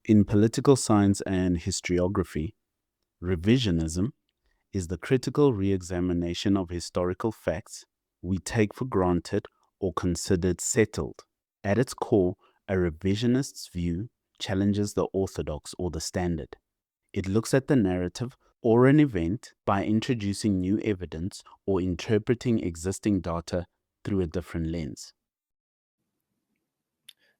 In political science and historiography, revisionism is the critical re-examination of historical facts we take for granted or considered settled. At its core, a revisionist's view challenges the orthodox or the standard. It looks at the narrative or an event by introducing new evidence or interpreting existing data through a different lens.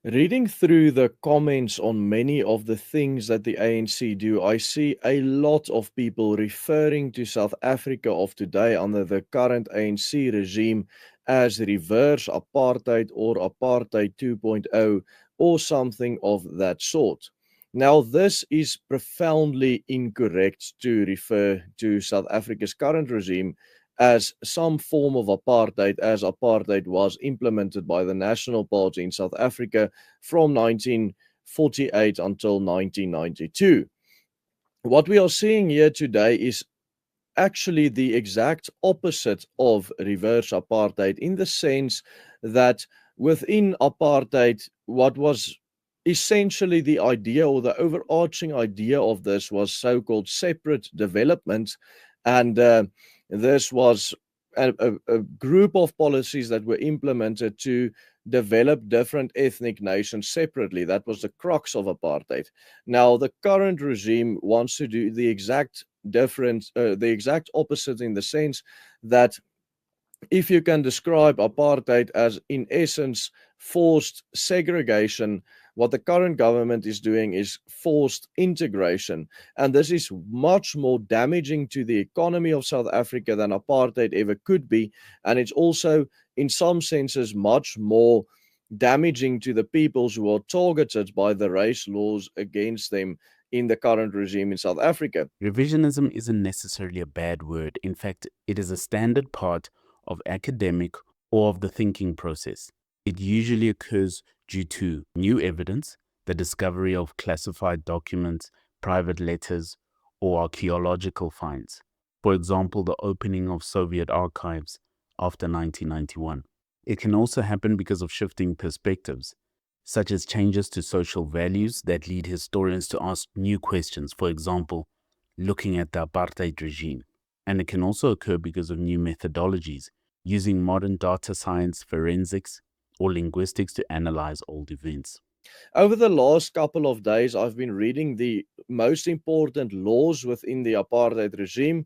Reading through the comments on many of the things that the ANC do, I see a lot of people referring to South Africa of today under the current ANC regime as reverse apartheid or apartheid 2.0 or something of that sort. Now, this is profoundly incorrect to refer to South Africa's current regime as some form of apartheid, as apartheid was implemented by the National Party in South Africa from 1948 until 1992. What we are seeing here today is actually the exact opposite of reverse apartheid, in the sense that within apartheid, what was essentially the idea or the overarching idea of this was so-called separate development, and this was a group of policies that were implemented to develop different ethnic nations separately. That was the crux of apartheid. Now, the current regime wants to do the exact the exact opposite, in the sense that if you can describe apartheid as, in essence, forced segregation, what the current government is doing is forced integration. And this is much more damaging to the economy of South Africa than apartheid ever could be. And it's also, in some senses, much more damaging to the peoples who are targeted by the race laws against them in the current regime in South Africa. Revisionism isn't necessarily a bad word. In fact, it is a standard part of academic or of the thinking process. It usually occurs due to new evidence, the discovery of classified documents, private letters, or archaeological finds. For example, the opening of Soviet archives after 1991. It can also happen because of shifting perspectives, such as changes to social values that lead historians to ask new questions, for example, looking at the apartheid regime. And it can also occur because of new methodologies, using modern data science, forensics, or linguistics to analyze old events. Over the last couple of days, I've been reading the most important laws within the apartheid regime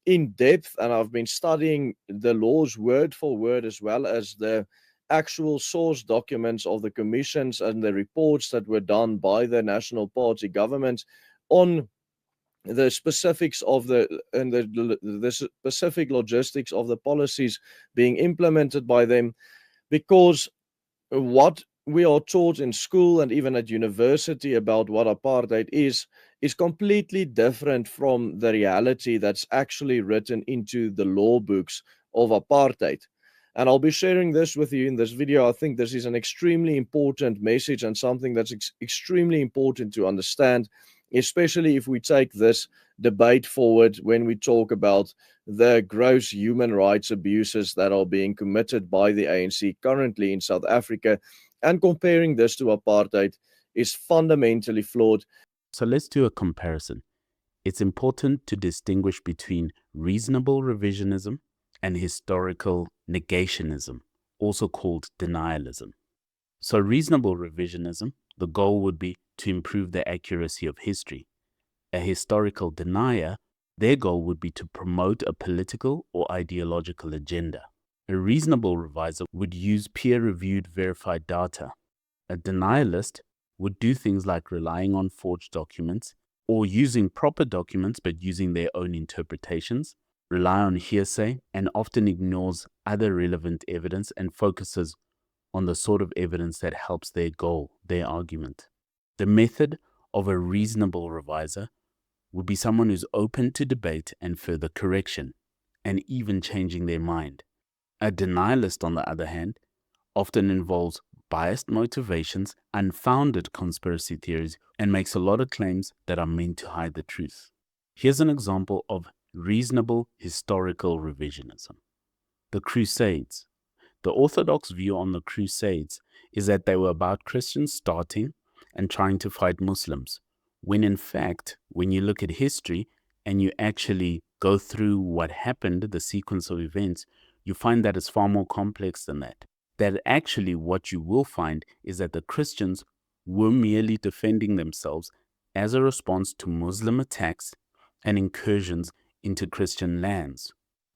in depth, and I've been studying the laws word for word, as well as the actual source documents of the commissions and the reports that were done by the National Party government on the specifics of the specific logistics of the policies being implemented by them, because what we are taught in school and even at university about what apartheid is completely different from the reality that's actually written into the law books of apartheid. And I'll be sharing this with you in this video. I think this is an extremely important message and something that's extremely important to understand, especially if we take this debate forward when we talk about the gross human rights abuses that are being committed by the ANC currently in South Africa. And comparing this to apartheid is fundamentally flawed. So let's do a comparison. It's important to distinguish between reasonable revisionism and historical negationism, also called denialism. So reasonable revisionism, the goal would be to improve the accuracy of history. A historical denier, their goal would be to promote a political or ideological agenda. A reasonable reviser would use peer-reviewed verified data. A denialist would do things like relying on forged documents or using proper documents but using their own interpretations, rely on hearsay, and often ignores other relevant evidence and focuses on the sort of evidence that helps their goal, their argument. The method of a reasonable reviser would be someone who's open to debate and further correction, and even changing their mind. A denialist, on the other hand, often involves biased motivations, unfounded conspiracy theories, and makes a lot of claims that are meant to hide the truth. Here's an example of reasonable historical revisionism. The Crusades. The Orthodox view on the Crusades is that they were about Christians starting and trying to fight Muslims, when in fact, when you look at history and you actually go through what happened, the sequence of events, you find that it's far more complex than that. That actually what you will find is that the Christians were merely defending themselves as a response to Muslim attacks and incursions into Christian lands.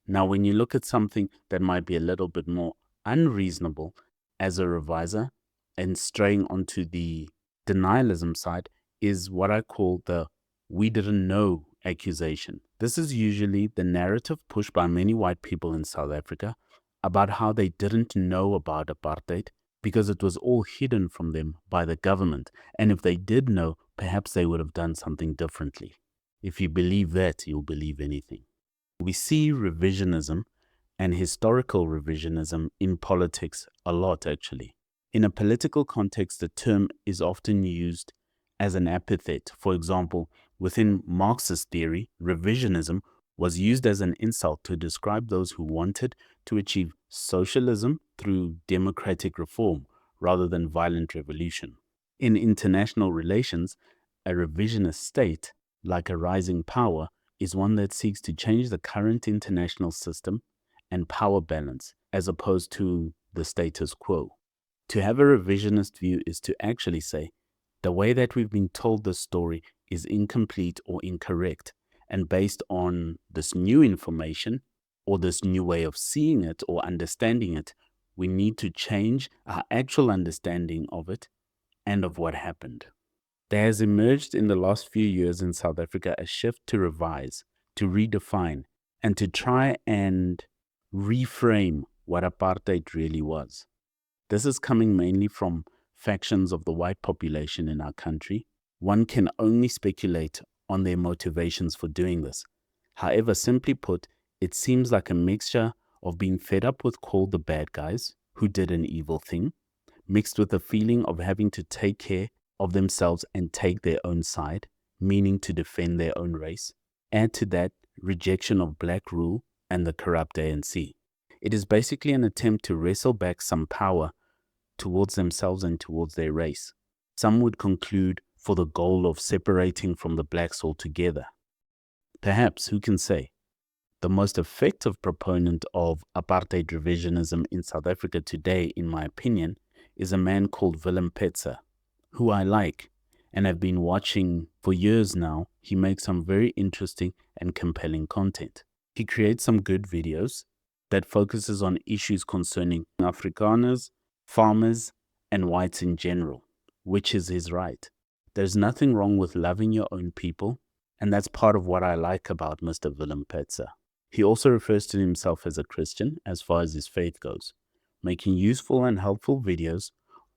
Now, when you look at something that might be a little bit more unreasonable as a reviser and straying onto the denialism side, is what I call the "we didn't know" accusation. This is usually the narrative pushed by many white people in South Africa about how they didn't know about apartheid because it was all hidden from them by the government. And if they did know, perhaps they would have done something differently. If you believe that, you'll believe anything. We see revisionism and historical revisionism in politics a lot, actually. In a political context, the term is often used as an epithet. For example, within Marxist theory, revisionism was used as an insult to describe those who wanted to achieve socialism through democratic reform rather than violent revolution. In international relations, a revisionist state, like a rising power, is one that seeks to change the current international system and power balance as opposed to the status quo. To have a revisionist view is to actually say, the way that we've been told this story is incomplete or incorrect, and based on this new information or this new way of seeing it or understanding it, we need to change our actual understanding of it and of what happened. There has emerged in the last few years in South Africa a shift to revise, to redefine, and to try and reframe what apartheid really was. This is coming mainly from factions of the white population in our country. One can only speculate on their motivations for doing this. However, simply put, it seems like a mixture of being fed up with called the bad guys who did an evil thing, mixed with a feeling of having to take care of themselves and take their own side, meaning to defend their own race. Add to that rejection of black rule and the corrupt ANC. It is basically an attempt to wrestle back some power towards themselves and towards their race. Some would conclude for the goal of separating from the blacks altogether. Perhaps, who can say? The most effective proponent of apartheid revisionism in South Africa today, in my opinion, is a man called WILLEM Petzer, who I like and have been watching for years now. He makes some very interesting and compelling content. He creates some good videos that focuses on issues concerning Afrikaners, farmers, and whites in general, which is his right. There's nothing wrong with loving your own people, and that's part of what I like about Mr. WILLEM Petzer. He also refers to himself as a Christian as far as his faith goes, making useful and helpful videos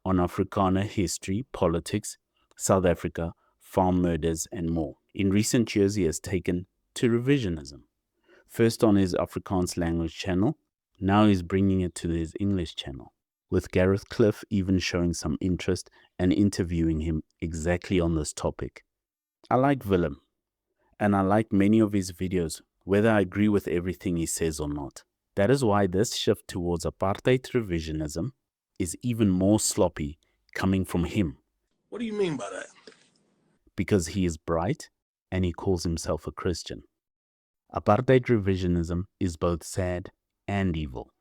on Afrikaner history, politics, South Africa, farm murders, and more. In recent years, he has taken to revisionism. First on his Afrikaans language channel, now he's bringing it to his English channel, with Gareth Cliff even showing some interest and interviewing him exactly on this topic. I like Willem, and I like many of his videos, whether I agree with everything he says or not. That is why this shift towards apartheid revisionism is even more sloppy coming from him. What do you mean by that? Because he is bright and he calls himself a Christian. Apartheid revisionism is both sad and evil.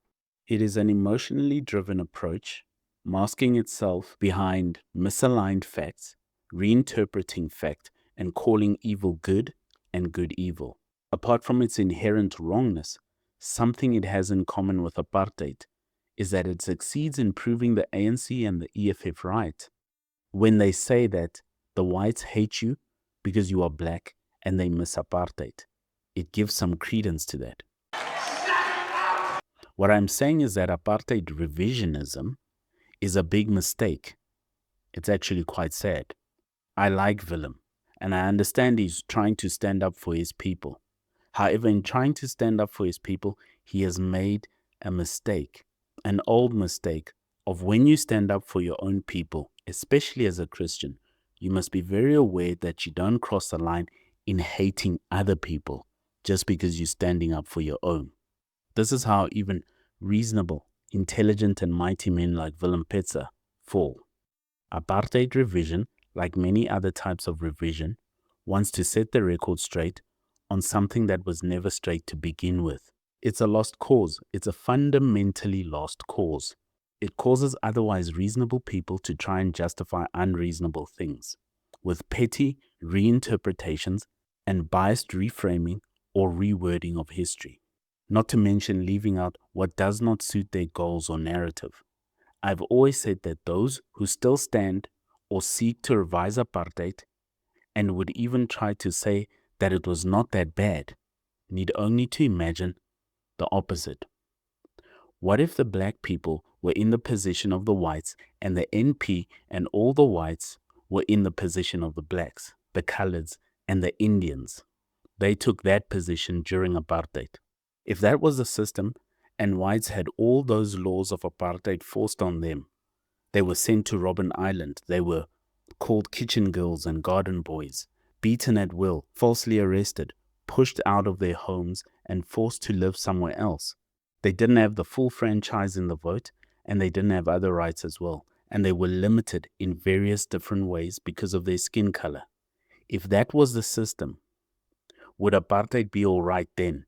It is an emotionally driven approach, masking itself behind misaligned facts, reinterpreting fact, and calling evil good and good evil. Apart from its inherent wrongness, something it has in common with apartheid is that it succeeds in proving the ANC and the EFF right when they say that the whites hate you because you are black and they miss apartheid. It gives some credence to that. What I'm saying is that apartheid revisionism is a big mistake. It's actually quite sad. I like Willem, and I understand he's trying to stand up for his people. However, in trying to stand up for his people, he has made a mistake, an old mistake of when you stand up for your own people, especially as a Christian, you must be very aware that you don't cross the line in hating other people just because you're standing up for your own. This is how even reasonable, intelligent, and mighty men like Willem Petzer fall. Apartheid revision like many other types of revision, wants to set the record straight on something that was never straight to begin with. It's a lost cause. It's a fundamentally lost cause. It causes otherwise reasonable people to try and justify unreasonable things with petty reinterpretations and biased reframing or rewording of history, not to mention leaving out what does not suit their goals or narrative. I've always said that those who still stand or seek to revise apartheid and would even try to say that it was not that bad need only to imagine the opposite. What if the black people were in the position of the whites and the NP and all the whites were in the position of the blacks, the coloreds, and the Indians? They took that position during apartheid. If that was the system and whites had all those laws of apartheid forced on them, they were sent to Robben Island. They were called kitchen girls and garden boys, beaten at will, falsely arrested, pushed out of their homes and forced to live somewhere else. They didn't have the full franchise in the vote, and they didn't have other rights as well, and they were limited in various different ways because of their skin color. If that was the system, would apartheid be all right then?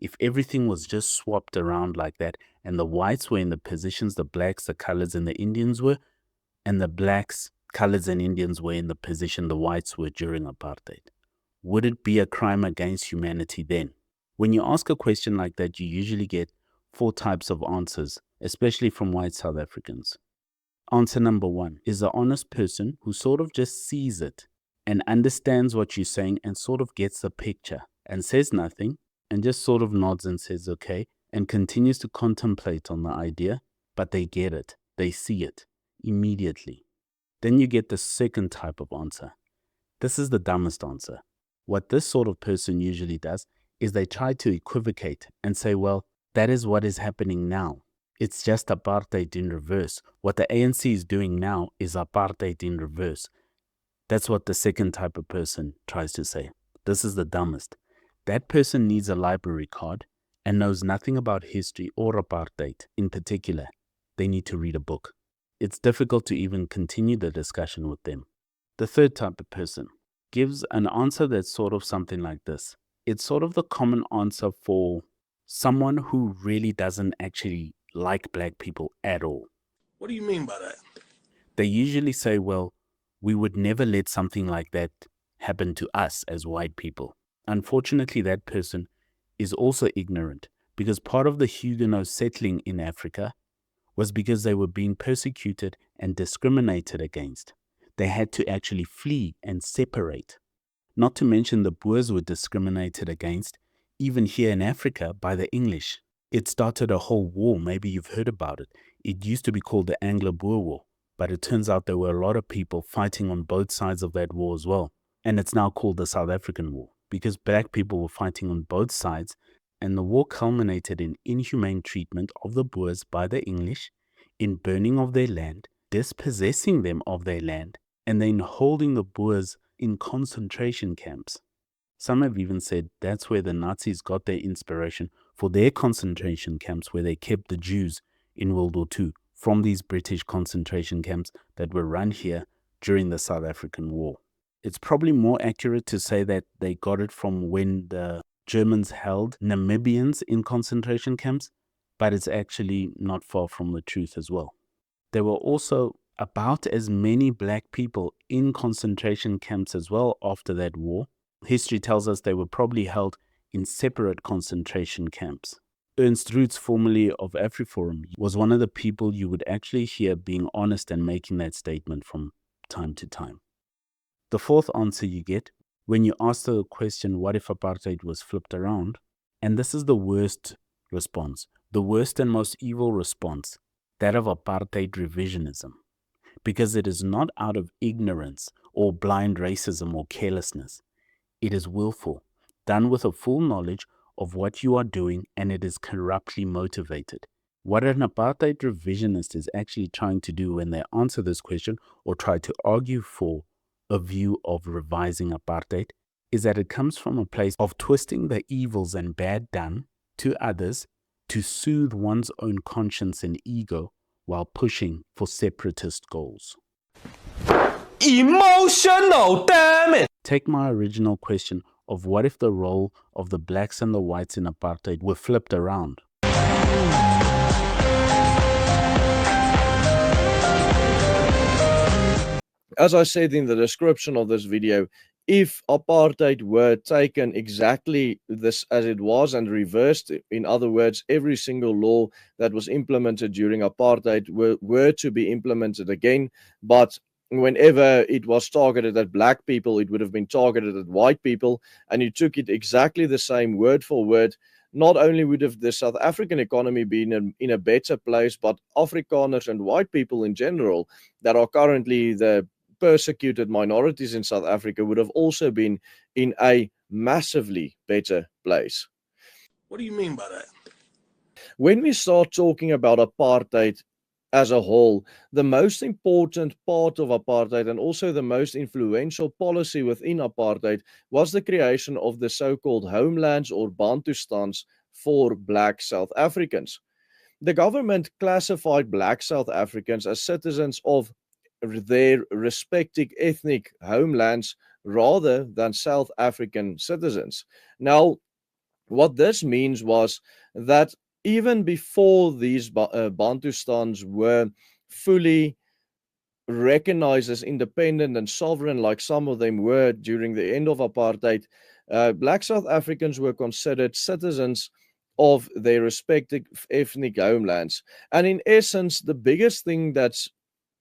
If everything was just swapped around like that, and the whites were in the positions the blacks, the coloreds, and the Indians were, and the blacks, coloreds, and Indians were in the position the whites were during apartheid, would it be a crime against humanity then? When you ask a question like that, you usually get 4 types of answers, especially from white South Africans. Answer number 1 is the honest person who sort of just sees it and understands what you're saying and sort of gets the picture and says nothing and just sort of nods and says okay and continues to contemplate on the idea, but they get it, they see it immediately. Then you get the second type of answer. This is the dumbest answer. What this sort of person usually does is they try to equivocate and say, well, that is what is happening now. It's just apartheid in reverse. What the ANC is doing now is apartheid in reverse. That's what the second type of person tries to say. This is the dumbest. That person needs a library card and knows nothing about history or apartheid in particular. They need to read a book. It's difficult to even continue the discussion with them. The third type of person gives an answer that's sort of something like this. It's sort of the common answer for someone who really doesn't actually like black people at all. What do you mean by that? They usually say, well, we would never let something like that happen to us as white people. Unfortunately, that person is also ignorant because part of the Huguenots settling in Africa was because they were being persecuted and discriminated against. They had to actually flee and separate. Not to mention the Boers were discriminated against, even here in Africa, by the English. It started a whole war. Maybe you've heard about it. It used to be called the Anglo-Boer War, but it turns out there were a lot of people fighting on both sides of that war as well. And it's now called the South African War because black people were fighting on both sides, and the war culminated in inhumane treatment of the Boers by the English, in burning of their land, dispossessing them of their land, and then holding the Boers in concentration camps. Some have even said that's where the Nazis got their inspiration for their concentration camps, where they kept the Jews in World War II from these British concentration camps that were run here during the South African War. It's probably more accurate to say that they got it from when the Germans held Namibians in concentration camps, but it's actually not far from the truth as well. There were also about as many black people in concentration camps as well after that war. History tells us they were probably held in separate concentration camps. Ernst Roots, formerly of AfriForum, was one of the people you would actually hear being honest and making that statement from time to time. The fourth answer you get, when you ask the question, what if apartheid was flipped around? And this is the worst response, the worst and most evil response, that of apartheid revisionism, because it is not out of ignorance or blind racism or carelessness. It is willful, done with a full knowledge of what you are doing, and it is corruptly motivated. What an apartheid revisionist is actually trying to do when they answer this question or try to argue for a view of revising apartheid is that it comes from a place of twisting the evils and bad done to others to soothe one's own conscience and ego while pushing for separatist goals. Emotional, damn it! Take my original question of what if the role of the blacks and the whites in apartheid were flipped around? As I said in the description of this video, if apartheid were taken exactly this as it was and reversed, in other words, every single law that was implemented during apartheid were to be implemented again, but whenever it was targeted at black people, it would have been targeted at white people, and you took it exactly the same word for word, not only would have the South African economy been in a better place, but Afrikaners and white people in general that are currently the persecuted minorities in South Africa would have also been in a massively better place. What do you mean by that? When we start talking about apartheid as a whole, the most important part of apartheid and also the most influential policy within apartheid was the creation of the so-called homelands or Bantustans for black South Africans. The government classified black South Africans as citizens of their respective ethnic homelands rather than South African citizens. Now, what this means was that even before these Bantustans were fully recognized as independent and sovereign, like some of them were during the end of apartheid, black South Africans were considered citizens of their respective ethnic homelands. And in essence, the biggest thing that's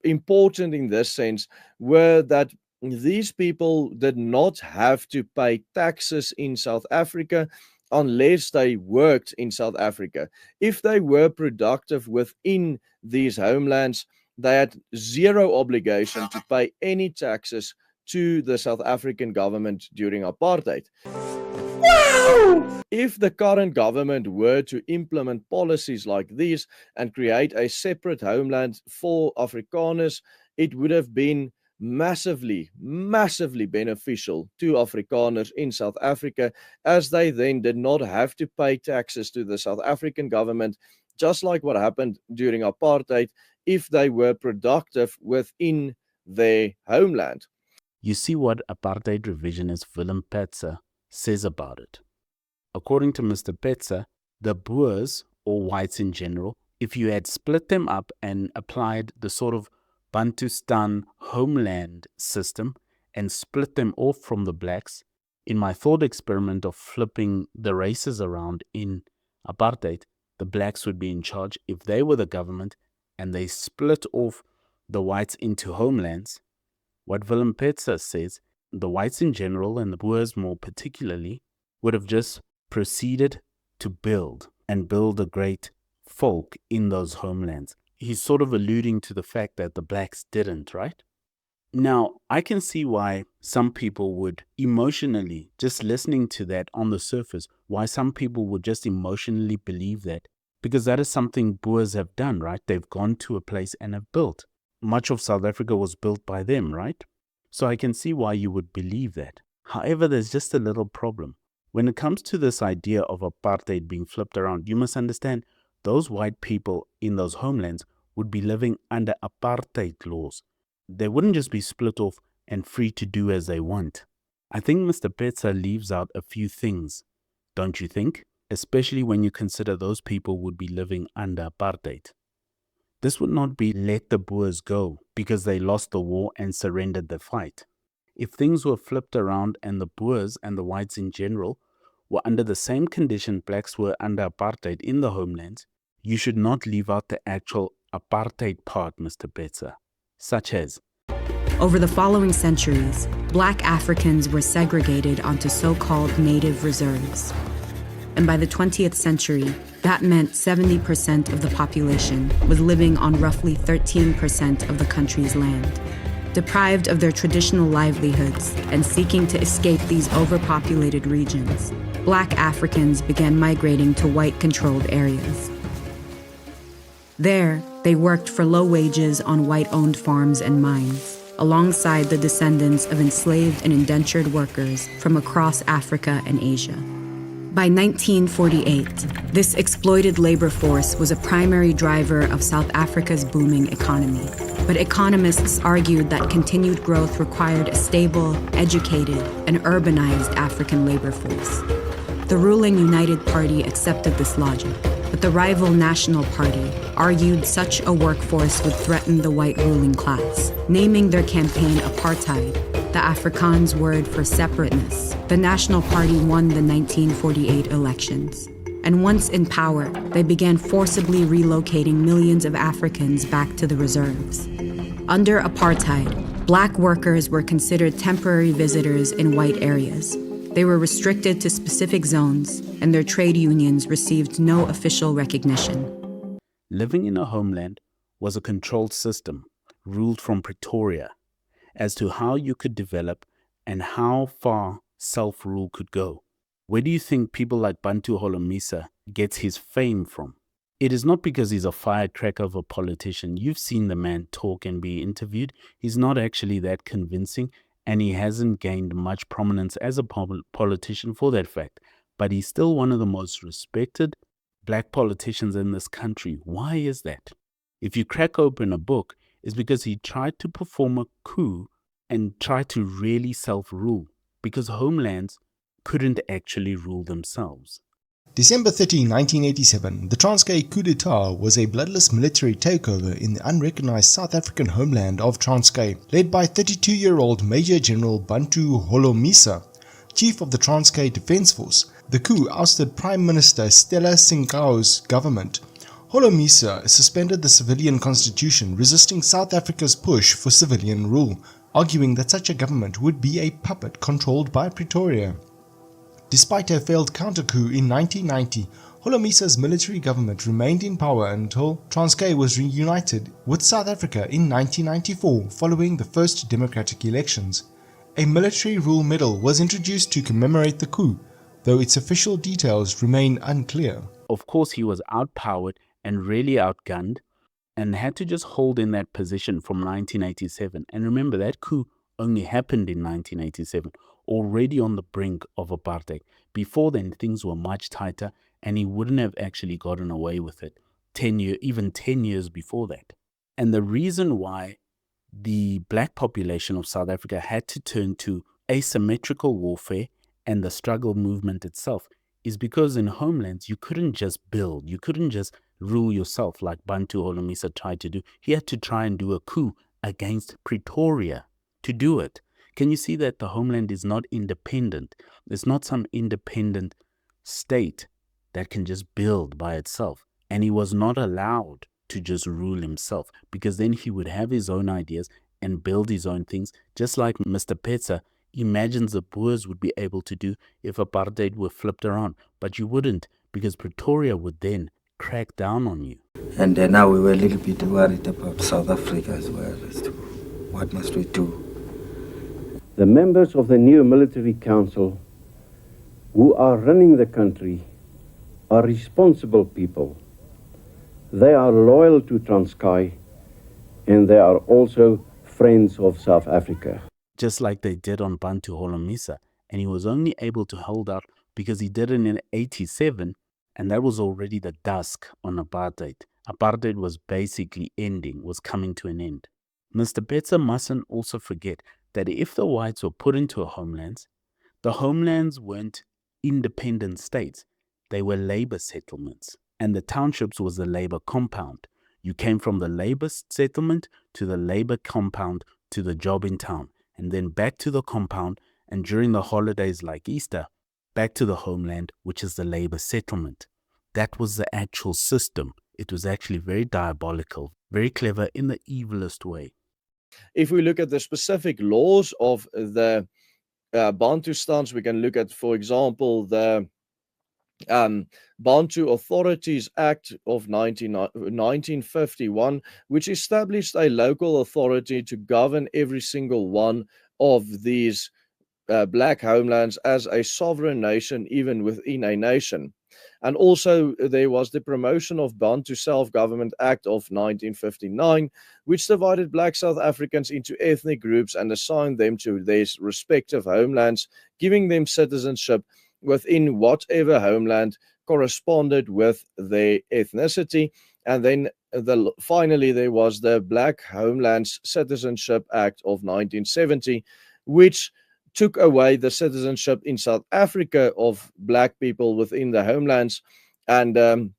important in this sense were that these people did not have to pay taxes in South Africa unless they worked in South Africa. If they were productive within these homelands, they had zero obligation to pay any taxes to the South African government during apartheid. If the current government were to implement policies like these and create a separate homeland for Afrikaners, it would have been massively beneficial to Afrikaners in South Africa, as they then did not have to pay taxes to the South African government, just like what happened during apartheid, if they were productive within their homeland. You see what apartheid revisionist Willem Petzer says about it. According to Mr. Petzer, the Boers, or whites in general, if you had split them up and applied the sort of Bantustan homeland system and split them off from the blacks, in my thought experiment of flipping the races around in apartheid, the blacks would be in charge if they were the government and they split off the whites into homelands. What Willem Petzer says, the whites in general and the Boers more particularly would have just proceeded to build a great folk in those homelands. He's sort of alluding to the fact that the blacks didn't, right? Now, I can see why some people would emotionally, just listening to that on the surface, why some people would just emotionally believe that, because that is something Boers have done, right? They've gone to a place and have built. Much of South Africa was built by them, right? So I can see why you would believe that. However, there's just a little problem. When it comes to this idea of apartheid being flipped around, you must understand those white people in those homelands would be living under apartheid laws. They wouldn't just be split off and free to do as they want. I think Mr. Petzer leaves out a few things, don't you think? Especially when you consider those people would be living under apartheid. This would not be let the Boers go because they lost the war and surrendered the fight. If things were flipped around and the Boers and the whites in general were under the same condition blacks were under apartheid in the homelands, you should not leave out the actual apartheid part, Mr. Petzer, such as Over the following centuries, Black Africans were segregated onto so-called native reserves. And by the 20th century, that meant 70% of the population was living on roughly 13% of the country's land. Deprived of their traditional livelihoods and seeking to escape these overpopulated regions, Black Africans began migrating to white-controlled areas. There, they worked for low wages on white-owned farms and mines, alongside the descendants of enslaved and indentured workers from across Africa and Asia. By 1948, this exploited labor force was a primary driver of South Africa's booming economy. But economists argued that continued growth required a stable, educated, and urbanized African labor force. The ruling United Party accepted this logic, but the rival National Party argued such a workforce would threaten the white ruling class, naming their campaign Apartheid, the Afrikaans word for separateness. The National Party won the 1948 elections. And once in power, they began forcibly relocating millions of Africans back to the reserves. Under apartheid, Black workers were considered temporary visitors in white areas. They were restricted to specific zones, and their trade unions received no official recognition. Living in a homeland was a controlled system, ruled from Pretoria, as to how you could develop and how far self-rule could go. Where do you think people like Bantu Holomisa gets his fame from? It is not because he's a firecracker of a politician. You've seen the man talk and be interviewed. He's not actually that convincing, and he hasn't gained much prominence as a politician for that fact. But he's still one of the most respected Black politicians in this country. Why is that? If you crack open a book, it's because he tried to perform a coup and tried to really self-rule, because homelands couldn't actually rule themselves. December 30, 1987, the Transkei coup d'etat was a bloodless military takeover in the unrecognized South African homeland of Transkei, led by 32-year-old Major General Bantu Holomisa, chief of the Transkei Defence Force. The coup ousted Prime Minister Stella Sinkao's government. Holomisa suspended the civilian constitution, resisting South Africa's push for civilian rule, arguing that such a government would be a puppet controlled by Pretoria. Despite a failed counter-coup in 1990, Holomisa's military government remained in power until Transkei was reunited with South Africa in 1994 following the first democratic elections. A military rule medal was introduced to commemorate the coup, though its official details remain unclear. Of course, he was outpowered and really outgunned and had to just hold in that position from 1987. And remember, that coup only happened in 1987, already on the brink of apartheid. Before then, things were much tighter, and he wouldn't have actually gotten away with it even 10 years before that. And the reason why the Black population of South Africa had to turn to asymmetrical warfare and the struggle movement itself is because in homelands, you couldn't just build, you couldn't just rule yourself like Bantu Holomisa tried to do. He had to try and do a coup against Pretoria to do it. Can you see that the homeland is not independent? It's not some independent state that can just build by itself. And he was not allowed to just rule himself, because then he would have his own ideas and build his own things, just like Mr. Petzer imagines the Boers would be able to do if apartheid were flipped around. But you wouldn't, because Pretoria would then crack down on you. And now we were a little bit worried about South Africa as well, as to what must we do. The members of the new military council who are running the country are responsible people. They are loyal to Transkei, and they are also friends of South Africa. Just like they did on Bantu Holomisa, and he was only able to hold out because he did it in 87, and that was already the dusk on apartheid. Apartheid was basically was coming to an end. Mr. Petzer mustn't also forget that if the whites were put into homelands, the homelands weren't independent states. They were labor settlements, and the townships was the labor compound. You came from the labor settlement to the labor compound to the job in town, and then back to the compound, and during the holidays like Easter, back to the homeland, which is the labor settlement. That was the actual system. It was actually very diabolical, very clever in the evilest way. If we look at the specific laws of the Bantustans, we can look at, for example, the Bantu Authorities Act of 1951, which established a local authority to govern every single one of these black homelands as a sovereign nation, even within a nation. And also there was the Promotion of Bantu Self-Government Act of 1959, which divided black South Africans into ethnic groups and assigned them to their respective homelands, giving them citizenship within whatever homeland corresponded with their ethnicity. And then finally there was the Black Homelands Citizenship Act of 1970, which took away the citizenship in South Africa of black people within the homelands and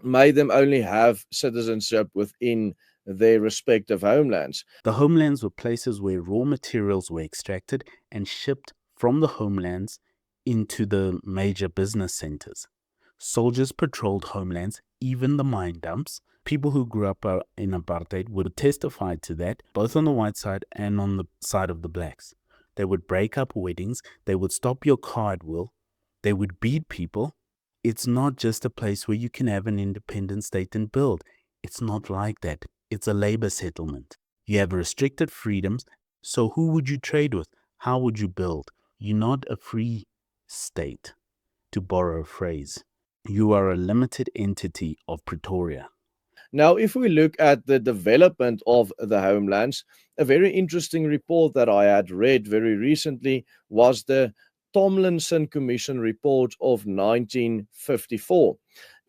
made them only have citizenship within their respective homelands. The homelands were places where raw materials were extracted and shipped from the homelands into the major business centers. Soldiers patrolled homelands, even the mine dumps. People who grew up in apartheid would testify to that, both on the white side and on the side of the blacks. They would break up weddings. They would stop your car at will. They would beat people. It's not just a place where you can have an independent state and build. It's not like that. It's a labor settlement. You have restricted freedoms. So who would you trade with? How would you build? You're not a free state, to borrow a phrase. You are a limited entity of Pretoria. Now, if we look at the development of the homelands, a very interesting report that I had read very recently was the Tomlinson Commission report of 1954.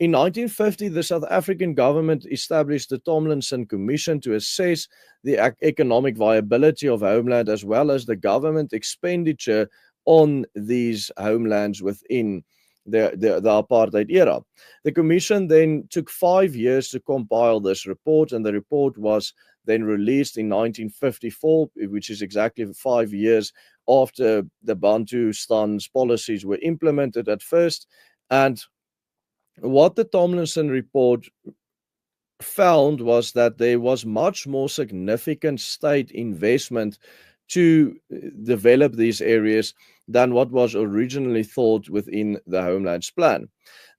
In 1950, the South African government established the Tomlinson Commission to assess the economic viability of homeland as well as the government expenditure on these homelands within the apartheid era. The commission then took 5 years to compile this report, and the report was then released in 1954, which is exactly 5 years after the Bantustan's policies were implemented at first. And what the Tomlinson report found was that there was much more significant state investment to develop these areas than what was originally thought within the Homelands Plan.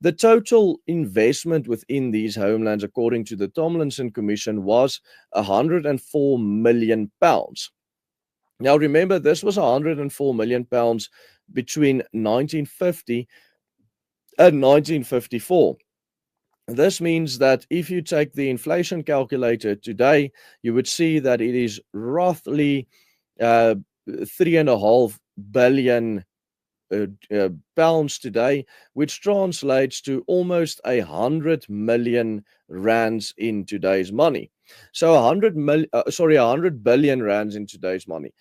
The total investment within these homelands, according to the Tomlinson Commission, was £104 million. Now remember, this was £104 million between 1950 and 1954. This means that if you take the inflation calculator today, you would see that it is roughly 3.5 billion pounds today, which translates to almost 100 million rands in today's money. So 100 billion rands in today's money.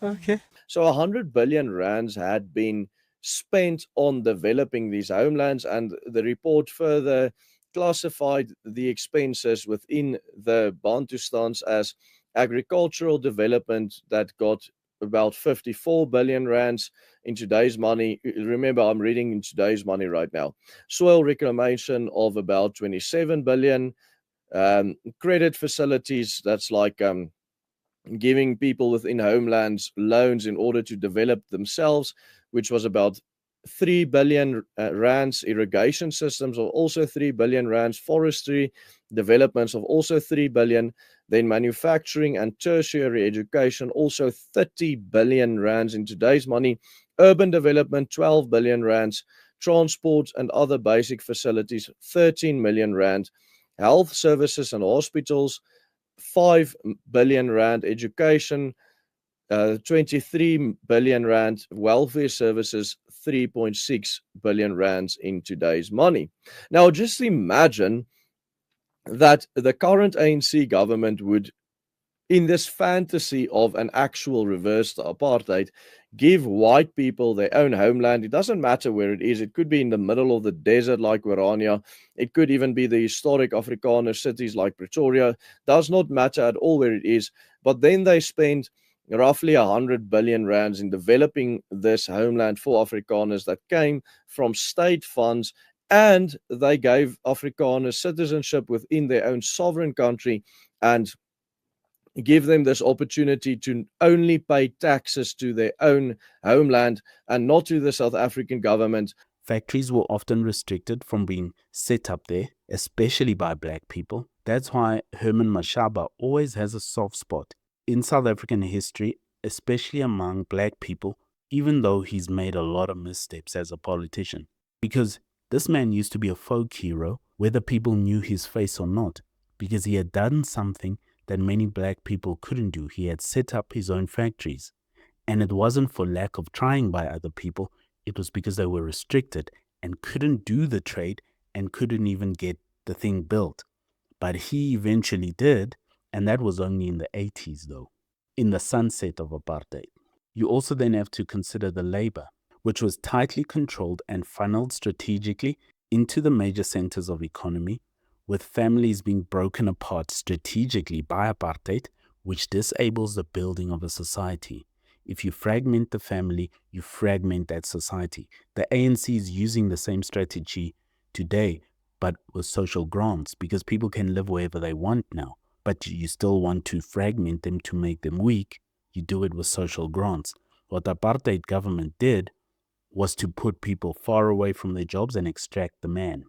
Okay. So 100 billion rands had been spent on developing these homelands, and the report further classified the expenses within the Bantustans as agricultural development that got about 54 billion rands in today's money. Remember, I'm reading in today's money right now. Soil reclamation of about 27 billion. Credit facilities, that's like giving people within homelands loans in order to develop themselves, which was about 3 billion rands. Irrigation systems of also 3 billion rands. Forestry developments of also 3 billion. Then manufacturing and tertiary education, also 30 billion rands in today's money. Urban development, 12 billion rands. Transport and other basic facilities, 13 million rand. Health services and hospitals, 5 billion rand. Education, 23 billion rand. Welfare services, 3.6 billion rands in today's money. Now, just imagine that the current ANC government would, in this fantasy of an actual reverse to apartheid, give white people their own homeland. It doesn't matter where it is. It could be in the middle of the desert like Orania. It could even be the historic Afrikaner cities like Pretoria. Does not matter at all where it is. But then they spend roughly 100 billion rands in developing this homeland for Afrikaners that came from state funds, and they gave Afrikaners citizenship within their own sovereign country. And give them this opportunity to only pay taxes to their own homeland and not to the South African government. Factories were often restricted from being set up there, especially by black people. That's why Herman Mashaba always has a soft spot in South African history, especially among black people, even though he's made a lot of missteps as a politician. Because this man used to be a folk hero, whether people knew his face or not, because he had done something that many black people couldn't do. He had set up his own factories. And it wasn't for lack of trying by other people. It was because they were restricted and couldn't do the trade and couldn't even get the thing built. But he eventually did, and that was only in the 80s though, in the sunset of apartheid. You also then have to consider the labor, which was tightly controlled and funneled strategically into the major centers of economy, with families being broken apart strategically by apartheid, which disables the building of a society. If you fragment the family, you fragment that society. The ANC is using the same strategy today, but with social grants, because people can live wherever they want now. But you still want to fragment them to make them weak. You do it with social grants. What the apartheid government did was to put people far away from their jobs and extract the man.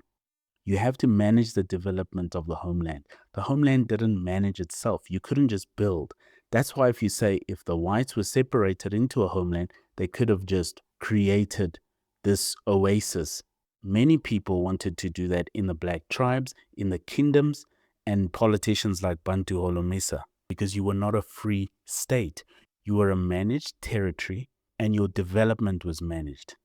You have to manage the development of the homeland. The homeland didn't manage itself. You couldn't just build. That's why if you say if the whites were separated into a homeland, they could have just created this oasis. Many people wanted to do that in the black tribes, in the kingdoms, and politicians like Bantu Holomisa, because you were not a free state. You were a managed territory, and your development was managed.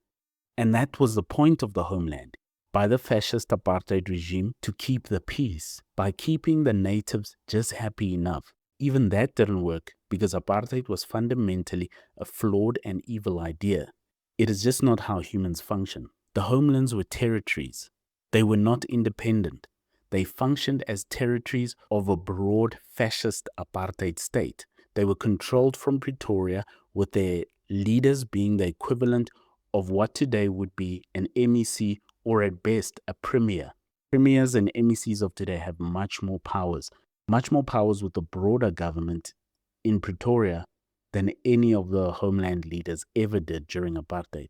And that was the point of the homeland, by the fascist apartheid regime, to keep the peace, by keeping the natives just happy enough. Even that didn't work because apartheid was fundamentally a flawed and evil idea. It is just not how humans function. The homelands were territories. They were not independent. They functioned as territories of a broad fascist apartheid state. They were controlled from Pretoria, with their leaders being the equivalent of what today would be an MEC or at best a premier. Premiers and MECs of today have much more powers with the broader government in Pretoria than any of the homeland leaders ever did during apartheid.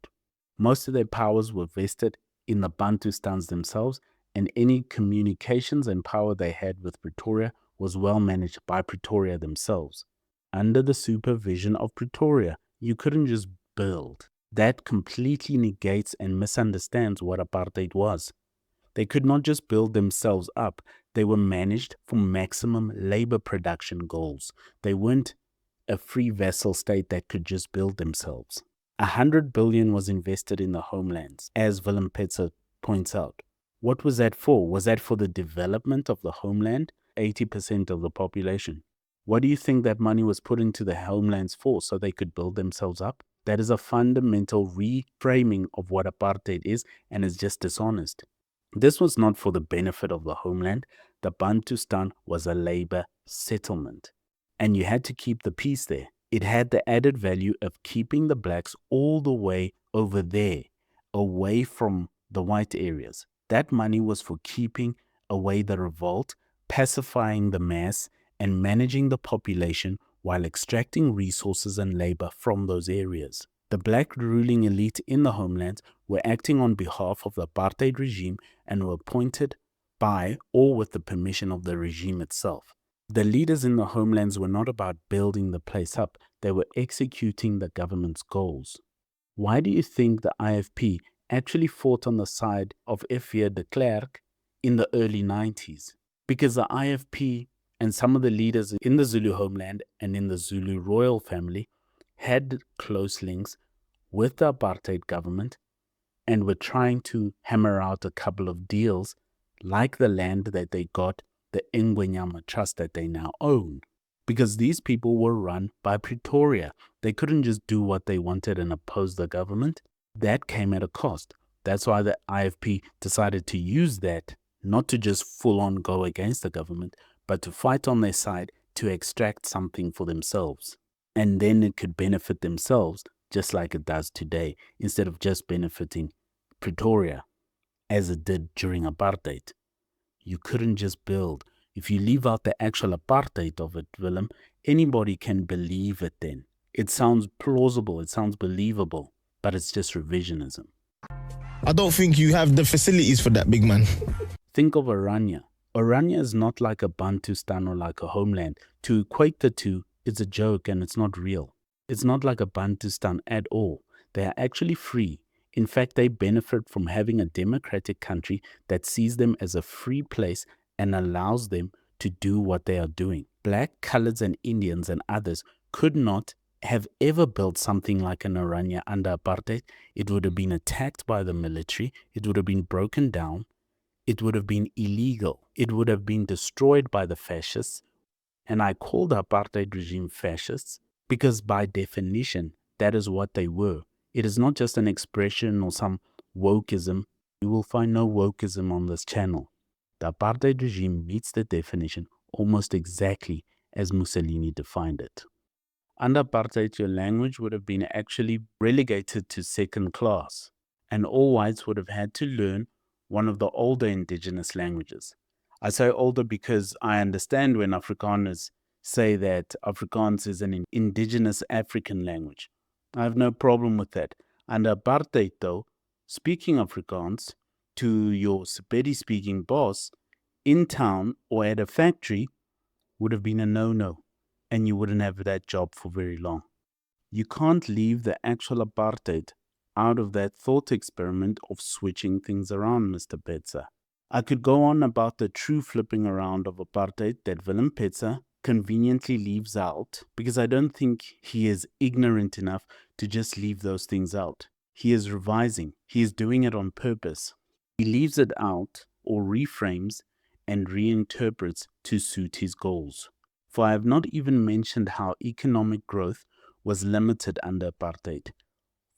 Most of their powers were vested in the Bantustans themselves, and any communications and power they had with Pretoria was well managed by Pretoria themselves. Under the supervision of Pretoria, you couldn't just build. That completely negates and misunderstands what apartheid was. They could not just build themselves up. They were managed for maximum labor production goals. They weren't a free vassal state that could just build themselves. 100 billion was invested in the homelands, as Willem Petzer points out. What was that for? Was that for the development of the homeland? 80% of the population. What do you think that money was put into the homelands for? So they could build themselves up? That is a fundamental reframing of what apartheid is, and is just dishonest. This was not for the benefit of the homeland. The Bantustan was a labor settlement, and you had to keep the peace there. It had the added value of keeping the blacks all the way over there, away from the white areas. That money was for keeping away the revolt, pacifying the mass, and managing the population while extracting resources and labor from those areas. The black ruling elite in the homelands were acting on behalf of the apartheid regime and were appointed by or with the permission of the regime itself. The leaders in the homelands were not about building the place up, they were executing the government's goals. Why do you think the IFP actually fought on the side of F.V. de Klerk in the early 90s? Because the IFP and some of the leaders in the Zulu homeland and in the Zulu royal family had close links with the apartheid government and were trying to hammer out a couple of deals, like the land that they got, the Ngwenyama Trust that they now own. Because these people were run by Pretoria. They couldn't just do what they wanted and oppose the government. That came at a cost. That's why the IFP decided to use that, not to just full on go against the government, but to fight on their side to extract something for themselves. And then it could benefit themselves just like it does today, instead of just benefiting Pretoria as it did during apartheid. You couldn't just build. If you leave out the actual apartheid of it, Willem, Anybody can believe it then. It sounds plausible, it sounds believable, but it's just revisionism. I don't think you have the facilities for that, big man. Think of Orania. Orania is not like a Bantustan or like a homeland. To equate the two, it's a joke and it's not real. It's not like a Bantustan at all. They are actually free. In fact, they benefit from having a democratic country that sees them as a free place and allows them to do what they are doing. Black, coloreds, and Indians and others could not have ever built something like an Orania under apartheid. It would have been attacked by the military. It would have been broken down. It would have been illegal. It would have been destroyed by the fascists. And I call the apartheid regime fascists because by definition, that is what they were. It is not just an expression or some wokeism. You will find no wokeism on this channel. The apartheid regime meets the definition almost exactly as Mussolini defined it. Under apartheid, your language would have been actually relegated to second class, and all whites would have had to learn one of the older indigenous languages. I say older because I understand when Afrikaners say that Afrikaans is an indigenous African language. I have no problem with that. Under apartheid, though, speaking Afrikaans to your Sepedi-speaking boss in town or at a factory would have been a no-no, and you wouldn't have that job for very long. You can't leave the actual apartheid out of that thought experiment of switching things around, Mr. Petzer. I could go on about the true flipping around of apartheid that WILLEM PETZER conveniently leaves out, because I don't think he is ignorant enough to just leave those things out. He is revising. He is doing it on purpose. He leaves it out or reframes and reinterprets to suit his goals. For I have not even mentioned how economic growth was limited under apartheid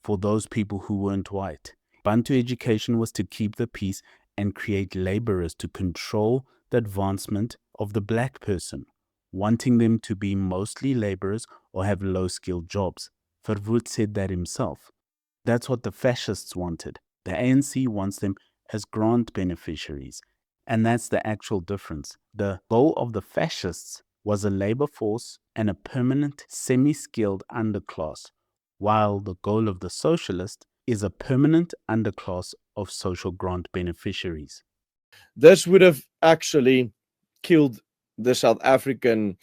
for those people who weren't white. Bantu education was to keep the peace and create laborers to control the advancement of the black person, wanting them to be mostly laborers or have low-skilled jobs. Verwoerd said that himself. That's what the fascists wanted. The ANC wants them as grant beneficiaries. And that's the actual difference. The goal of the fascists was a labor force and a permanent semi-skilled underclass, while the goal of the socialist is a permanent underclass of social grant beneficiaries. This would have actually killed the South African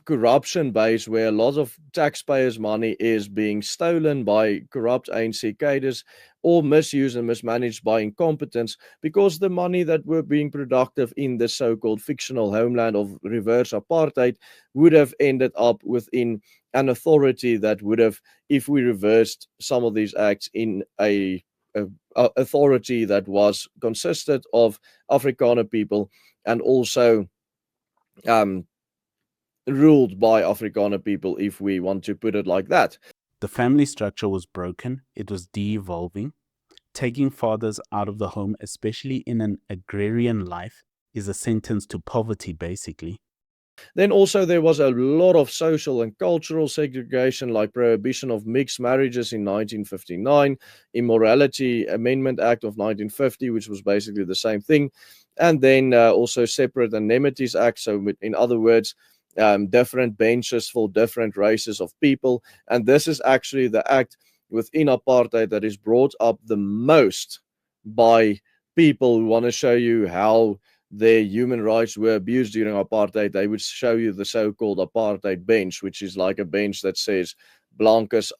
corruption base, where a lot of taxpayers' money is being stolen by corrupt ANC cadres or misused and mismanaged by incompetence, because the money that were being productive in the so-called fictional homeland of reverse apartheid would have ended up within an authority that would have, if we reversed some of these acts, in a authority that was consisted of Afrikaner people and also ruled by Afrikaner people, if we want to put it like that. The family structure was broken. It was de-evolving. Taking fathers out of the home, especially in an agrarian life, is a sentence to poverty, basically. Then also there was a lot of social and cultural segregation, like prohibition of mixed marriages in 1959, Immorality Amendment Act of 1950, which was basically the same thing, and then also Separate Indemnities Act. So in other words, different benches for different races of people. And this is actually the act within apartheid that is brought up the most by people who want to show you how their human rights were abused during apartheid. They would show you the so-called apartheid bench, which is like a bench that says blankes,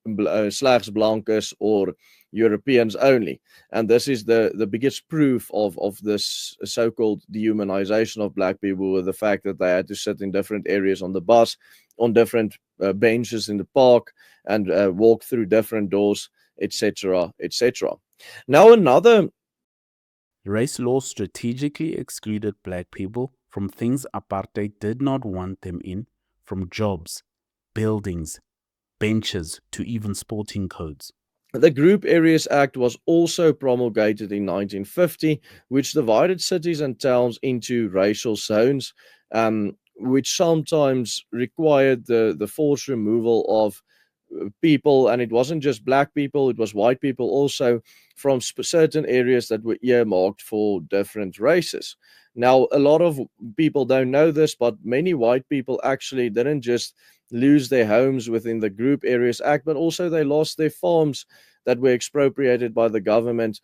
slegs blankes, or Europeans only. And this is the biggest proof of this so-called dehumanization of black people, with the fact that they had to sit in different areas on the bus, on different benches in the park, and walk through different doors, etc., etc. Now another race law strategically excluded black people from things apartheid did not want them in, from jobs, buildings, benches, to even sporting codes. The Group Areas Act was also promulgated in 1950, which divided cities and towns into racial zones, which sometimes required the forced removal of people, and it wasn't just black people, it was white people also, from certain areas that were earmarked for different races. Now, a lot of people don't know this, but many white people actually didn't just lose their homes within the Group Areas Act, but also they lost their farms that were expropriated by the government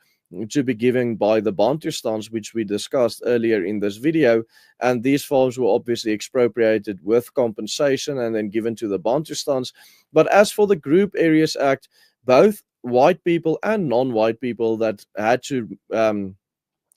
to be given by the Bantustans, which we discussed earlier in this video. And these farms were obviously expropriated with compensation and then given to the Bantustans. But as for the Group Areas Act, both white people and non-white people that had to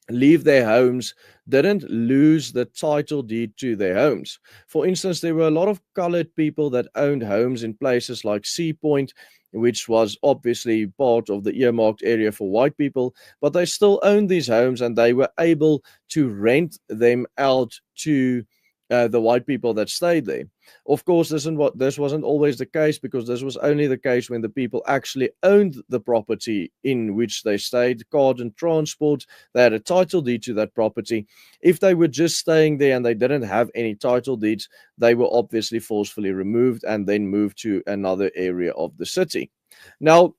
leave their homes didn't lose the title deed to their homes. For instance, there were a lot of colored people that owned homes in places like Sea Point, which was obviously part of the earmarked area for white people, but they still owned these homes and they were able to rent them out to the white people that stayed there. Of course, this wasn't always the case, because this was only the case when the people actually owned the property in which they stayed, card and transport. They had a title deed to that property. If they were just staying there and they didn't have any title deeds, they were obviously forcefully removed and then moved to another area of the city. Now,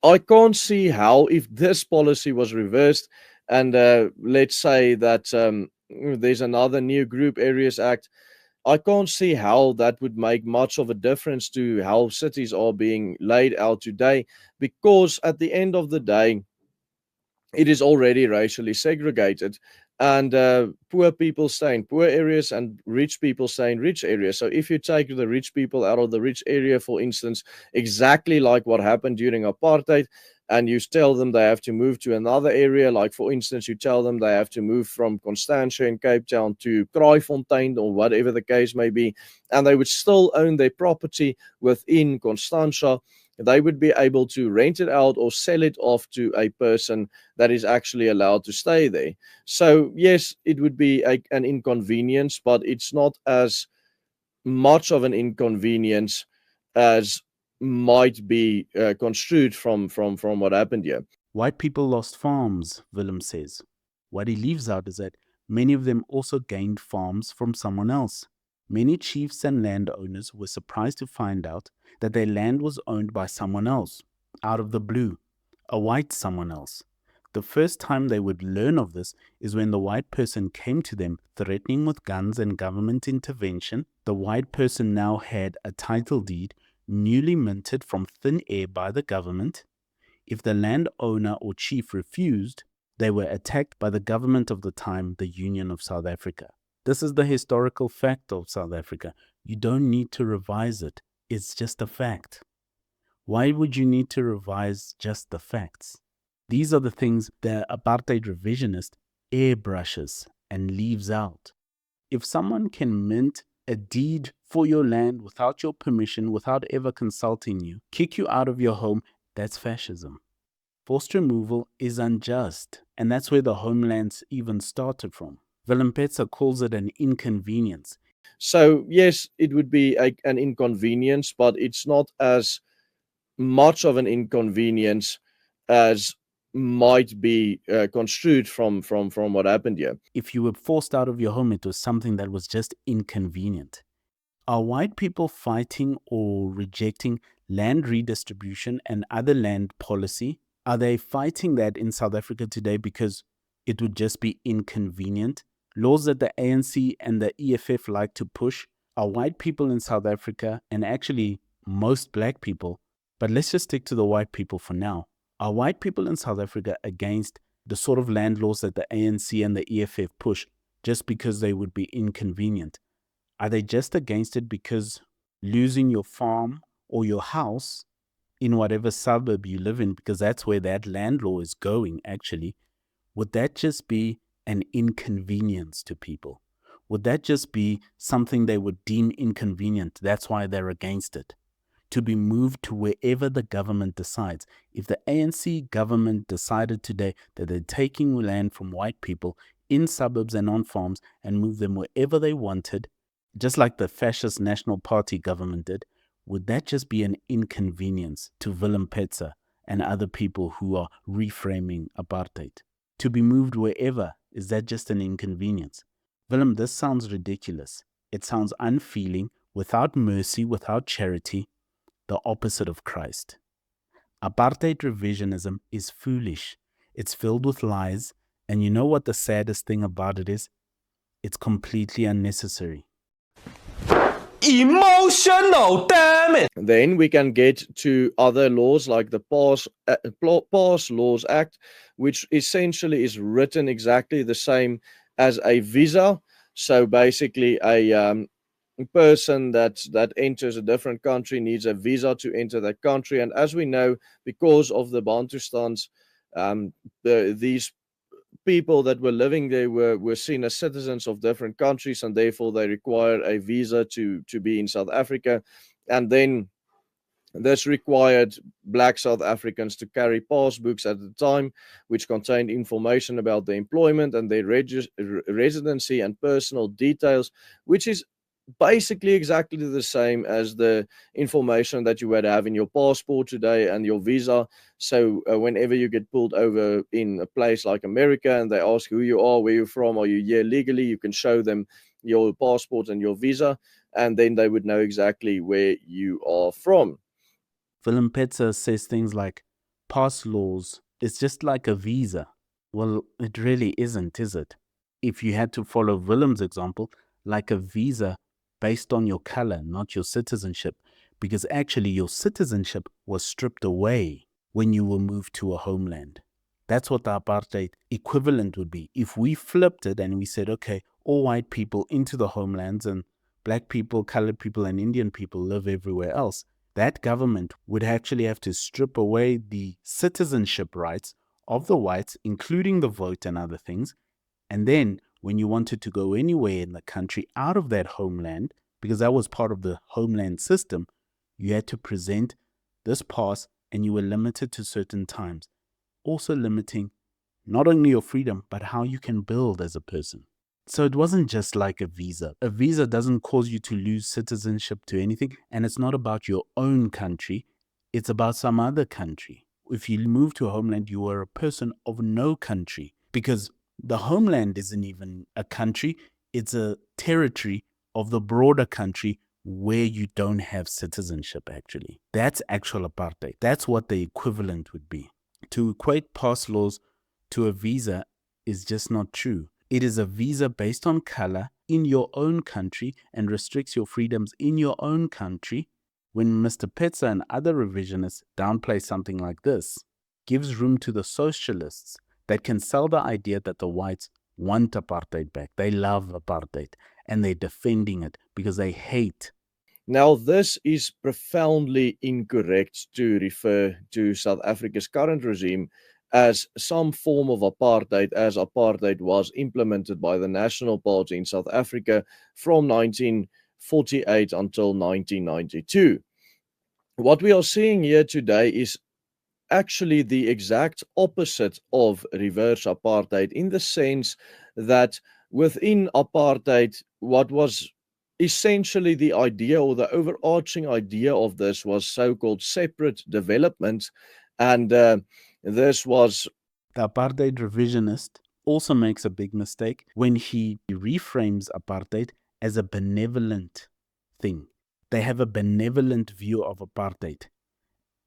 I can't see how, if this policy was reversed and let's say that there's another new Group Areas Act, I can't see how that would make much of a difference to how cities are being laid out today, because at the end of the day, it is already racially segregated, and poor people stay in poor areas and rich people stay in rich areas. So if you take the rich people out of the rich area, for instance, exactly like what happened during apartheid, and you tell them they have to move to another area, like for instance, you tell them they have to move from Constantia in Cape Town to Kraaifontein or whatever the case may be, and they would still own their property within Constantia, they would be able to rent it out or sell it off to a person that is actually allowed to stay there. So yes, it would be an inconvenience, but it's not as much of an inconvenience as might be construed from what happened here. White people lost farms, Willem says. What he leaves out is that many of them also gained farms from someone else. Many chiefs and landowners were surprised to find out that their land was owned by someone else, out of the blue, a white someone else. The first time they would learn of this is when the white person came to them threatening with guns and government intervention. The white person now had a title deed newly minted from thin air by the government. If the landowner or chief refused, they were attacked by the government of the time, the Union of South Africa. This is the historical fact of South Africa. You don't need to revise it. It's just a fact. Why would you need to revise just the facts? These are the things the apartheid revisionist airbrushes and leaves out. If someone can mint a deed for your land without your permission, without ever consulting you, kick you out of your home, that's fascism. Forced removal is unjust, and that's where the homelands even started from. Willem Petzer calls it an inconvenience. So yes, it would be an inconvenience, but it's not as much of an inconvenience as might be construed from what happened here. If you were forced out of your home, it was something that was just inconvenient. Are white people fighting or rejecting land redistribution and other land policy? Are they fighting that in South Africa today because it would just be inconvenient? Laws that the ANC and the EFF like to push. Are white people in South Africa, and actually most black people, but let's just stick to the white people for now. Are white people in South Africa against the sort of land laws that the ANC and the EFF push just because they would be inconvenient? Are they just against it because losing your farm or your house in whatever suburb you live in, because that's where that land law is going actually, would that just be an inconvenience to people? Would that just be something they would deem inconvenient? That's why they're against it. To be moved to wherever the government decides. If the ANC government decided today that they're taking land from white people in suburbs and on farms and move them wherever they wanted, just like the fascist National Party government did, would that just be an inconvenience to Willem Petzer and other people who are reframing apartheid? To be moved wherever, is that just an inconvenience? Willem, this sounds ridiculous. It sounds unfeeling, without mercy, without charity, the opposite of Christ. Apartheid revisionism is foolish. It's filled with lies, And you know what the saddest thing about it is? It's completely unnecessary. Emotional, damn it! Then we can get to other laws like the Pass Laws Act, which essentially is written exactly the same as a visa. So basically, a person that enters a different country needs a visa to enter that country. And as we know, because of the Bantustans, these people that were living there were seen as citizens of different countries, and therefore they require a visa to be in South Africa. And then this required black South Africans to carry passbooks at the time, which contained information about their employment and their residency and personal details, which is basically exactly the same as the information that you would have in your passport today and your visa. So whenever you get pulled over in a place like America and they ask who you are, where you're from, are you here legally, you can show them your passport and your visa, and then they would know exactly where you are from. Willem Petzer says things like, pass laws is just like a visa. Well, it really isn't, is it? If you had to follow Willem's example, like a visa based on your color, not your citizenship, because actually your citizenship was stripped away when you were moved to a homeland. That's what the apartheid equivalent would be. If we flipped it and we said, okay, all white people into the homelands and black people, colored people, and Indian people live everywhere else, that government would actually have to strip away the citizenship rights of the whites, including the vote and other things. And then when you wanted to go anywhere in the country out of that homeland, because that was part of the homeland system, you had to present this pass and you were limited to certain times, also limiting not only your freedom, but how you can build as a person. So it wasn't just like a visa. A visa doesn't cause you to lose citizenship to anything, and it's not about your own country, it's about some other country. If you move to a homeland, you are a person of no country, because the homeland isn't even a country, it's a territory of the broader country where you don't have citizenship, actually. That's actual apartheid. That's what the equivalent would be. To equate pass laws to a visa is just not true. It is a visa based on color in your own country and restricts your freedoms in your own country. When Mr. Petzer and other revisionists downplay something like this, gives room to the socialists that can sell the idea that the whites want apartheid back. They love apartheid and they're defending it because they hate. Now, this is profoundly incorrect to refer to South Africa's current regime as some form of apartheid, as apartheid was implemented by the National Party in South Africa from 1948 until 1992. What we are seeing here today is actually the exact opposite of reverse apartheid, in the sense that within apartheid, what was essentially the idea, or the overarching idea of this, was so-called separate development, and this was... The apartheid revisionist also makes a big mistake when he reframes apartheid as a benevolent thing. They have a benevolent view of apartheid.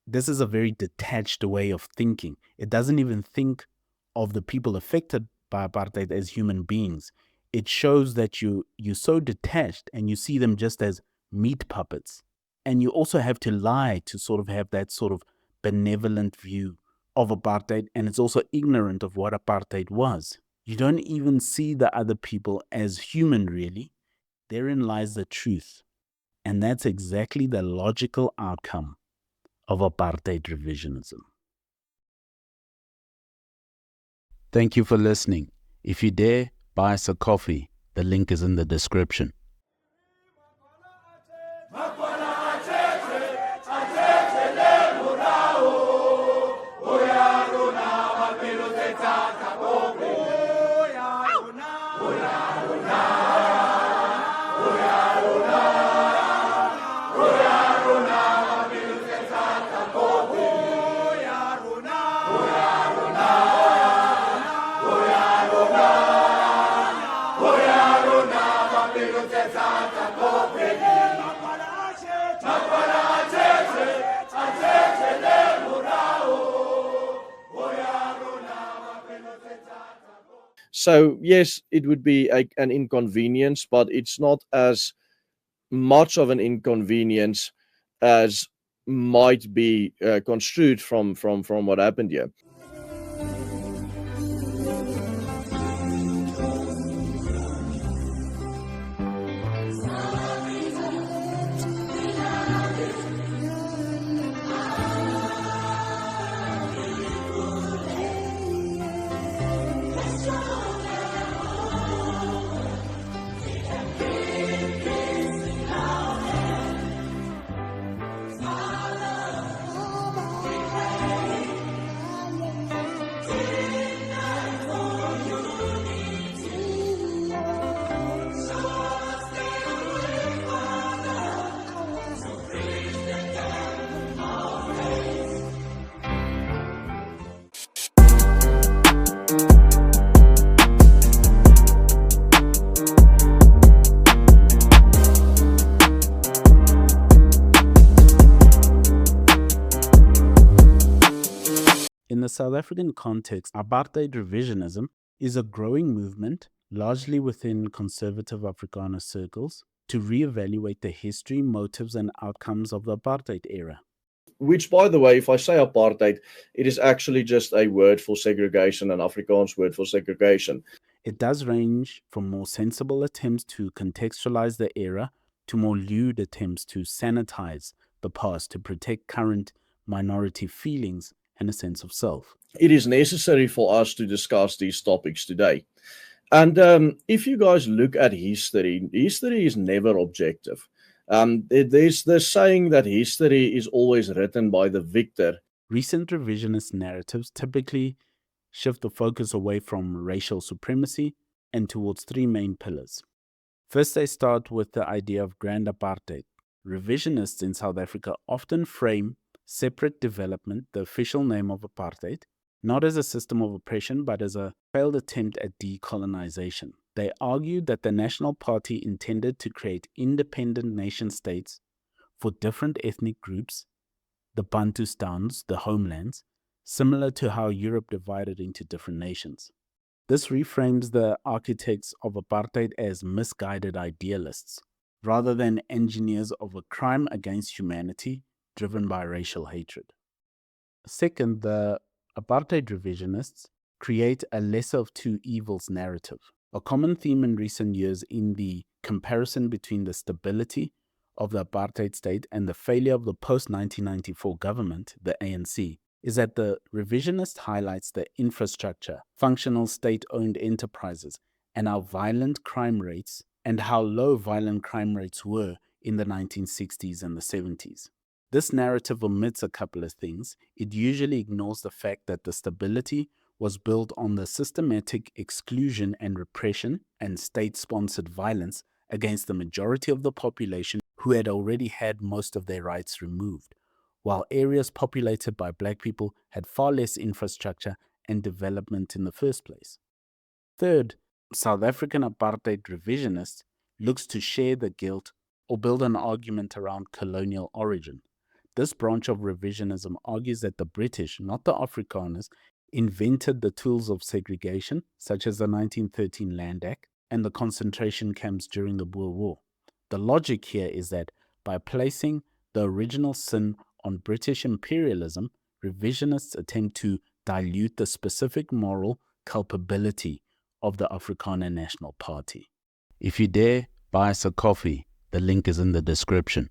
This is a very detached way of thinking. It doesn't even think of the people affected by apartheid as human beings. It shows that you're so detached and you see them just as meat puppets. And you also have to lie to sort of have that sort of benevolent view of apartheid, and it's also ignorant of what apartheid was. You don't even see the other people as human, really. Therein lies the truth. And that's exactly the logical outcome of apartheid revisionism. Thank you for listening. If you dare, buy us a coffee. The link is in the description. Hoya Rona, So yes, it would be an inconvenience, but it's not as much of an inconvenience as might be construed from what happened here. In the South African context, apartheid revisionism is a growing movement, largely within conservative Afrikaner circles, to reevaluate the history, motives, and outcomes of the apartheid era. Which, by the way, if I say apartheid, it is actually just a word for segregation, an Afrikaans word for segregation. It does range from more sensible attempts to contextualize the era to more lewd attempts to sanitize the past to protect current minority feelings and a sense of self. It is necessary for us to discuss these topics today. And if you guys look at history, history is never objective. There's the saying that history is always written by the victor. Recent revisionist narratives typically shift the focus away from racial supremacy and towards three main pillars. First, they start with the idea of grand apartheid. Revisionists in South Africa often frame separate development, the official name of apartheid, not as a system of oppression, but as a failed attempt at decolonization. They argued that the National Party intended to create independent nation states for different ethnic groups, the Bantustans, the homelands, similar to how Europe divided into different nations. This reframes the architects of apartheid as misguided idealists, rather than engineers of a crime against humanity driven by racial hatred. Second, the apartheid revisionists create a lesser of two evils narrative. A common theme in recent years in the comparison between the stability of the apartheid state and the failure of the post-1994 government, the ANC, is that the revisionist highlights the infrastructure, functional state-owned enterprises, and how violent crime rates and how low violent crime rates were in the 1960s and the 70s. This narrative omits a couple of things. It usually ignores the fact that the stability was built on the systematic exclusion and repression and state-sponsored violence against the majority of the population who had already had most of their rights removed, while areas populated by black people had far less infrastructure and development in the first place. Third, South African apartheid revisionists looks to share the guilt or build an argument around colonial origin. This branch of revisionism argues that the British, not the Afrikaners, invented the tools of segregation, such as the 1913 Land Act and the concentration camps during the Boer War. The logic here is that by placing the original sin on British imperialism, revisionists attempt to dilute the specific moral culpability of the Afrikaner National Party. If you dare, buy us a coffee. The link is in the description.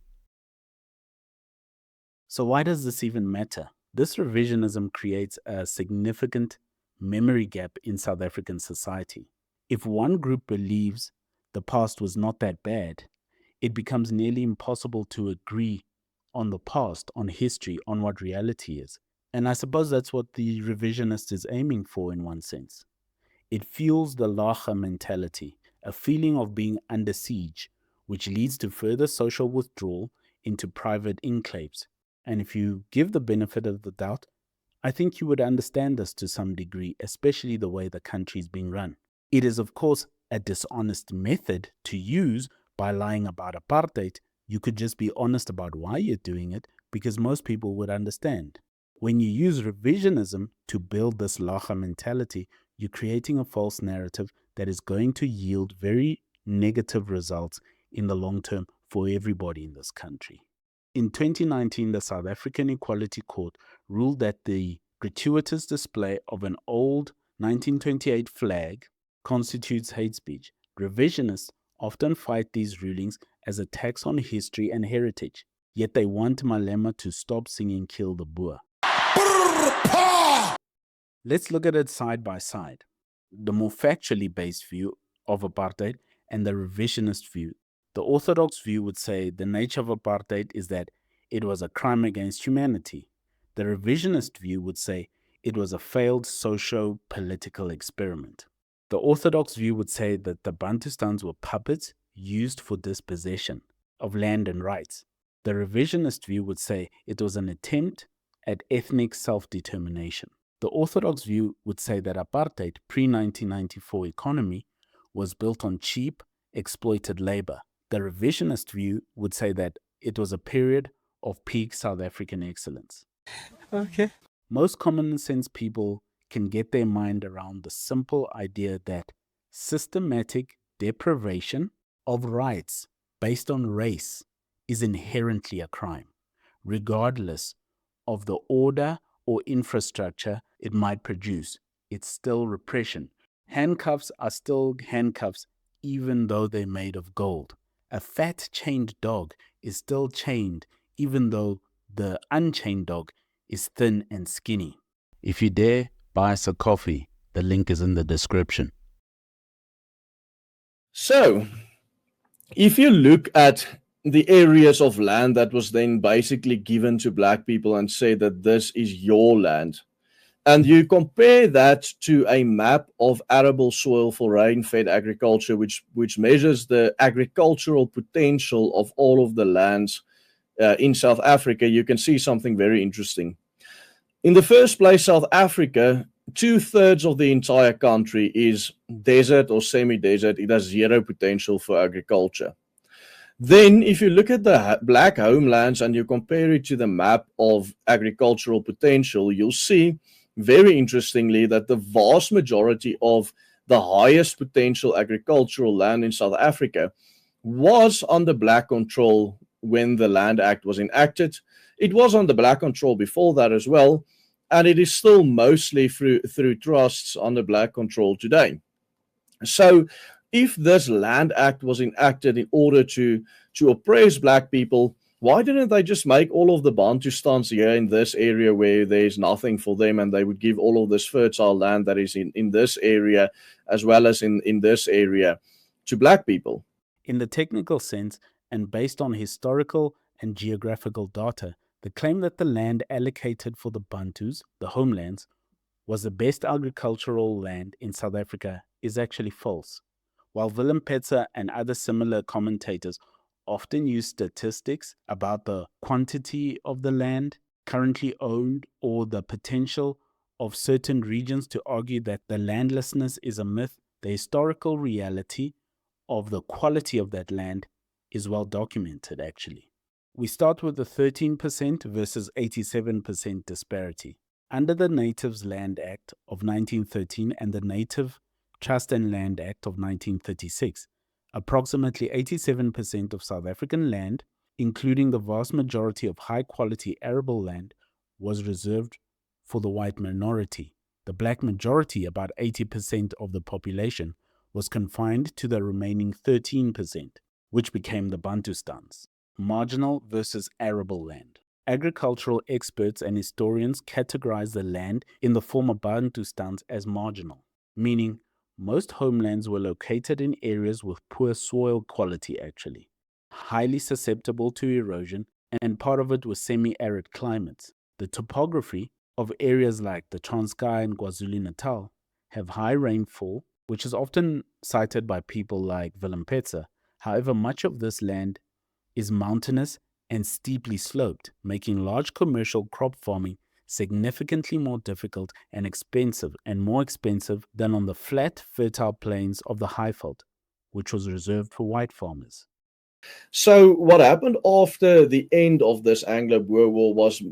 So why does this even matter? This revisionism creates a significant memory gap in South African society. If one group believes the past was not that bad, it becomes nearly impossible to agree on the past, on history, on what reality is. And I suppose that's what the revisionist is aiming for in one sense. It fuels the Lager mentality, a feeling of being under siege, which leads to further social withdrawal into private enclaves. And if you give the benefit of the doubt, I think you would understand this to some degree, especially the way the country is being run. It is, of course, a dishonest method to use by lying about apartheid. You could just be honest about why you're doing it, because most people would understand. When you use revisionism to build this Lager mentality, you're creating a false narrative that is going to yield very negative results in the long term for everybody in this country. In 2019, the South African Equality Court ruled that the gratuitous display of an old 1928 flag constitutes hate speech. Revisionists often fight these rulings as attacks on history and heritage, yet they want Malema to stop singing Kill the Boer. Let's look at it side by side. The more factually based view of apartheid and the revisionist view. The orthodox view would say the nature of apartheid is that it was a crime against humanity. The revisionist view would say it was a failed socio-political experiment. The orthodox view would say that the Bantustans were puppets used for dispossession of land and rights. The revisionist view would say it was an attempt at ethnic self-determination. The orthodox view would say that apartheid pre-1994 economy was built on cheap, exploited labor. The revisionist view would say that it was a period of peak South African excellence. Okay. Most common sense people can get their mind around the simple idea that systematic deprivation of rights based on race is inherently a crime, regardless of the order or infrastructure it might produce. It's still repression. Handcuffs are still handcuffs even though they're made of gold. A fat chained dog is still chained even though the unchained dog is thin and skinny. If you dare, buy us a coffee. The link is in the description. So, if you look at the areas of land that was then basically given to black people and say that this is your land, and you compare that to a map of arable soil for rain-fed agriculture, which measures the agricultural potential of all of the lands in South Africa, you can see something very interesting. In the first place, South Africa, 2/3 of the entire country is desert or semi-desert. It has zero potential for agriculture. Then, if you look at the black homelands and you compare it to the map of agricultural potential, you'll see, very interestingly, that the vast majority of the highest potential agricultural land in South Africa was under black control when the Land Act was enacted. It was under black control before that as well, and it is still mostly through trusts under black control today. So if this Land Act was enacted in order to oppress black people, why didn't they just make all of the Bantustans here in this area where there's nothing for them, and they would give all of this fertile land that is in this area as well as in this area to black people? In the technical sense, and based on historical and geographical data, the claim that the land allocated for the Bantus, the homelands, was the best agricultural land in South Africa is actually false. While WILLEM Petzer and other similar commentators often use statistics about the quantity of the land currently owned or the potential of certain regions to argue that the landlessness is a myth, the historical reality of the quality of that land is well documented actually. We start with the 13% versus 87% disparity. Under the Natives Land Act of 1913 and the Native Trust and Land Act of 1936, approximately 87% of South African land, including the vast majority of high-quality arable land, was reserved for the white minority. The black majority, about 80% of the population, was confined to the remaining 13%, which became the Bantustans. Marginal versus arable land. Agricultural experts and historians categorize the land in the former Bantustans as marginal, meaning most homelands were located in areas with poor soil quality actually, highly susceptible to erosion, and part of it was semi-arid climates. The topography of areas like the Transkei and KwaZulu-Natal have high rainfall, which is often cited by people like Willem Petzer. However, much of this land is mountainous and steeply sloped, making large commercial crop farming significantly more difficult and expensive, and more expensive than on the flat, fertile plains of the Highveld, which was reserved for white farmers. So what happened after the end of this Anglo-Boer War was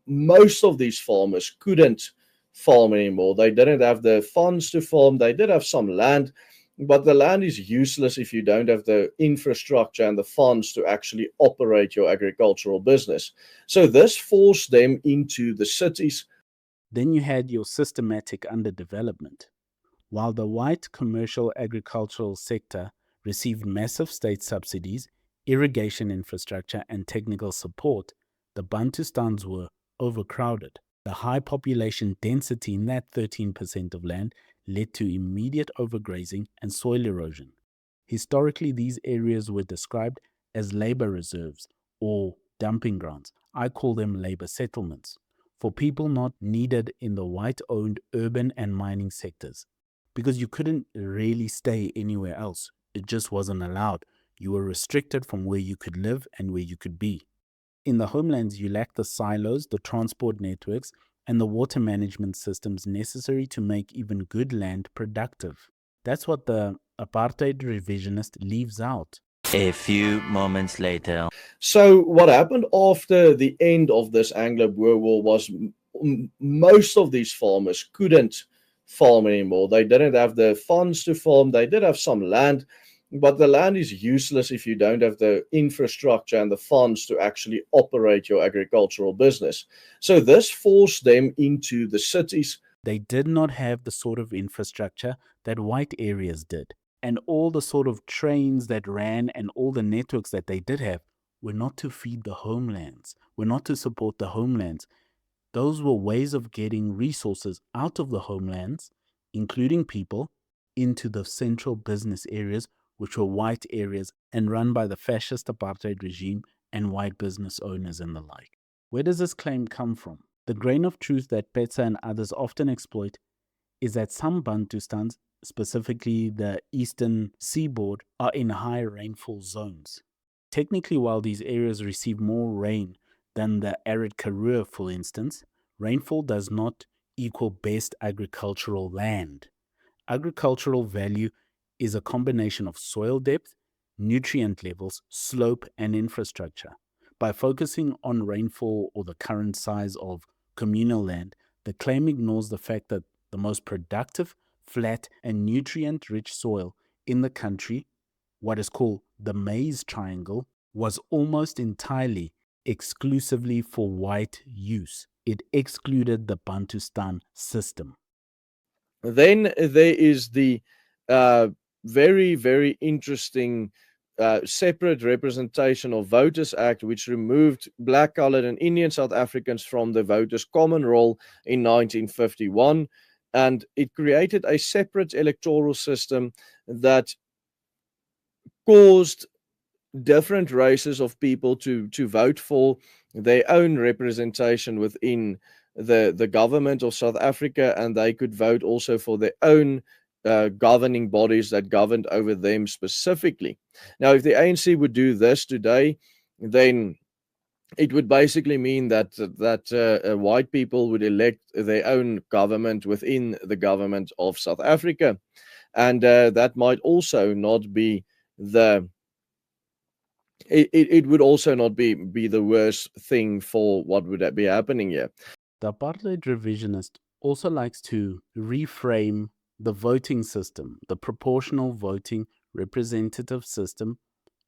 most of these farmers couldn't farm anymore. They didn't have the funds to farm. They did have some land, but the land is useless if you don't have the infrastructure and the funds to actually operate your agricultural business. So this forced them into the cities. Then you had your systematic underdevelopment. While the white commercial agricultural sector received massive state subsidies, irrigation infrastructure, and technical support, the Bantustans were overcrowded. The high population density in that 13% of land led to immediate overgrazing and soil erosion. Historically, these areas were described as labor reserves or dumping grounds. I call them labor settlements for people not needed in the white-owned urban and mining sectors, because you couldn't really stay anywhere else. It just wasn't allowed. You were restricted from where you could live and where you could be. In the homelands, you lacked the silos, the transport networks, and the water management systems necessary to make even good land productive. That's what the Apartheid Revisionist leaves out. A few moments later. So what happened after the end of this Anglo-Boer War was most of these farmers couldn't farm anymore. They didn't have the funds to farm. They did have some land, but the land is useless if you don't have the infrastructure and the funds to actually operate your agricultural business. So this forced them into the cities. They did not have the sort of infrastructure that white areas did. And all the sort of trains that ran and all the networks that they did have were not to feed the homelands, were not to support the homelands. Those were ways of getting resources out of the homelands, including people, into the central business areas, which were white areas and run by the fascist apartheid regime and white business owners and the like. Where does this claim come from? The grain of truth that Petzer and others often exploit is that some Bantustans, specifically the eastern seaboard, are in high rainfall zones. Technically, while these areas receive more rain than the arid Karoo, for instance, rainfall does not equal best agricultural land. Agricultural value is a combination of soil depth, nutrient levels, slope, and infrastructure. By focusing on rainfall or the current size of communal land, the claim ignores the fact that the most productive, flat, and nutrient-rich soil in the country, what is called the maize triangle, was almost entirely exclusively for white use. It excluded the Bantustan system. Then there is the very, very interesting separate representation of Voters Act, which removed black, colored, and Indian South Africans from the voters' common roll in 1951. And it created a separate electoral system that caused different races of people to vote for their own representation within the government of South Africa, and they could vote also for their own governing bodies that governed over them specifically. Now, if the ANC would do this today, then it would basically mean that white people would elect their own government within the government of South Africa, and that might also not be the. It would also not be the worst thing for what would be happening here. The Apartheid Revisionist also likes to reframe the voting system, the proportional voting representative system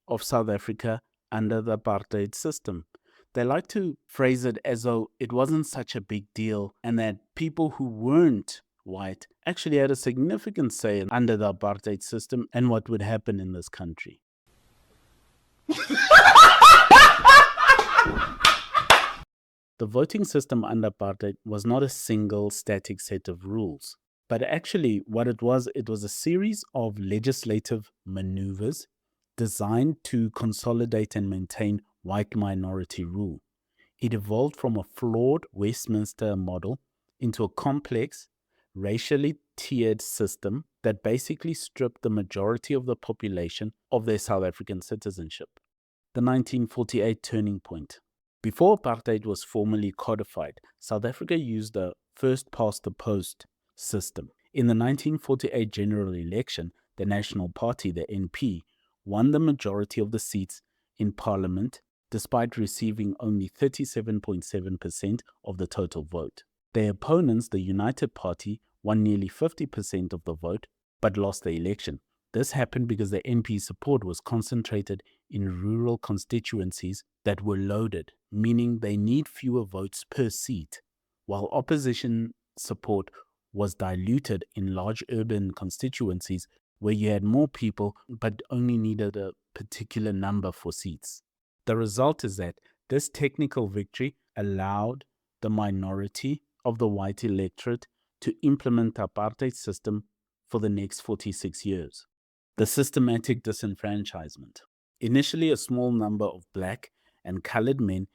of South Africa under the apartheid system. They like to phrase it as though it wasn't such a big deal and that people who weren't white actually had a significant say under the apartheid system and what would happen in this country. The voting system under apartheid was not a single static set of rules, but actually what it was a series of legislative maneuvers designed to consolidate and maintain white minority rule. It evolved from a flawed Westminster model into a complex, racially tiered system that basically stripped the majority of the population of their South African citizenship. The 1948 turning point. Before apartheid was formally codified, South Africa used the first-past-the-post system. In the 1948 general election, the National Party, the NP, won the majority of the seats in parliament despite receiving only 37.7% of the total vote. Their opponents, the United Party, won nearly 50% of the vote, but lost the election. This happened because the NP support was concentrated in rural constituencies that were loaded, meaning they need fewer votes per seat, while opposition support was diluted in large urban constituencies where you had more people but only needed a particular number for seats. The result is that this technical victory allowed the minority of the white electorate to implement the apartheid system for the next 46 years. The systematic disenfranchisement. Initially, a small number of black and colored men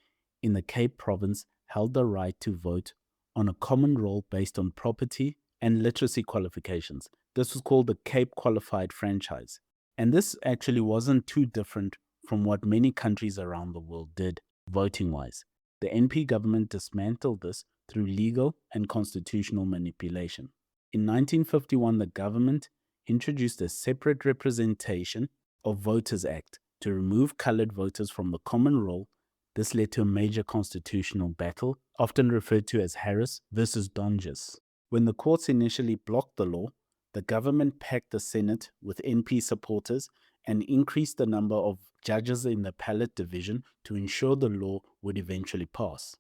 in the Cape Province held the right to vote on a common roll based on property and literacy qualifications. This was called the Cape Qualified Franchise. And this actually wasn't too different from what many countries around the world did, voting-wise. The NP government dismantled this through legal and constitutional manipulation. In 1951, the government introduced a separate representation of Voters Act to remove colored voters from the common roll. This led to a major constitutional battle, often referred to as Harris versus Donges. When the courts initially blocked the law, the government packed the Senate with NP supporters and increased the number of judges in the appellate division to ensure the law would eventually pass.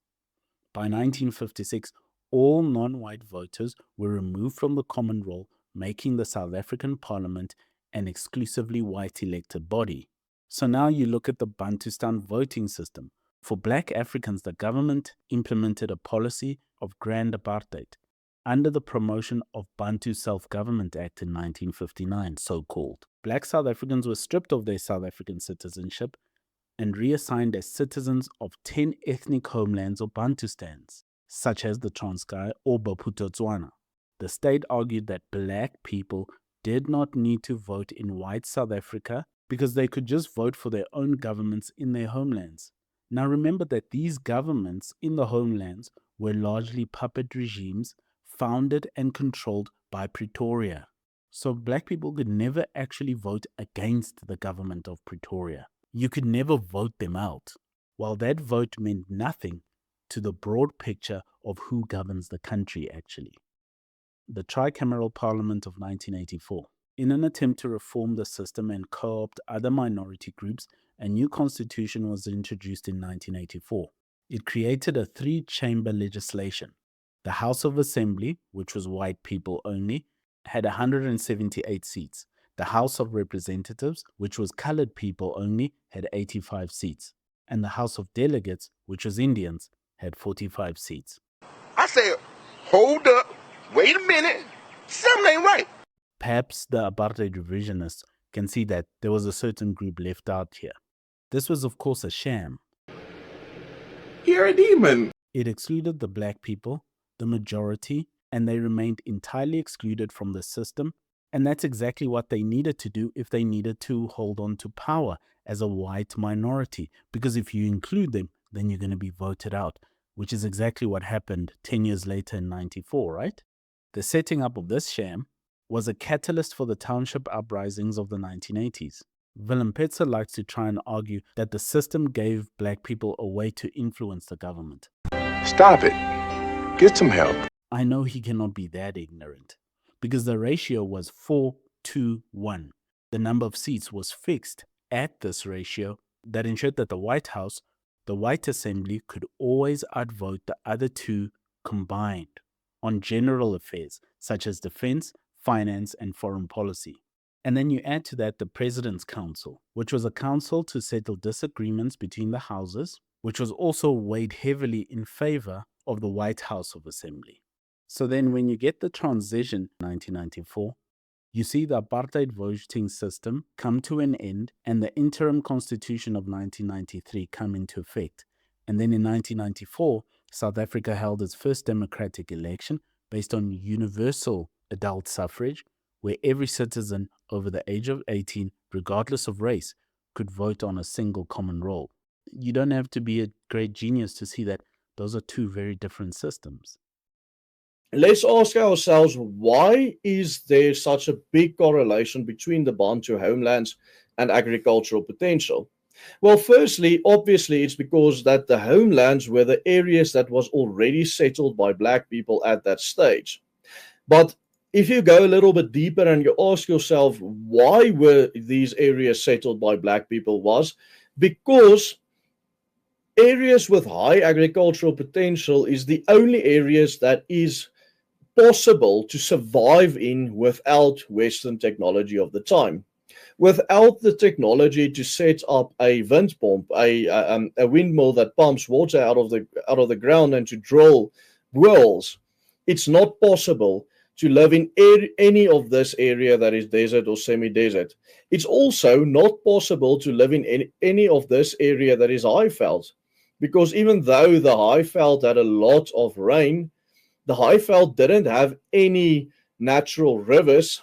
By 1956, all non-white voters were removed from the common roll, making the South African Parliament an exclusively white elected body. So now you look at the Bantustan voting system. For black Africans, the government implemented a policy of grand apartheid under the promotion of Bantu Self-Government Act in 1959, so-called. Black South Africans were stripped of their South African citizenship and reassigned as citizens of 10 ethnic homelands or Bantustans, such as the Transkei or Bophuthatswana. The state argued that black people did not need to vote in white South Africa because they could just vote for their own governments in their homelands. Now remember that these governments in the homelands were largely puppet regimes founded and controlled by Pretoria. So black people could never actually vote against the government of Pretoria. You could never vote them out. While that vote meant nothing to the broad picture of who governs the country actually. The Tricameral Parliament of 1984. In an attempt to reform the system and co-opt other minority groups, a new constitution was introduced in 1984. It created a three-chamber legislation. The House of Assembly, which was white people only, had 178 seats. The House of Representatives, which was colored people only, had 85 seats. And the House of Delegates, which was Indians, had 45 seats. I said, hold up, wait a minute, something ain't right. Perhaps the Apartheid Revisionists can see that there was a certain group left out here. This was, of course, a sham. You're a demon. It excluded the black people, the majority, and they remained entirely excluded from the system. And that's exactly what they needed to do if they needed to hold on to power as a white minority. Because if you include them, then you're going to be voted out, which is exactly what happened 10 years later in 94, right? The setting up of this sham was a catalyst for the township uprisings of the 1980s. Willem Petzer likes to try and argue that the system gave black people a way to influence the government. Stop it. Get some help. I know he cannot be that ignorant, because the ratio was 4-1. The number of seats was fixed at this ratio that ensured that the White House, the White Assembly, could always outvote the other two combined on general affairs such as defense, finance, and foreign policy. And then you add to that the President's Council, which was a council to settle disagreements between the houses, which was also weighed heavily in favor of the White House of Assembly. So then when you get the transition in 1994, you see the apartheid voting system come to an end and the interim constitution of 1993 come into effect. And then in 1994, South Africa held its first democratic election based on universal adult suffrage, where every citizen over the age of 18, regardless of race, could vote on a single common roll. You don't have to be a great genius to see that those are two very different systems. Let's ask ourselves, why is there such a big correlation between the Bantu homelands and agricultural potential? Well, firstly, obviously, it's because that the homelands were the areas that was already settled by black people at that stage. But if you go a little bit deeper and you ask yourself why were these areas settled by black people, was because areas with high agricultural potential is the only areas that is possible to survive in without Western technology of the time. Without the technology to set up a wind pump, a windmill that pumps water out of the ground and to drill wells, it's not possible to live in any of this area that is desert or semi-desert. It's also not possible to live in any of this area that is high veld, because even though the high veld had a lot of rain, the high veld didn't have any natural rivers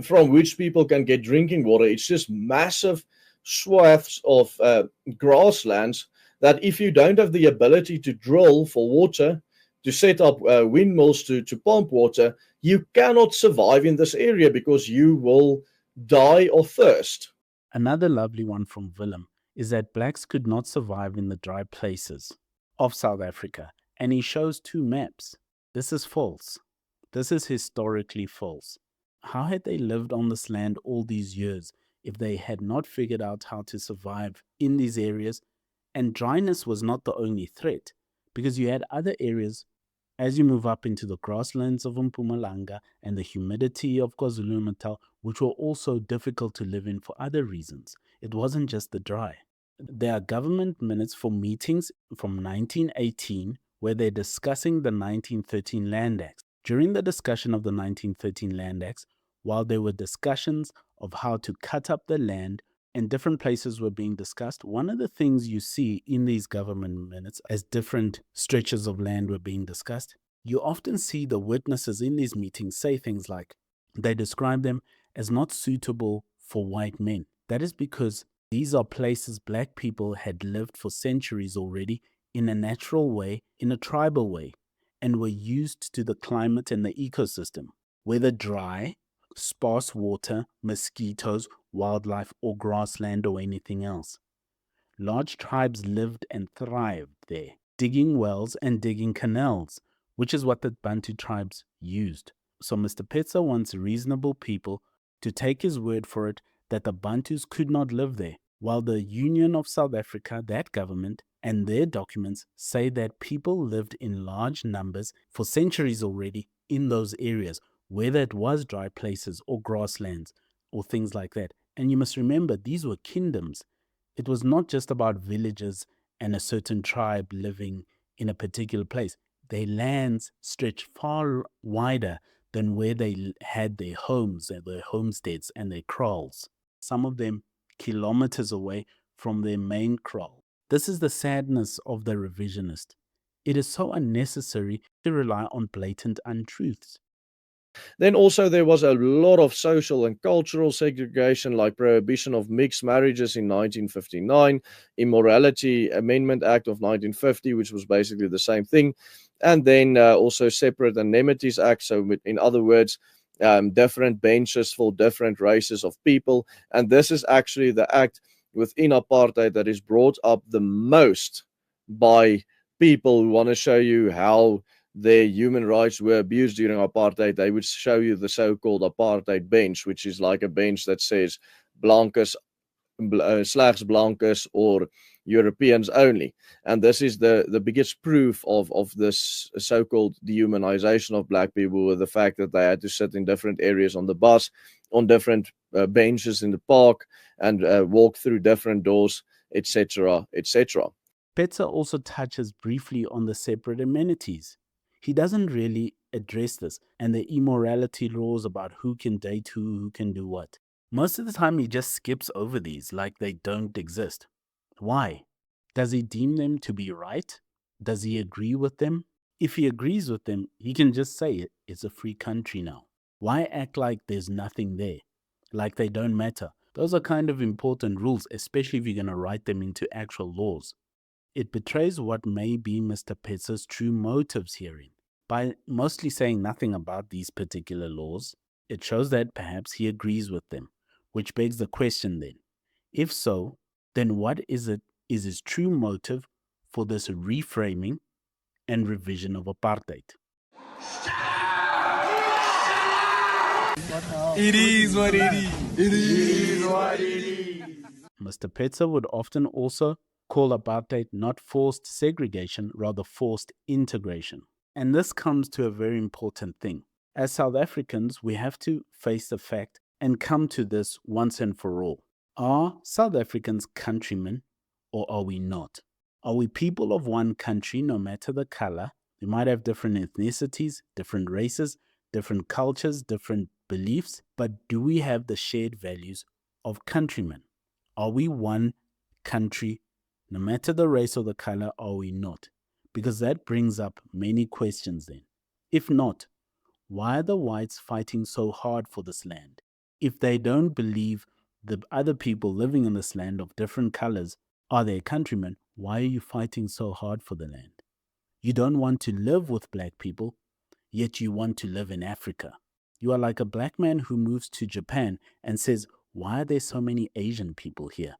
from which people can get drinking water. It's just massive swaths of grasslands that if you don't have the ability to drill for water, to set up windmills to pump water, you cannot survive in this area because you will die of thirst. Another lovely one from Willem is that blacks could not survive in the dry places of South Africa, and he shows two maps. This is false. This is historically false. How had they lived on this land all these years if they had not figured out how to survive in these areas? And dryness was not the only threat, because you had other areas as you move up into the grasslands of Mpumalanga and the humidity of KwaZulu-Natal, which were also difficult to live in for other reasons. It wasn't just the dry. There are government minutes for meetings from 1918 where they're discussing the 1913 Land Act. During the discussion of the 1913 Land Acts, while there were discussions of how to cut up the land and different places were being discussed, one of the things you see in these government minutes as different stretches of land were being discussed, you often see the witnesses in these meetings say things like, they describe them as not suitable for white men. That is because these are places black people had lived for centuries already in a natural way, in a tribal way, and were used to the climate and the ecosystem, whether dry, sparse water, mosquitoes, wildlife, or grassland, or anything else. Large tribes lived and thrived there, digging wells and digging canals, which is what the Bantu tribes used. So Mr. Petzer wants reasonable people to take his word for it that the Bantus could not live there, while the Union of South Africa, that government, and their documents say that people lived in large numbers for centuries already in those areas, whether it was dry places or grasslands or things like that. And you must remember, these were kingdoms. It was not just about villages and a certain tribe living in a particular place. Their lands stretched far wider than where they had their homes and their homesteads and their kraals, some of them kilometers away from their main kraal. This is the sadness of the revisionist. It is so unnecessary to rely on blatant untruths. Then also there was a lot of social and cultural segregation, like prohibition of mixed marriages in 1959, Immorality Amendment Act of 1950, which was basically the same thing, and then also Separate Indemnities Act. So in other words, different benches for different races of people. And this is actually the act within apartheid that is brought up the most by people who want to show you how their human rights were abused during apartheid. They would show you the so-called apartheid bench, which is like a bench that says blankes, slegs blankes, or Europeans only. And this is the biggest proof of this so-called dehumanization of black people, with the fact that they had to sit in different areas on the bus, on different benches in the park, and walk through different doors, etc., etc. Petzer also touches briefly on the separate amenities. He doesn't really address this and the immorality laws about who can date who can do what. Most of the time he just skips over these like they don't exist. Why? Does he deem them to be right? Does he agree with them? If he agrees with them, he can just say it's a free country now. Why act like there's nothing there? Like they don't matter? Those are kind of important rules, especially if you're going to write them into actual laws. It betrays what may be Mr. Petzer's true motives herein. By mostly saying nothing about these particular laws, it shows that perhaps he agrees with them, which begs the question then, if so, then what is his true motive for this reframing and revision of apartheid? It is what it is. It is what it is. Mr. Petzer would often also call apartheid not forced segregation, rather forced integration. And this comes to a very important thing. As South Africans, we have to face the fact and come to this once and for all. Are South Africans countrymen or are we not? Are we people of one country no matter the color? We might have different ethnicities, different races, different cultures, different beliefs, but do we have the shared values of countrymen? Are we one country no matter the race or the color? Are we not? Because that brings up many questions then. If not, why are the whites fighting so hard for this land? If they don't believe the other people living in this land of different colors are their countrymen, why are you fighting so hard for the land? You don't want to live with black people, yet you want to live in Africa. You are like a black man who moves to Japan and says, why are there so many Asian people here?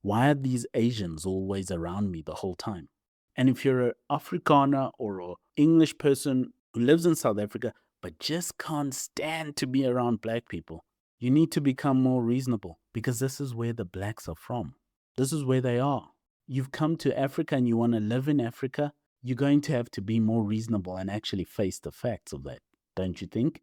Why are these Asians always around me the whole time? And if you're an Afrikaner or an English person who lives in South Africa but just can't stand to be around black people, you need to become more reasonable because this is where the blacks are from. This is where they are. You've come to Africa and you want to live in Africa, you're going to have to be more reasonable and actually face the facts of that, don't you think?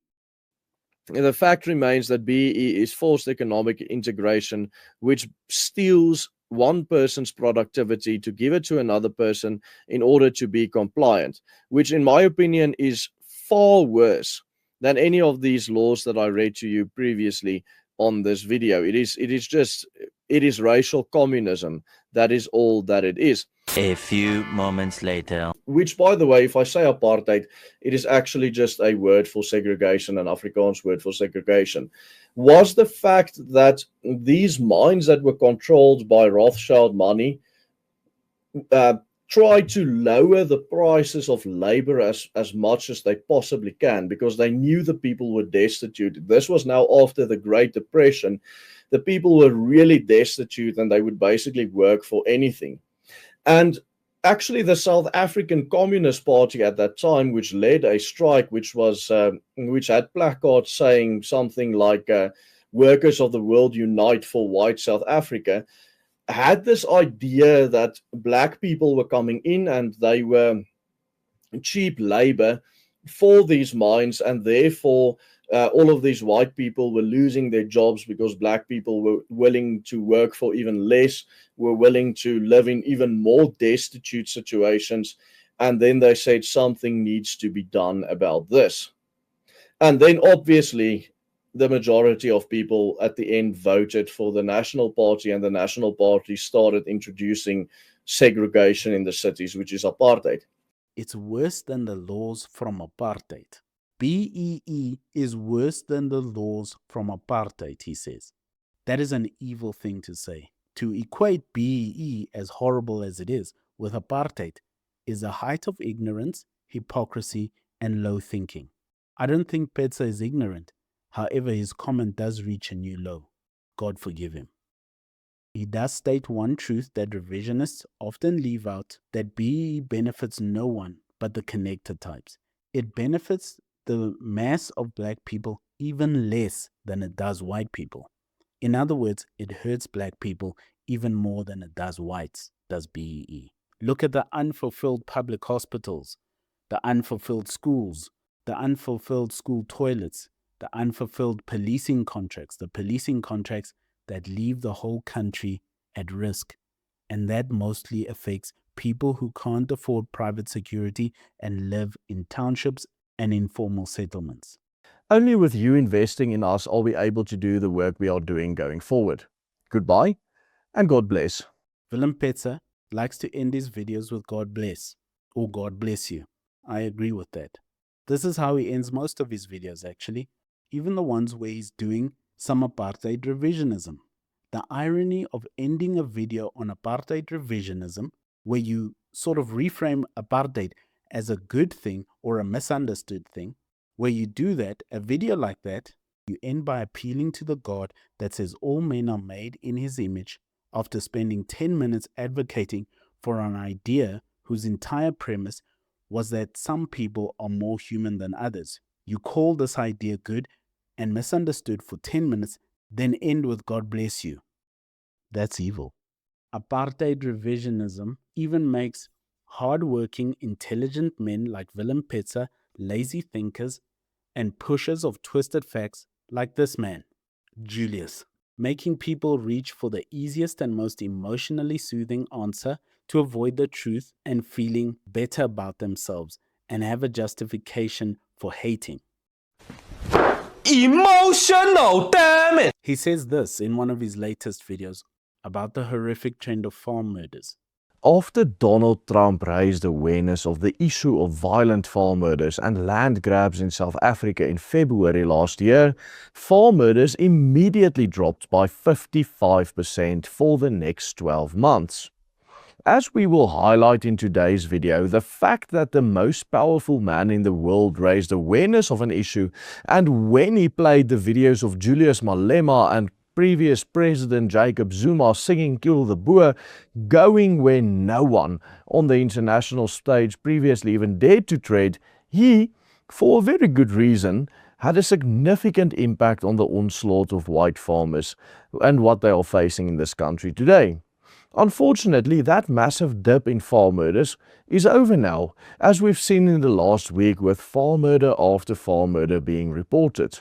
The fact remains that BEE is forced economic integration, which steals one person's productivity to give it to another person in order to be compliant, which in my opinion is far worse than any of these laws that I read to you previously on this video. It is racial communism. That is all that it is. A few moments later. Which, by the way, if I say apartheid, it is actually just a word for segregation, an Afrikaans word for segregation. Was the fact that these mines that were controlled by Rothschild money tried to lower the prices of labor as much as they possibly can because they knew the people were destitute. This was now after the Great Depression. The people were really destitute and they would basically work for anything. And actually, the South African Communist Party at that time, which led a strike, which had placards saying something like "Workers of the world unite for white South Africa," had this idea that black people were coming in and they were cheap labor for these mines, and therefore all of these white people were losing their jobs because black people were willing to work for even less, were willing to live in even more destitute situations. And then they said something needs to be done about this. And then obviously the majority of people at the end voted for the National Party, and the National Party started introducing segregation in the cities, which is apartheid. It's worse than the laws from apartheid. BEE is worse than the laws from apartheid, he says. That is an evil thing to say. To equate BEE, as horrible as it is, with apartheid is a height of ignorance, hypocrisy, and low thinking. I don't think Petzer is ignorant. However, his comment does reach a new low. God forgive him. He does state one truth that revisionists often leave out, that BEE benefits no one but the connected types. It benefits the mass of black people even less than it does white people. In other words, it hurts black people even more than it does whites, does BEE. Look at the unfulfilled public hospitals, the unfulfilled schools, the unfulfilled school toilets, the unfulfilled policing contracts, the policing contracts that leave the whole country at risk. And that mostly affects people who can't afford private security and live in townships and informal settlements. Only with you investing in us are we able to do the work we are doing going forward. Goodbye, and God bless. Willem Petzer likes to end his videos with God bless, or God bless you. I agree with that. This is how he ends most of his videos actually, even the ones where he's doing some apartheid revisionism. The irony of ending a video on apartheid revisionism, where you sort of reframe apartheid as a good thing or a misunderstood thing, where you do that, a video like that, you end by appealing to the God that says all men are made in his image, after spending 10 minutes advocating for an idea whose entire premise was that some people are more human than others. You call this idea good and misunderstood for 10 minutes, then end with God bless you. That's evil. Apartheid revisionism even makes hard-working, intelligent men like Willem Petzer lazy thinkers and pushers of twisted facts like this man, Julius, making people reach for the easiest and most emotionally soothing answer to avoid the truth and feeling better about themselves and have a justification for hating. Emotional, damn it! He says this in one of his latest videos about the horrific trend of farm murders. After Donald Trump raised awareness of the issue of violent farm murders and land grabs in South Africa in February last year, farm murders immediately dropped by 55% for the next 12 months. As we will highlight in today's video, the fact that the most powerful man in the world raised awareness of an issue, and when he played the videos of Julius Malema and previous President Jacob Zuma singing Kill the Boer, going where no one on the international stage previously even dared to tread, he, for a very good reason, had a significant impact on the onslaught of white farmers and what they are facing in this country today. Unfortunately, that massive dip in farm murders is over now, as we've seen in the last week with farm murder after farm murder being reported.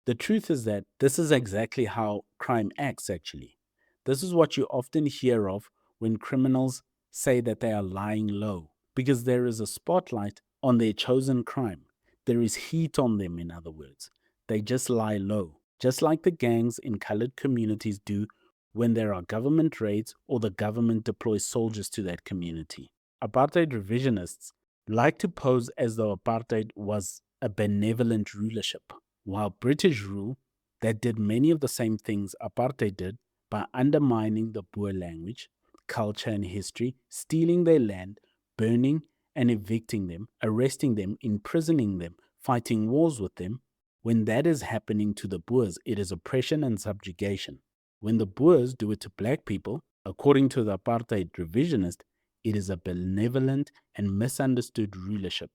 The truth is that this is exactly how crime acts, actually. This is what you often hear of when criminals say that they are lying low, because there is a spotlight on their chosen crime. There is heat on them, in other words. They just lie low, just like the gangs in colored communities do when there are government raids or the government deploys soldiers to that community. Apartheid revisionists like to pose as though apartheid was a benevolent rulership, while British rule that did many of the same things apartheid did by undermining the Boer language, culture and history, stealing their land, burning and evicting them, arresting them, imprisoning them, fighting wars with them. When that is happening to the Boers, it is oppression and subjugation. When the Boers do it to black people, according to the apartheid revisionist, it is a benevolent and misunderstood rulership.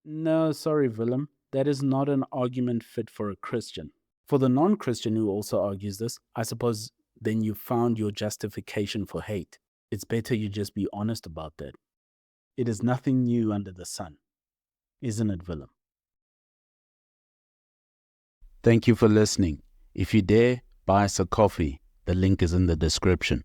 No, sorry, Willem, that is not an argument fit for a Christian. For the non-Christian who also argues this, I suppose then you found your justification for hate. It's better you just be honest about that. It is nothing new under the sun. Isn't it, Willem? Thank you for listening. If you dare, buy us a coffee. The link is in the description.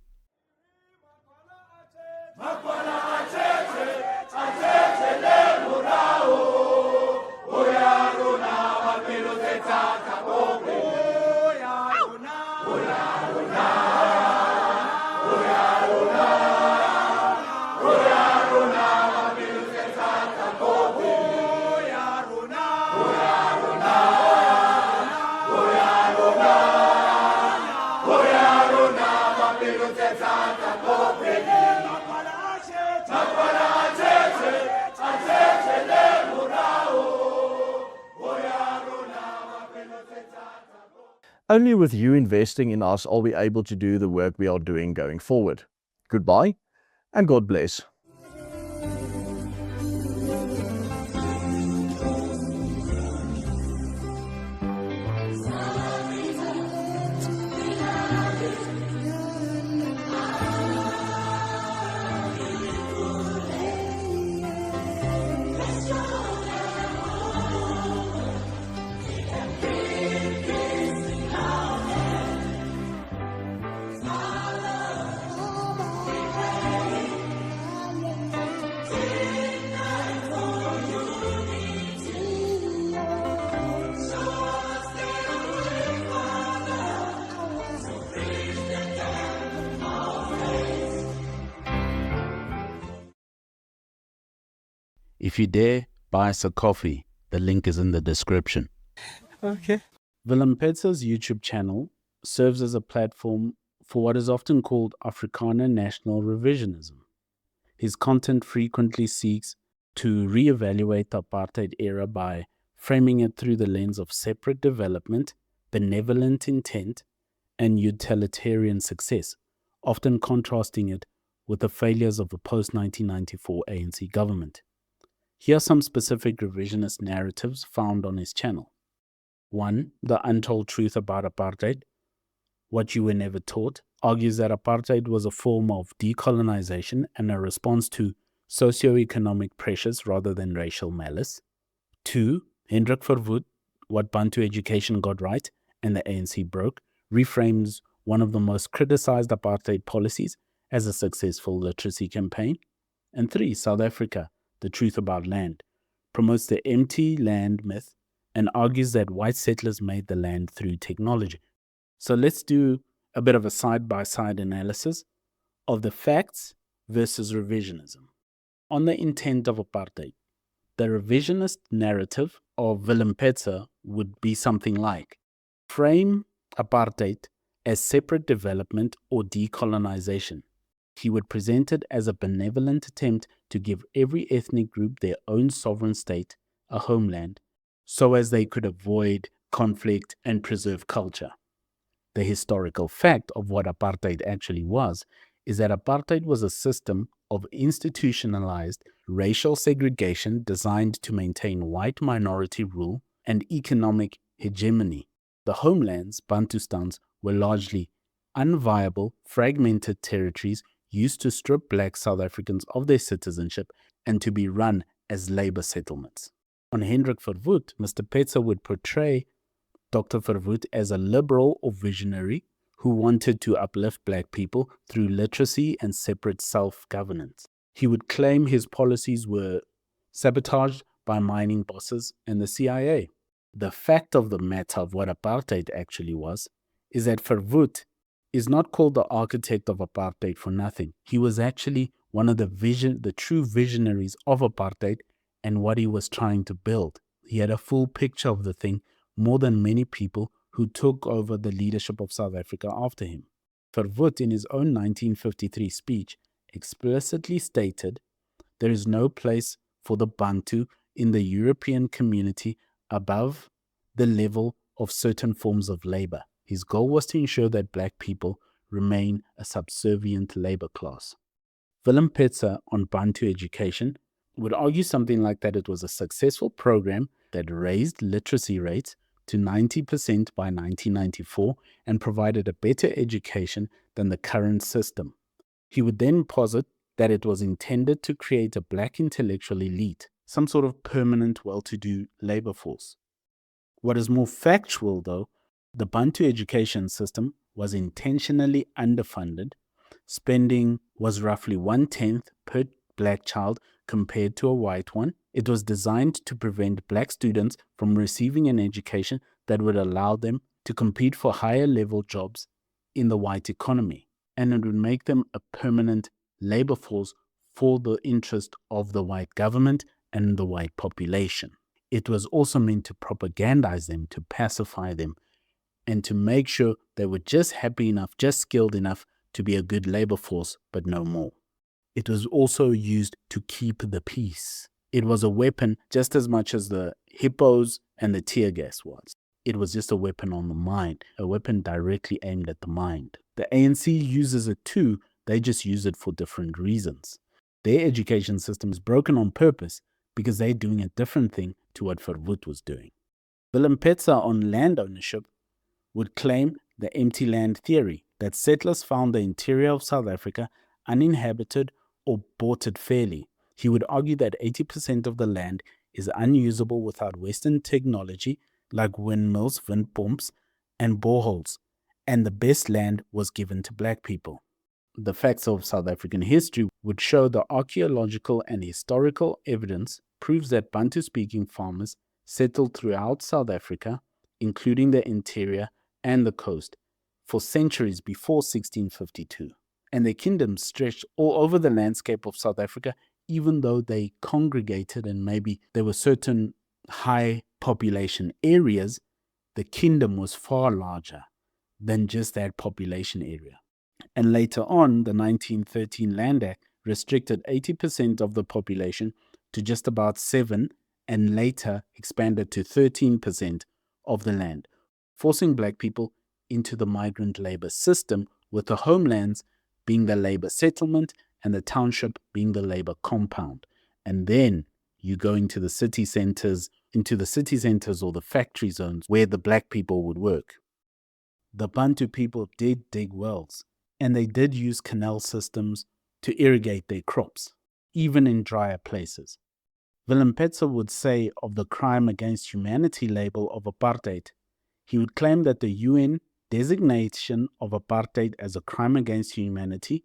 Only with you investing in us are we able to do the work we are doing going forward. Goodbye, and God bless. If you dare, buy us a coffee. The link is in the description. Okay. Willem Petzer's YouTube channel serves as a platform for what is often called Afrikaner national revisionism. His content frequently seeks to reevaluate the apartheid era by framing it through the lens of separate development, benevolent intent, and utilitarian success, often contrasting it with the failures of the post-1994 ANC government. Here are some specific revisionist narratives found on his channel. 1. The Untold Truth About Apartheid, What You Were Never Taught, argues that apartheid was a form of decolonization and a response to socio-economic pressures rather than racial malice. 2. Hendrik Verwoerd, What Bantu Education Got Right and the ANC Broke, reframes one of the most criticized apartheid policies as a successful literacy campaign. And 3. South Africa, The Truth About Land, promotes the empty land myth and argues that white settlers made the land through technology. So let's do a bit of a side-by-side analysis of the facts versus revisionism. On the intent of apartheid, the revisionist narrative of Willem Petzer would be something like: frame apartheid as separate development or decolonization. He would present it as a benevolent attempt to give every ethnic group their own sovereign state, a homeland, so as they could avoid conflict and preserve culture. The historical fact of what apartheid actually was is that apartheid was a system of institutionalized racial segregation designed to maintain white minority rule and economic hegemony. The homelands, Bantustans, were largely unviable, fragmented territories used to strip black South Africans of their citizenship and to be run as labor settlements. On Hendrik Verwoerd, Mr. Petzer would portray Dr. Verwoerd as a liberal or visionary who wanted to uplift black people through literacy and separate self-governance. He would claim his policies were sabotaged by mining bosses and the CIA. The fact of the matter of what apartheid actually was is that Verwoerd is not called the architect of apartheid for nothing. He was actually one of the true visionaries of apartheid and what he was trying to build. He had a full picture of the thing, more than many people who took over the leadership of South Africa after him. Verwoerd, in his own 1953 speech, explicitly stated, "There is no place for the Bantu in the European community above the level of certain forms of labor." His goal was to ensure that black people remain a subservient labor class. Willem Petzer on Bantu education would argue something like that it was a successful program that raised literacy rates to 90% by 1994 and provided a better education than the current system. He would then posit that it was intended to create a black intellectual elite, some sort of permanent well-to-do labor force. What is more factual, though, the Bantu education system was intentionally underfunded. Spending was roughly 1/10 per black child compared to a white one. It was designed to prevent black students from receiving an education that would allow them to compete for higher level jobs in the white economy, and it would make them a permanent labor force for the interest of the white government and the white population. It was also meant to propagandize them, to pacify them, and to make sure they were just happy enough, just skilled enough to be a good labor force, but no more. It was also used to keep the peace. It was a weapon just as much as the hippos and the tear gas was. It was just a weapon on the mind, a weapon directly aimed at the mind. The ANC uses it too, they just use it for different reasons. Their education system is broken on purpose because they're doing a different thing to what Verwoerd was doing. Willem Petzer on land ownership would claim the empty land theory, that settlers found the interior of South Africa uninhabited or bought it fairly. He would argue that 80% of the land is unusable without Western technology like windmills, wind pumps, and boreholes, and the best land was given to black people. The facts of South African history would show the archaeological and historical evidence proves that Bantu-speaking farmers settled throughout South Africa, including the interior and the coast, for centuries before 1652. And their kingdoms stretched all over the landscape of South Africa, even though they congregated and maybe there were certain high population areas, the kingdom was far larger than just that population area. And later on, the 1913 Land Act restricted 80% of the population to just about 7% and later expanded to 13% of the land, forcing black people into the migrant labor system with the homelands being the labor settlement and the township being the labor compound. And then you go into the city centers or the factory zones where the black people would work. The Bantu people did dig wells, and they did use canal systems to irrigate their crops, even in drier places. Willem Petzer would say of the crime against humanity label of apartheid, he would claim that the UN designation of apartheid as a crime against humanity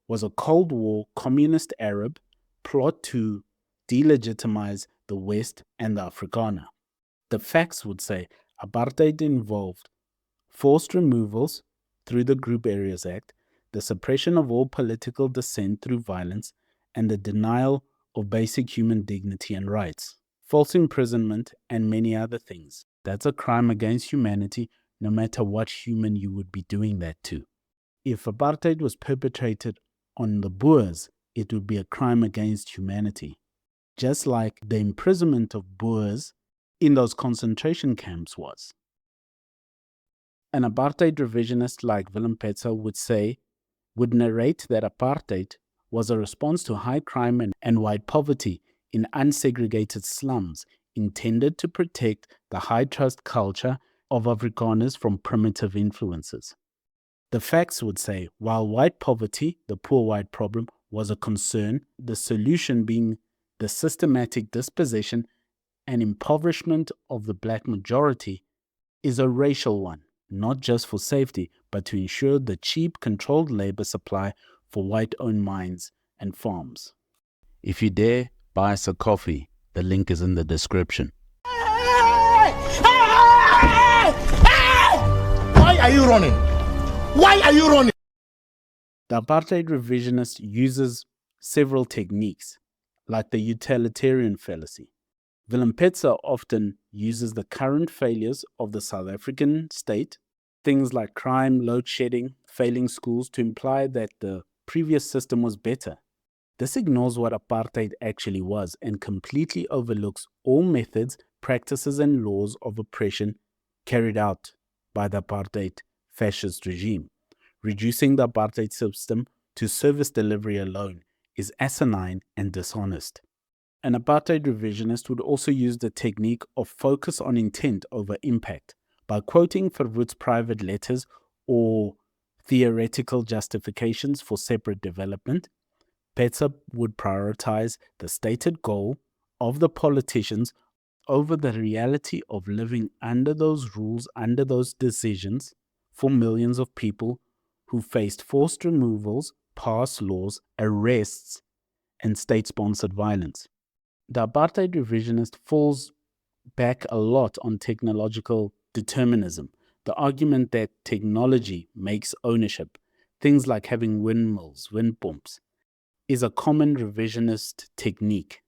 was a Cold War communist Arab plot to delegitimize the West and the Afrikaner. The facts would say apartheid involved forced removals through the Group Areas Act, the suppression of all political dissent through violence, and the denial of basic human dignity and rights, false imprisonment, and many other things. That's a crime against humanity, no matter what human you would be doing that to. If apartheid was perpetrated on the Boers, it would be a crime against humanity, just like the imprisonment of Boers in those concentration camps was. An apartheid revisionist like Willem Petzer would narrate that apartheid was a response to high crime and white poverty in unsegregated slums intended to protect the high trust culture of Afrikaners from primitive influences. The facts would say, while white poverty, the poor white problem, was a concern, the solution being the systematic dispossession and impoverishment of the black majority is a racial one, not just for safety, but to ensure the cheap, controlled labor supply for white-owned mines and farms. If you dare, buy us a coffee. The link is in the description. Why are you running? Why are you running? The apartheid revisionist uses several techniques, like the utilitarian fallacy. Willem Petzer often uses the current failures of the South African state, things like crime, load shedding, failing schools, to imply that the previous system was better. This ignores what apartheid actually was and completely overlooks all methods, practices, and laws of oppression carried out by the apartheid fascist regime. Reducing the apartheid system to service delivery alone is asinine and dishonest. An apartheid revisionist would also use the technique of focus on intent over impact. By quoting Verwoerd's private letters or theoretical justifications for separate development, Petzer would prioritize the stated goal of the politicians over the reality of living under those rules, under those decisions, for millions of people who faced forced removals, passed laws, arrests, and state-sponsored violence. The apartheid revisionist falls back a lot on technological determinism, the argument that technology makes ownership, things like having windmills, wind pumps, is a common revisionist technique.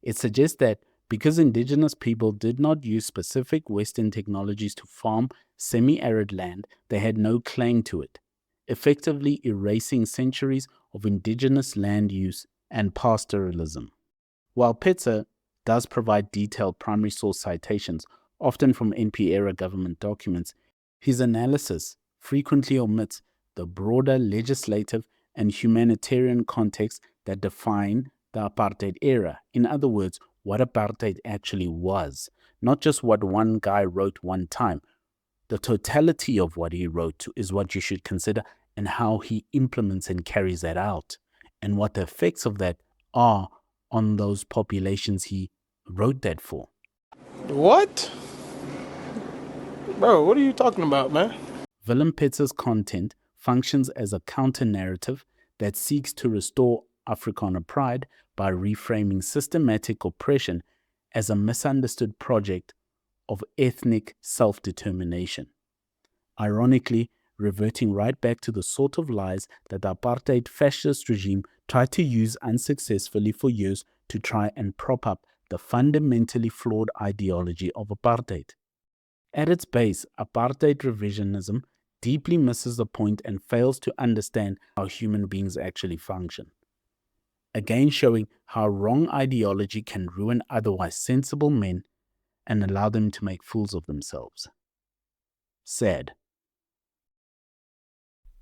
It suggests that because indigenous people did not use specific Western technologies to farm semi-arid land, they had no claim to it, effectively erasing centuries of indigenous land use and pastoralism. While Petzer does provide detailed primary source citations, often from NP-era government documents, his analysis frequently omits the broader legislative and humanitarian context that define the apartheid era. In other words, what apartheid actually was, not just what one guy wrote one time. The totality of what he wrote is what you should consider, and how he implements and carries that out, and what the effects of that are on those populations he wrote that for. What? Bro, what are you talking about, man? Willem Petzer's content functions as a counter-narrative that seeks to restore Afrikaner pride by reframing systematic oppression as a misunderstood project of ethnic self-determination. Ironically, reverting right back to the sort of lies that the apartheid fascist regime tried to use unsuccessfully for years to try and prop up the fundamentally flawed ideology of apartheid. At its base, apartheid revisionism deeply misses the point and fails to understand how human beings actually function. Again, showing how wrong ideology can ruin otherwise sensible men and allow them to make fools of themselves. Sad.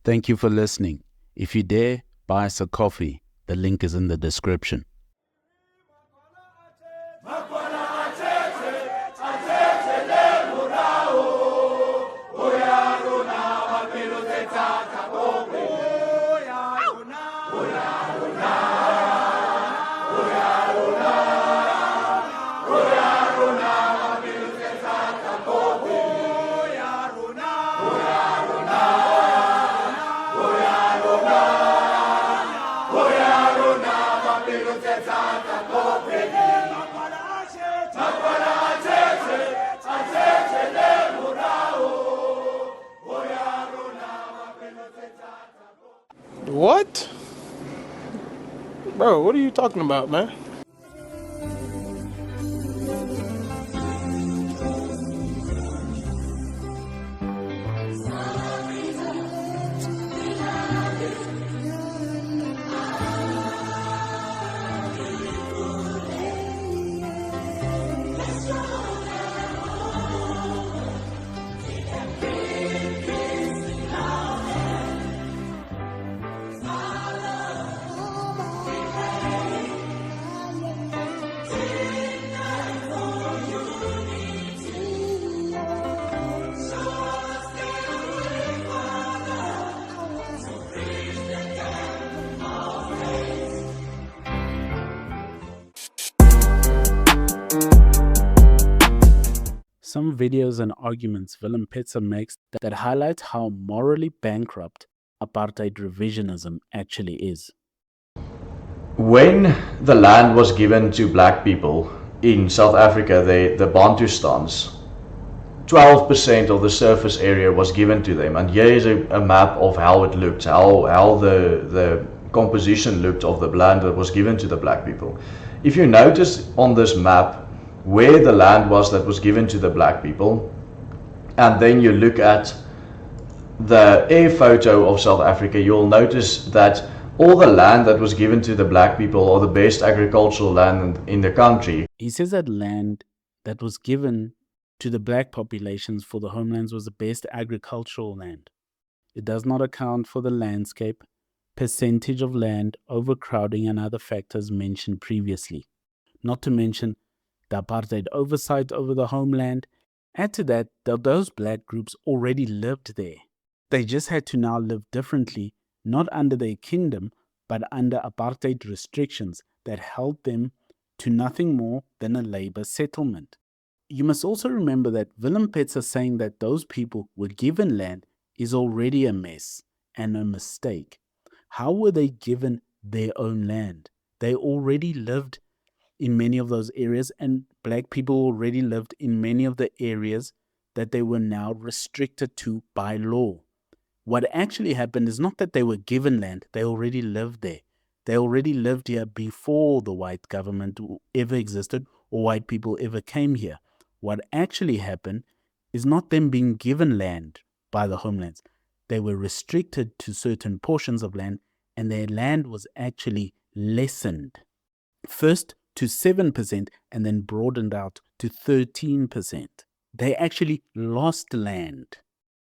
Thank you for listening. If you dare, buy us a coffee. The link is in the description. What? Bro, what are you talking about, man? Some videos and arguments Willem Petzer makes that highlight how morally bankrupt apartheid revisionism actually is. When the land was given to black people in South Africa, the Bantustans, 12% of the surface area was given to them. And here is a map of how it looked, how the composition looked of the land that was given to the black people. If you notice on this map where the land was that was given to the black people, and then you look at the air photo of South Africa, you'll notice that all the land that was given to the black people, or the best agricultural land in the country. He says that land that was given to the black populations for the homelands was the best agricultural land. It does not account for the landscape, percentage of land, overcrowding, and other factors mentioned previously. Not to mention the apartheid oversight over the homeland. Add to that those black groups already lived there. They just had to now live differently, not under their kingdom, but under apartheid restrictions that held them to nothing more than a labor settlement. You must also remember that Willem Petzer saying that those people were given land is already a mess and a mistake. How were they given their own land? They already lived in many of those areas, and black people already lived in many of the areas that they were now restricted to by law. What actually happened is not that they were given land, they already lived there. They already lived here before the white government ever existed or white people ever came here. What actually happened is not them being given land by the homelands. They were restricted to certain portions of land, and their land was actually lessened. First to 7% and then broadened out to 13%. They actually lost land.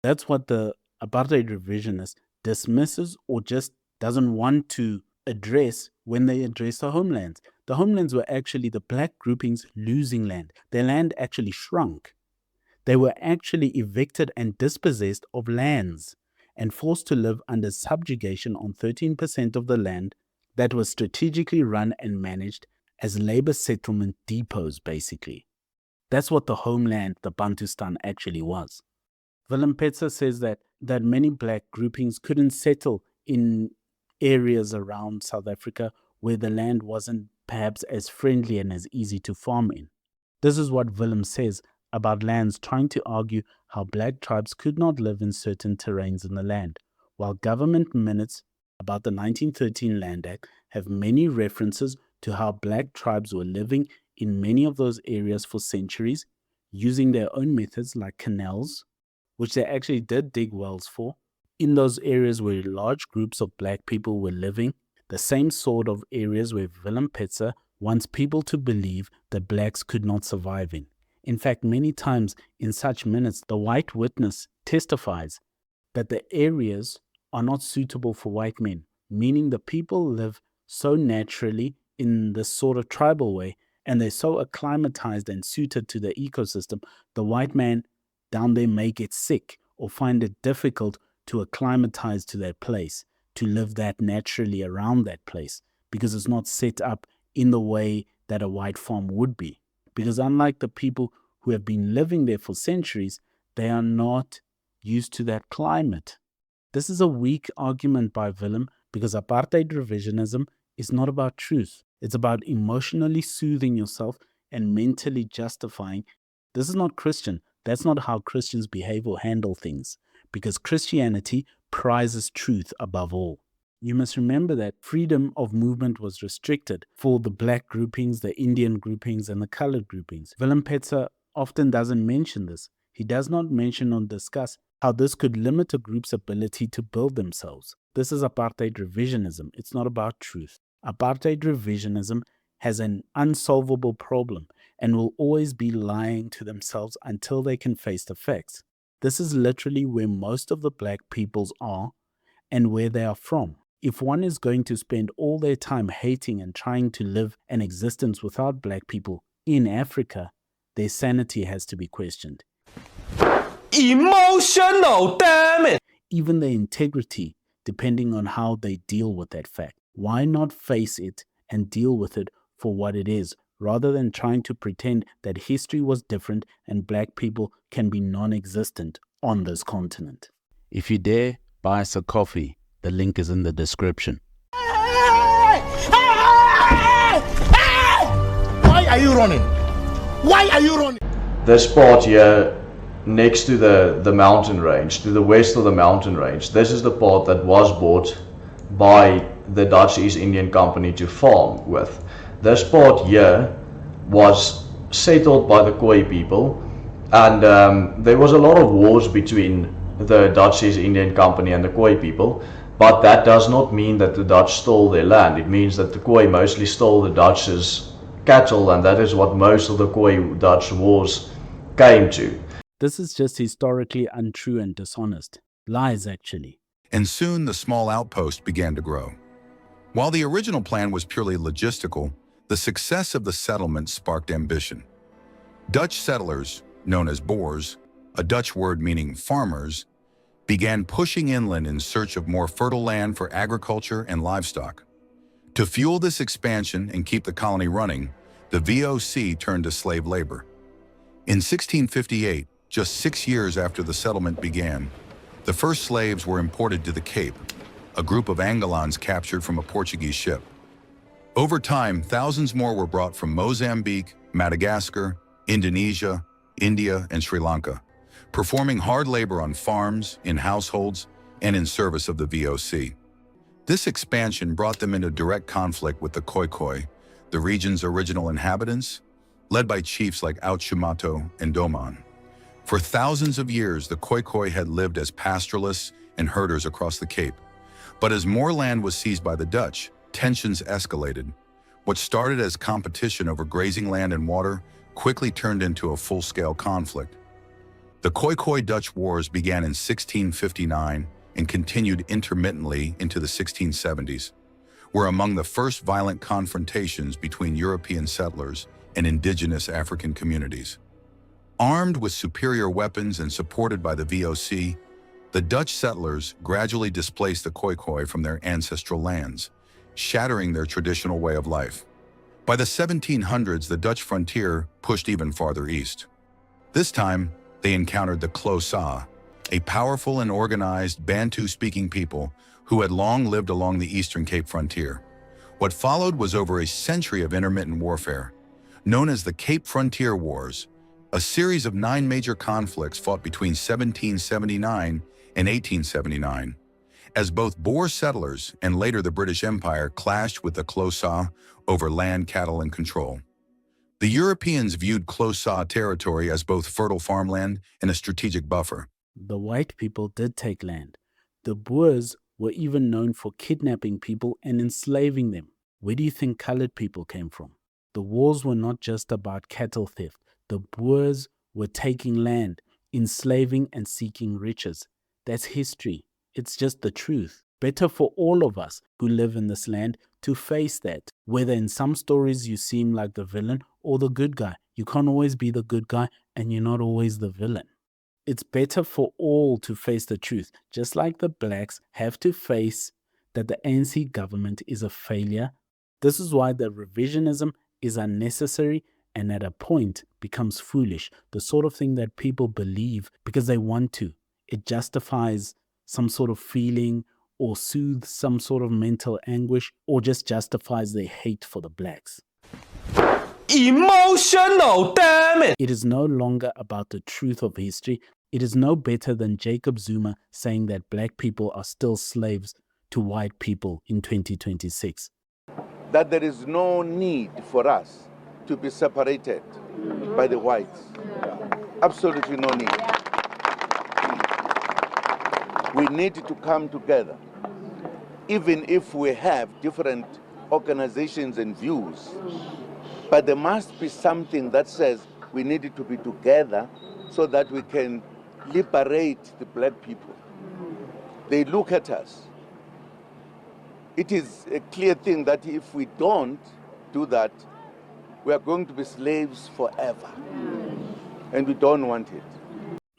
That's what the apartheid revisionist dismisses or just doesn't want to address when they address the homelands. The homelands were actually the black groupings losing land. Their land actually shrunk. They were actually evicted and dispossessed of lands and forced to live under subjugation on 13% of the land that was strategically run and managed as labor settlement depots, basically. That's what the homeland, the Bantustan, actually was. Willem Petzer says that many black groupings couldn't settle in areas around South Africa where the land wasn't perhaps as friendly and as easy to farm in. This is what Willem says about lands trying to argue how black tribes could not live in certain terrains in the land, while government minutes about the 1913 Land Act have many references to how black tribes were living in many of those areas for centuries, using their own methods like canals, which they actually did dig wells for, in those areas where large groups of black people were living, the same sort of areas where Willem Petzer wants people to believe that blacks could not survive in. In fact, many times in such minutes, the white witness testifies that the areas are not suitable for white men, meaning the people live so naturally in this sort of tribal way, and they're so acclimatized and suited to the ecosystem, the white man down there may get sick or find it difficult to acclimatize to that place, to live that naturally around that place, because it's not set up in the way that a white farm would be. Because unlike the people who have been living there for centuries, they are not used to that climate. This is a weak argument by Willem, because apartheid revisionism is not about truth. It's about emotionally soothing yourself and mentally justifying. This is not Christian. That's not how Christians behave or handle things, because Christianity prizes truth above all. You must remember that freedom of movement was restricted for the black groupings, the Indian groupings, and the colored groupings. Willem Petzer often doesn't mention this. He does not mention or discuss how this could limit a group's ability to build themselves. This is apartheid revisionism. It's not about truth. Apartheid revisionism has an unsolvable problem and will always be lying to themselves until they can face the facts. This is literally where most of the black peoples are and where they are from. If one is going to spend all their time hating and trying to live an existence without black people in Africa, their sanity has to be questioned. Emotional, damn it! Even their integrity, depending on how they deal with that fact. Why not face it and deal with it for what it is, rather than trying to pretend that history was different and black people can be non-existent on this continent? If you dare, buy us a coffee. The link is in the description. Why are you running? Why are you running? This part here, next to the mountain range, to the west of the mountain range, this is the part that was bought by the Dutch East Indian Company to farm with. This part here was settled by the Khoi people, and there was a lot of wars between the Dutch East Indian Company and the Khoi people, but that does not mean that the Dutch stole their land. It means that the Khoi mostly stole the Dutch's cattle, and that is what most of the Khoi-Dutch wars came to. This is just historically untrue and dishonest. Lies, actually. And soon the small outpost began to grow. While the original plan was purely logistical, the success of the settlement sparked ambition. Dutch settlers, known as Boers, a Dutch word meaning farmers, began pushing inland in search of more fertile land for agriculture and livestock. To fuel this expansion and keep the colony running, the VOC turned to slave labor. In 1658, just 6 years after the settlement began, the first slaves were imported to the Cape, a group of Angolans captured from a Portuguese ship. Over time, thousands more were brought from Mozambique, Madagascar, Indonesia, India, and Sri Lanka, performing hard labor on farms, in households, and in service of the VOC. This expansion brought them into direct conflict with the Khoi, the region's original inhabitants, led by chiefs like Outsumato and Doman. For thousands of years, the Khoi had lived as pastoralists and herders across the Cape. But as more land was seized by the Dutch, tensions escalated. What started as competition over grazing land and water quickly turned into a full-scale conflict. The Khoi-Dutch Wars began in 1659 and continued intermittently into the 1670s, were among the first violent confrontations between European settlers and indigenous African communities. Armed with superior weapons and supported by the VOC, the Dutch settlers gradually displaced the Khoi from their ancestral lands, shattering their traditional way of life. By the 1700s, the Dutch frontier pushed even farther east. This time, they encountered the Xhosa, a powerful and organized Bantu-speaking people who had long lived along the eastern Cape frontier. What followed was over a century of intermittent warfare, known as the Cape Frontier Wars, a series of 9 major conflicts fought between 1779 and 1879, as both Boer settlers and later the British Empire clashed with the Xhosa over land, cattle, and control. The Europeans viewed Xhosa territory as both fertile farmland and a strategic buffer. The white people did take land. The Boers were even known for kidnapping people and enslaving them. Where do you think colored people came from? The wars were not just about cattle theft. The Boers were taking land, enslaving and seeking riches. That's history. It's just the truth. Better for all of us who live in this land to face that. Whether in some stories you seem like the villain or the good guy. You can't always be the good guy and you're not always the villain. It's better for all to face the truth, just like the blacks have to face that the ANC government is a failure. This is why the revisionism is unnecessary and at a point becomes foolish, the sort of thing that people believe because they want to. It justifies some sort of feeling or soothes some sort of mental anguish or just justifies their hate for the blacks. Emotional, damn it! It is no longer about the truth of history. It is no better than Jacob Zuma saying that black people are still slaves to white people in 2026. That there is no need for us to be separated by the whites. Absolutely no need. We need to come together, even if we have different organizations and views. But there must be something that says we need to be together so that we can liberate the black people. They look at us. It is a clear thing that if we don't do that, we are going to be slaves forever. And we don't want it.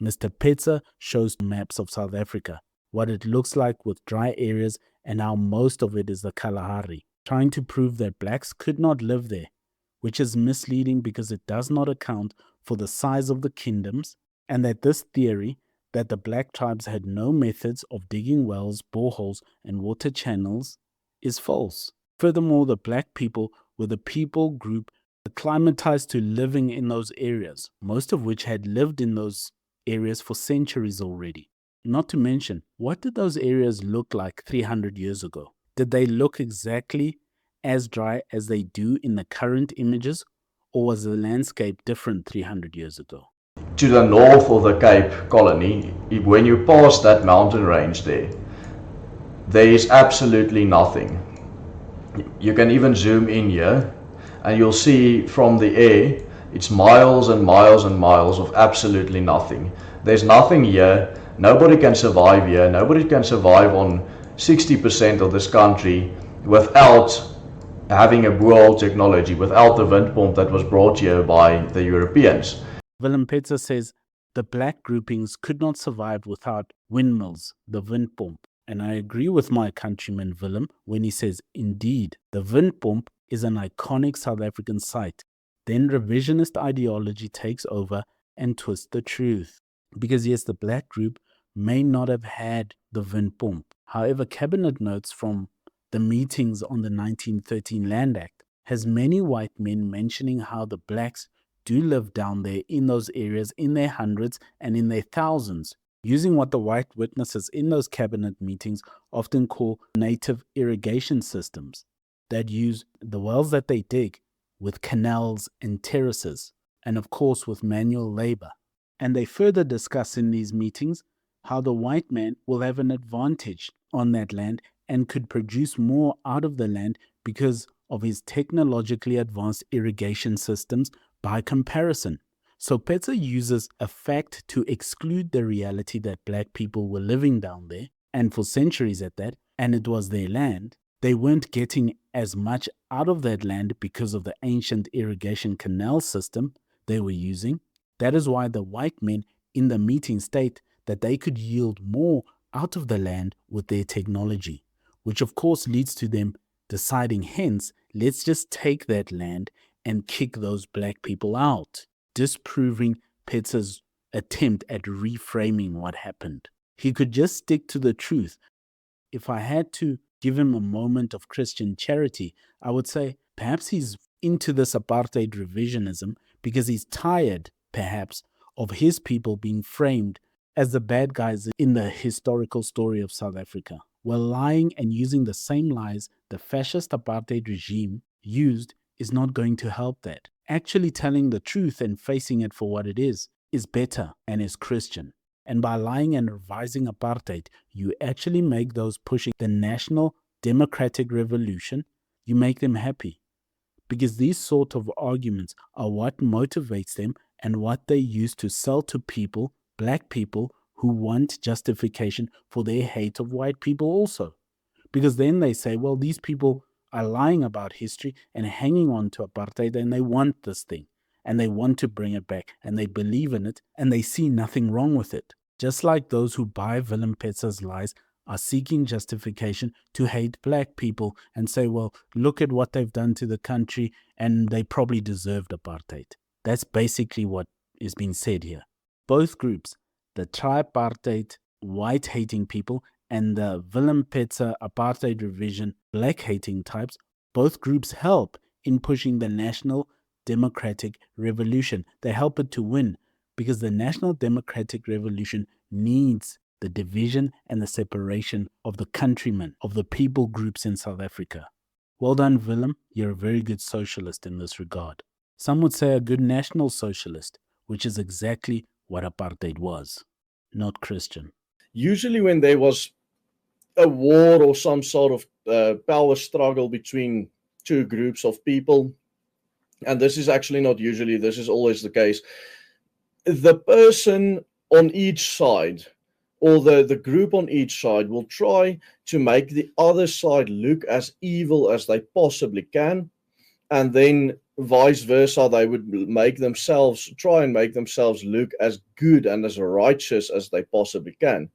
Mr. Petzer shows maps of South Africa, what it looks like with dry areas and how most of it is the Kalahari, trying to prove that blacks could not live there, which is misleading because it does not account for the size of the kingdoms, and that this theory that the black tribes had no methods of digging wells, boreholes, and water channels is false. Furthermore, the black people were the people group acclimatized to living in those areas, most of which had lived in those areas for centuries already. Not to mention, what did those areas look like 300 years ago? Did they look exactly as dry as they do in the current images, or was the landscape different 300 years ago? To the north of the Cape Colony, when you pass that mountain range there is absolutely nothing. You can even zoom in here and you'll see from the air, it's miles and miles and miles of absolutely nothing. There's nothing here. Nobody can survive here. Nobody can survive on 60% of this country without having a world technology, without the wind pump that was brought here by the Europeans. Willem Petzer says the black groupings could not survive without windmills, the wind pump. And I agree with my countryman Willem when he says, indeed, the wind pump is an iconic South African site. Then revisionist ideology takes over and twists the truth. Because yes, the black group may not have had the wind pump. However, cabinet notes from the meetings on the 1913 Land Act has many white men mentioning how the blacks do live down there in those areas in their hundreds and in their thousands, using what the white witnesses in those cabinet meetings often call native irrigation systems that use the wells that they dig with canals and terraces, and of course with manual labor. And they further discuss in these meetings how the white man will have an advantage on that land and could produce more out of the land because of his technologically advanced irrigation systems by comparison. So Petzer uses a fact to exclude the reality that black people were living down there, and for centuries at that, and it was their land. They weren't getting as much out of that land because of the ancient irrigation canal system they were using. That is why the white men in the meeting state that they could yield more out of the land with their technology, which of course leads to them deciding, hence, let's just take that land and kick those black people out, disproving Petzer's attempt at reframing what happened. He could just stick to the truth. If I had to give him a moment of Christian charity, I would say perhaps he's into this apartheid revisionism because he's tired, perhaps, of his people being framed as the bad guys in the historical story of South Africa, while lying and using the same lies the fascist apartheid regime used is not going to help that. Actually telling the truth and facing it for what it is better and is Christian. And by lying and revising apartheid, you actually make those pushing the national democratic revolution, you make them happy. Because these sort of arguments are what motivates them and what they use to sell to people, black people, who want justification for their hate of white people also. Because then they say, well, these people are lying about history and hanging on to apartheid, and they want this thing, and they want to bring it back, and they believe in it, and they see nothing wrong with it. Just like those who buy Willem Petzer's lies are seeking justification to hate black people and say, well, look at what they've done to the country, and they probably deserved apartheid. That's basically what is being said here. Both groups, the tripartite white-hating people and the Willem Petzer apartheid revision black-hating types, both groups help in pushing the national democratic revolution. They help it to win because the national democratic revolution needs the division and the separation of the countrymen, of the people groups in South Africa. Well done, Willem. You're a very good socialist in this regard. Some would say a good national socialist, which is exactly what apartheid was, not Christian. Usually when there was a war or some sort of power struggle between two groups of people, and this is actually not usually, this is always the case, the person on each side or the group on each side will try to make the other side look as evil as they possibly can, and then vice versa, they would try and make themselves look as good and as righteous as they possibly can.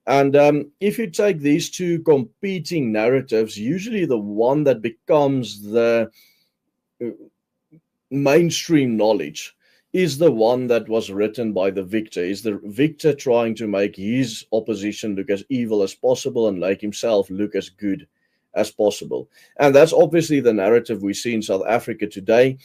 And if you take these two competing narratives, usually the one that becomes the mainstream knowledge is the one that was written by the victor. Is the victor trying to make his opposition look as evil as possible and make himself look as good as possible. And that's obviously the narrative we see in South Africa today.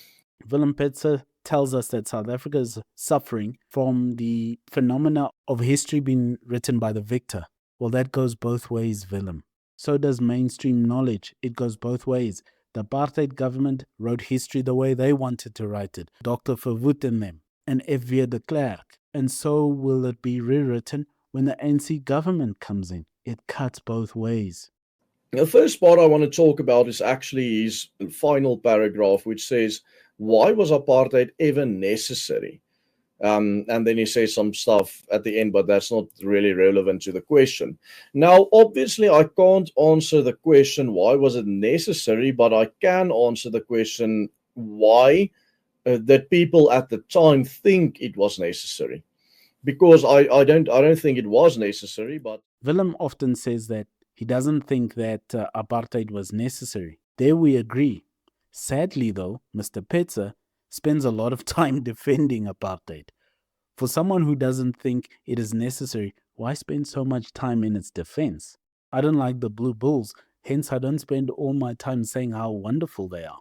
Willem Petzer tells us that South Africa is suffering from the phenomena of history being written by the victor. Well, that goes both ways, Willem. So does mainstream knowledge. It goes both ways. The apartheid government wrote history the way they wanted to write it. Dr. Verwoerd and them, and F.V. de Klerk. And so will it be rewritten when the ANC government comes in. It cuts both ways. The first part I want to talk about is actually his final paragraph, which says, why was apartheid ever necessary? And then he says some stuff at the end, but that's not really relevant to the question. Now, obviously, I can't answer the question, why was it necessary? But I can answer the question, why did people at the time think it was necessary? Because I don't think it was necessary. But Willem often says that he doesn't think that apartheid was necessary. There we agree. Sadly, though, Mr. Petzer spends a lot of time defending apartheid. For someone who doesn't think it is necessary, why spend so much time in its defense? I don't like the Blue Bulls, hence I don't spend all my time saying how wonderful they are.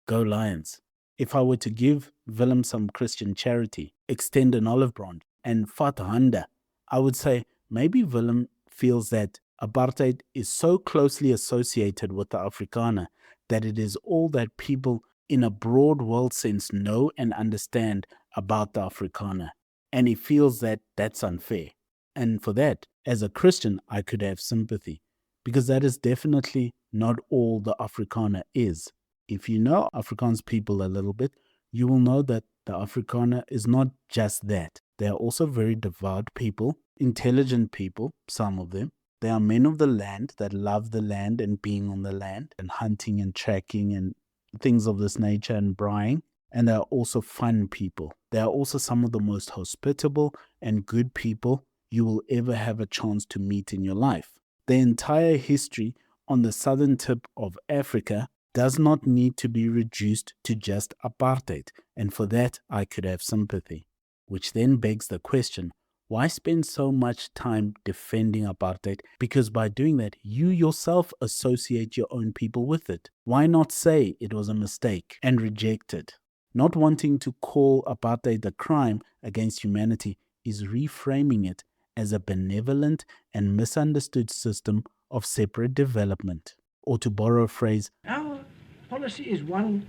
Go Lions. If I were to give Willem some Christian charity, extend an olive branch, and vat hande, I would say maybe Willem feels that apartheid is so closely associated with the Afrikaner that it is all that people in a broad world sense know and understand about the Afrikaner. And he feels that that's unfair. And for that, as a Christian, I could have sympathy, because that is definitely not all the Afrikaner is. If you know Afrikaans people a little bit, you will know that the Afrikaner is not just that. They are also very devout people, intelligent people, some of them. They are men of the land that love the land and being on the land and hunting and tracking and things of this nature and braaiing. And they are also fun people. They are also some of the most hospitable and good people you will ever have a chance to meet in your life. The entire history on the southern tip of Africa does not need to be reduced to just apartheid. And for that, I could have sympathy. Which then begs the question, why spend so much time defending apartheid? Because by doing that, you yourself associate your own people with it. Why not say it was a mistake and reject it? Not wanting to call apartheid a crime against humanity is reframing it as a benevolent and misunderstood system of separate development. Or to borrow a phrase, our policy is one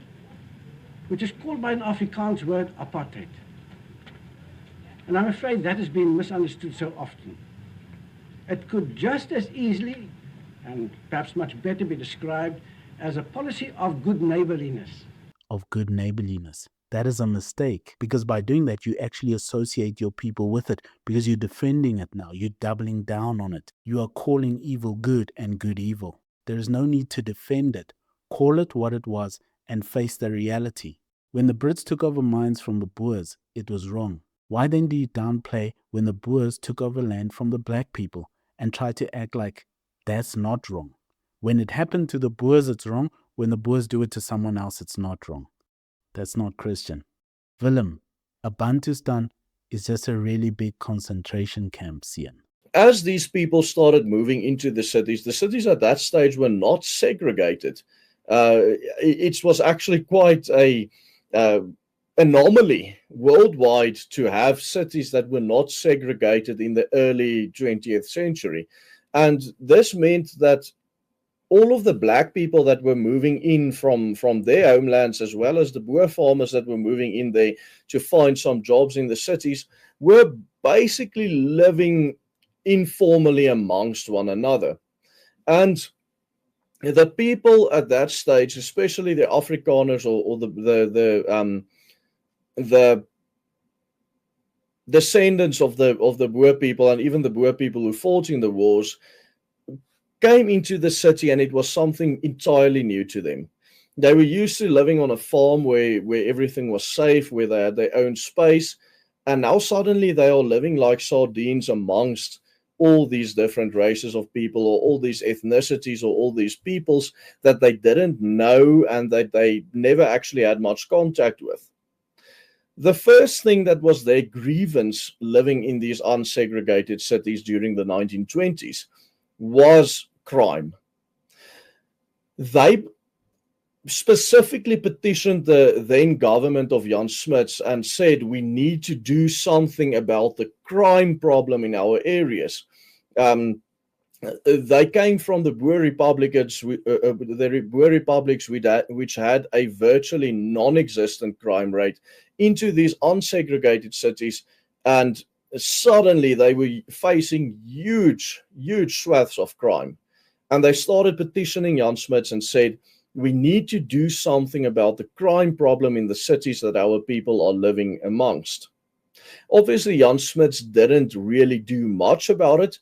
which is called by an Afrikaans word apartheid. And I'm afraid that has been misunderstood so often. It could just as easily, and perhaps much better, be described as a policy of good neighborliness. Of good neighborliness. that is a mistake, because by doing that, you actually associate your people with it, because you're defending it now. You're doubling down on it. You are calling evil good and good evil. There is no need to defend it. Call it what it was and face the reality. When the Brits took over mines from the Boers, it was wrong. Why then do you downplay when the Boers took over land from the black people and try to act like that's not wrong? When it happened to the Boers, it's wrong. When the Boers do it to someone else, it's not wrong. That's not Christian. Willem, a Bantustan is just a really big concentration camp, Sian. As these people started moving into the cities at that stage were not segregated. It was actually quite a anomaly worldwide to have cities that were not segregated in the early 20th century. And this meant that all of the black people that were moving in from their homelands, as well as the Boer farmers that were moving in there to find some jobs in the cities, were basically living informally amongst one another. And the people at that stage, especially the Afrikaners or the descendants of the Boer people, and even the Boer people who fought in the wars, came into the city, and it was something entirely new to them. They were used to living on a farm where everything was safe, where they had their own space, and now suddenly they are living like sardines amongst all these different races of people, or all these ethnicities, or all these peoples that they didn't know and that they never actually had much contact with. The first thing that was their grievance living in these unsegregated cities during the 1920s was crime. They specifically petitioned the then government of Jan Smuts and said, we need to do something about the crime problem in our areas. They came from the Boer republics, which had a virtually non-existent crime rate, into these unsegregated cities, and suddenly they were facing huge swaths of crime. And they started petitioning Jan Smuts and said, we need to do something about the crime problem in the cities that our people are living amongst. Obviously, Jan Smuts didn't really do much about it.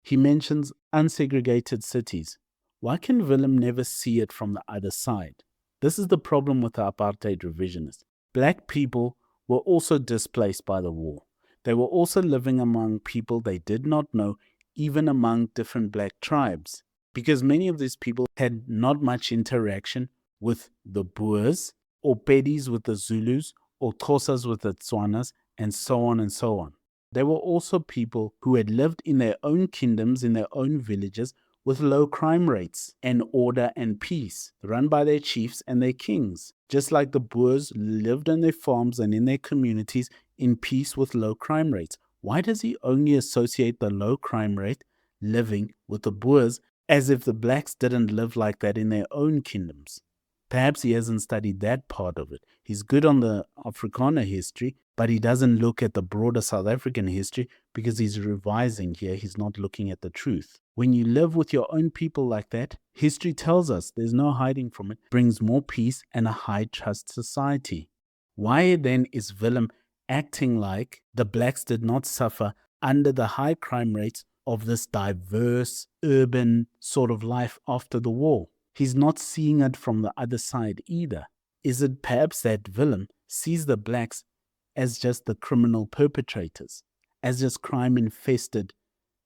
He mentions unsegregated cities. Why can Willem never see it from the other side? This is the problem with the Apartheid Revisionists. Black people were also displaced by the war. They were also living among people they did not know, even among different black tribes, because many of these people had not much interaction with the Boers, or Pedis with the Zulus, or Xhosas with the Tswanas, and so on and so on. They were also people who had lived in their own kingdoms, in their own villages, with low crime rates and order and peace, run by their chiefs and their kings. Just like the Boers lived on their farms and in their communities in peace with low crime rates. Why does he only associate the low crime rate living with the Boers, as if the blacks didn't live like that in their own kingdoms? Perhaps he hasn't studied that part of it. He's good on the Afrikaner history, but he doesn't look at the broader South African history because he's revising here. He's not looking at the truth. When you live with your own people like that, history tells us, there's no hiding from it, brings more peace and a high trust society. Why then is Willem acting like the blacks did not suffer under the high crime rates of this diverse, urban sort of life after the war? He's not seeing it from the other side either. Is it perhaps that Willem sees the blacks as just the criminal perpetrators, as just crime-infested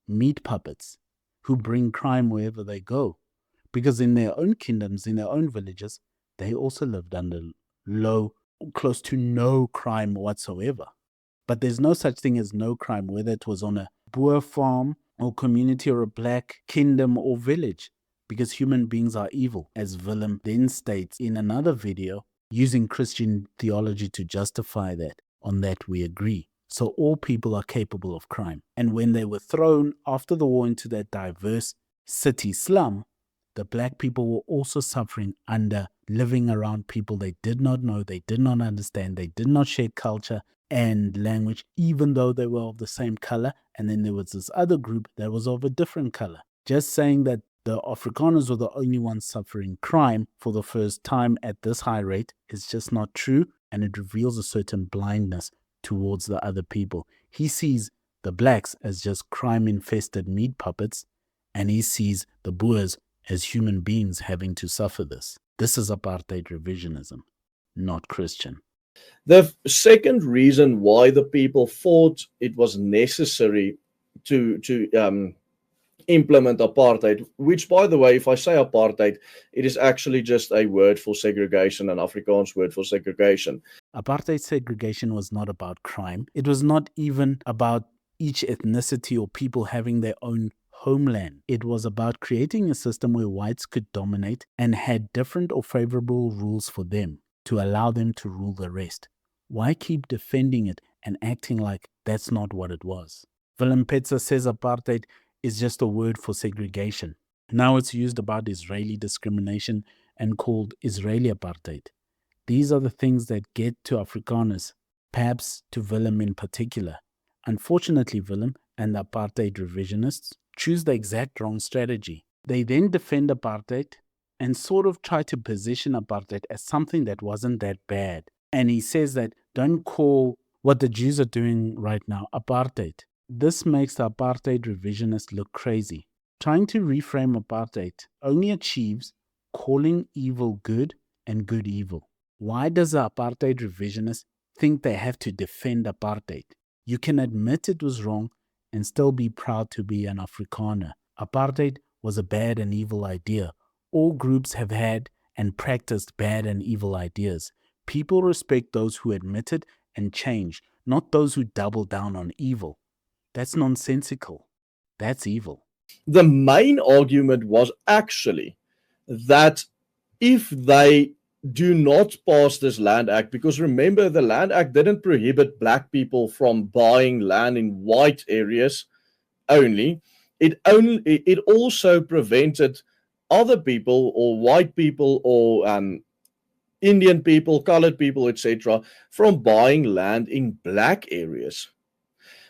meat puppets who bring crime wherever they go? Because in their own kingdoms, in their own villages, they also lived under low, close to no crime whatsoever. But there's no such thing as no crime, whether it was on a Boer farm or community or a black kingdom or village, because human beings are evil, as Willem then states in another video, using Christian theology to justify that. On that we agree. So all people are capable of crime. And when they were thrown after the war into that diverse city slum, the black people were also suffering under living around people they did not know, they did not understand, they did not share culture and language, even though they were of the same color. And then there was this other group that was of a different color. Just saying that the Afrikaners were the only ones suffering crime for the first time at this high rate is just not true. and it reveals a certain blindness towards the other people. He sees the blacks as just crime-infested meat puppets, and he sees the Boers as human beings having to suffer this. This is apartheid revisionism, not Christian. The second reason why the people thought it was necessary to implement apartheid, which, by the way, if I say apartheid, it is actually just a word for segregation, an Afrikaans word for segregation. Apartheid segregation was not about crime. It was not even about each ethnicity or people having their own homeland. It was about creating a system where whites could dominate and had different or favorable rules for them to allow them to rule the rest. Why keep defending it and acting like that's not what it was? WILLEM Petzer says apartheid is just a word for segregation. Now it's used about Israeli discrimination and called Israeli apartheid. These are the things that get to Afrikaners, perhaps to Willem in particular. Unfortunately, Willem and the apartheid revisionists choose the exact wrong strategy. They then defend apartheid and sort of try to position apartheid as something that wasn't that bad. And he says that don't call what the Jews are doing right now apartheid. This makes the apartheid revisionist look crazy. Trying to reframe apartheid only achieves calling evil good and good evil. Why does the apartheid revisionist think they have to defend apartheid? You can admit it was wrong and still be proud to be an Afrikaner. Apartheid was a bad and evil idea. All groups have had and practiced bad and evil ideas. People respect those who admit it and change, not those who double down on evil. That's nonsensical. That's evil. The main argument was actually that if they do not pass this Land Act, because remember, the Land Act didn't prohibit black people from buying land in white areas only. It also prevented other people or white people or Indian people, colored people, etc., from buying land in black areas.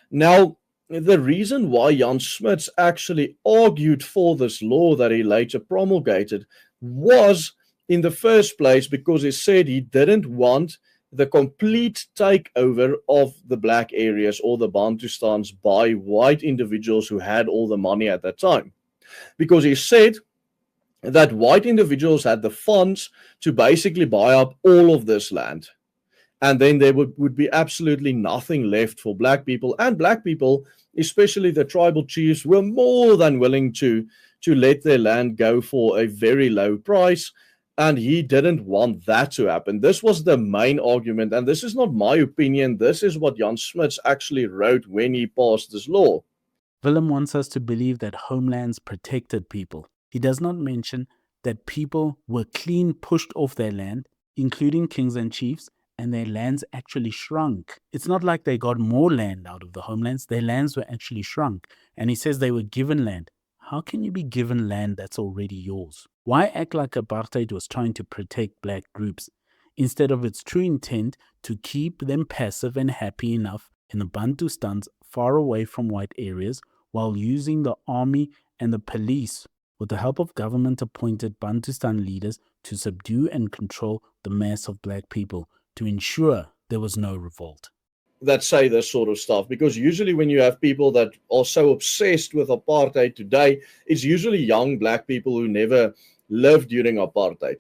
Now, the reason why Jan Smuts actually argued for this law that he later promulgated was, in the first place, because he said he didn't want the complete takeover of the black areas or the Bantustans by white individuals who had all the money at that time. Because he said that white individuals had the funds to basically buy up all of this land. And then there would be absolutely nothing left for black people. And black people, especially the tribal chiefs, were more than willing to let their land go for a very low price. And he didn't want that to happen. This was the main argument. And this is not my opinion. This is what Jan Smuts actually wrote when he passed this law. Willem wants us to believe that homelands protected people. He does not mention that people were clean pushed off their land, including kings and chiefs, and their lands actually shrunk. It's not like they got more land out of the homelands. Their lands were actually shrunk. And he says they were given land. How can you be given land that's already yours? Why act like apartheid was trying to protect black groups, instead of its true intent to keep them passive and happy enough in the Bantustans far away from white areas, while using the army and the police with the help of government-appointed Bantustan leaders to subdue and control the mass of black people, to ensure there was no revolt? That say this sort of stuff, because usually when you have people that are so obsessed with apartheid today, it's usually young black people who never lived during apartheid.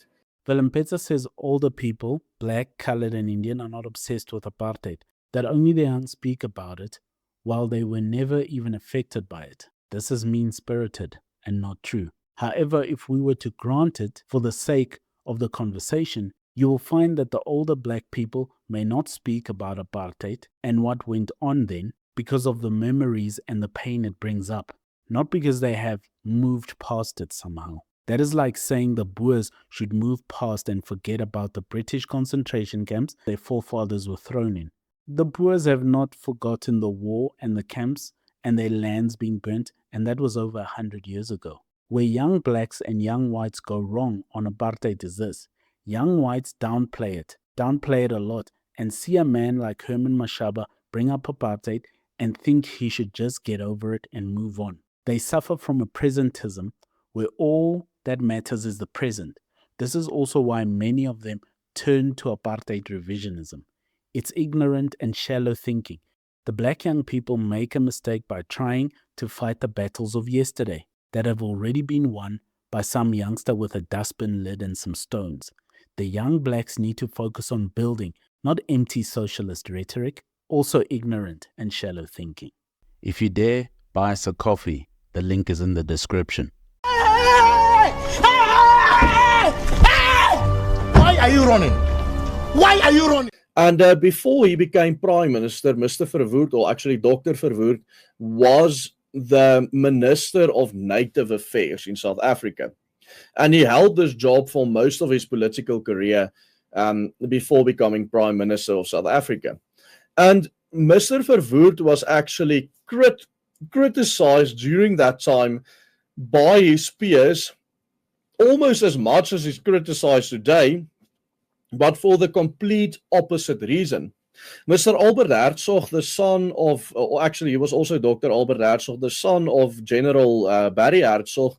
Willem Petzer says older people, black, colored, and Indian, are not obsessed with apartheid, that only the young speak about it, while they were never even affected by it. This is mean-spirited and not true. However, if we were to grant it for the sake of the conversation, you will find that the older black people may not speak about apartheid and what went on then because of the memories and the pain it brings up, not because they have moved past it somehow. That is like saying the Boers should move past and forget about the British concentration camps their forefathers were thrown in. The Boers have not forgotten the war and the camps and their lands being burnt, and that was over 100 years ago. Where young blacks and young whites go wrong on apartheid is this. Young whites downplay it a lot, and see a man like Herman Mashaba bring up apartheid and think he should just get over it and move on. They suffer from a presentism where all that matters is the present. This is also why many of them turn to apartheid revisionism. It's ignorant and shallow thinking. The black young people make a mistake by trying to fight the battles of yesterday that have already been won by some youngster with a dustbin lid and some stones. The young blacks need to focus on building, not empty socialist rhetoric, also ignorant and shallow thinking. If you dare, buy us a coffee. The link is in the description. Why are you running? Why are you running? And before he became Prime Minister, Mr. Verwoerd, or actually Dr. Verwoerd, was the Minister of Native Affairs in South Africa. And he held this job for most of his political career before becoming Prime Minister of South Africa. And Mr. Verwoerd was actually criticized during that time by his peers almost as much as he's criticized today, but for the complete opposite reason. Mr. Albert Hertzog, the son of, or actually he was also Dr. Albert Hertzog, the son of General Barry Hertzog,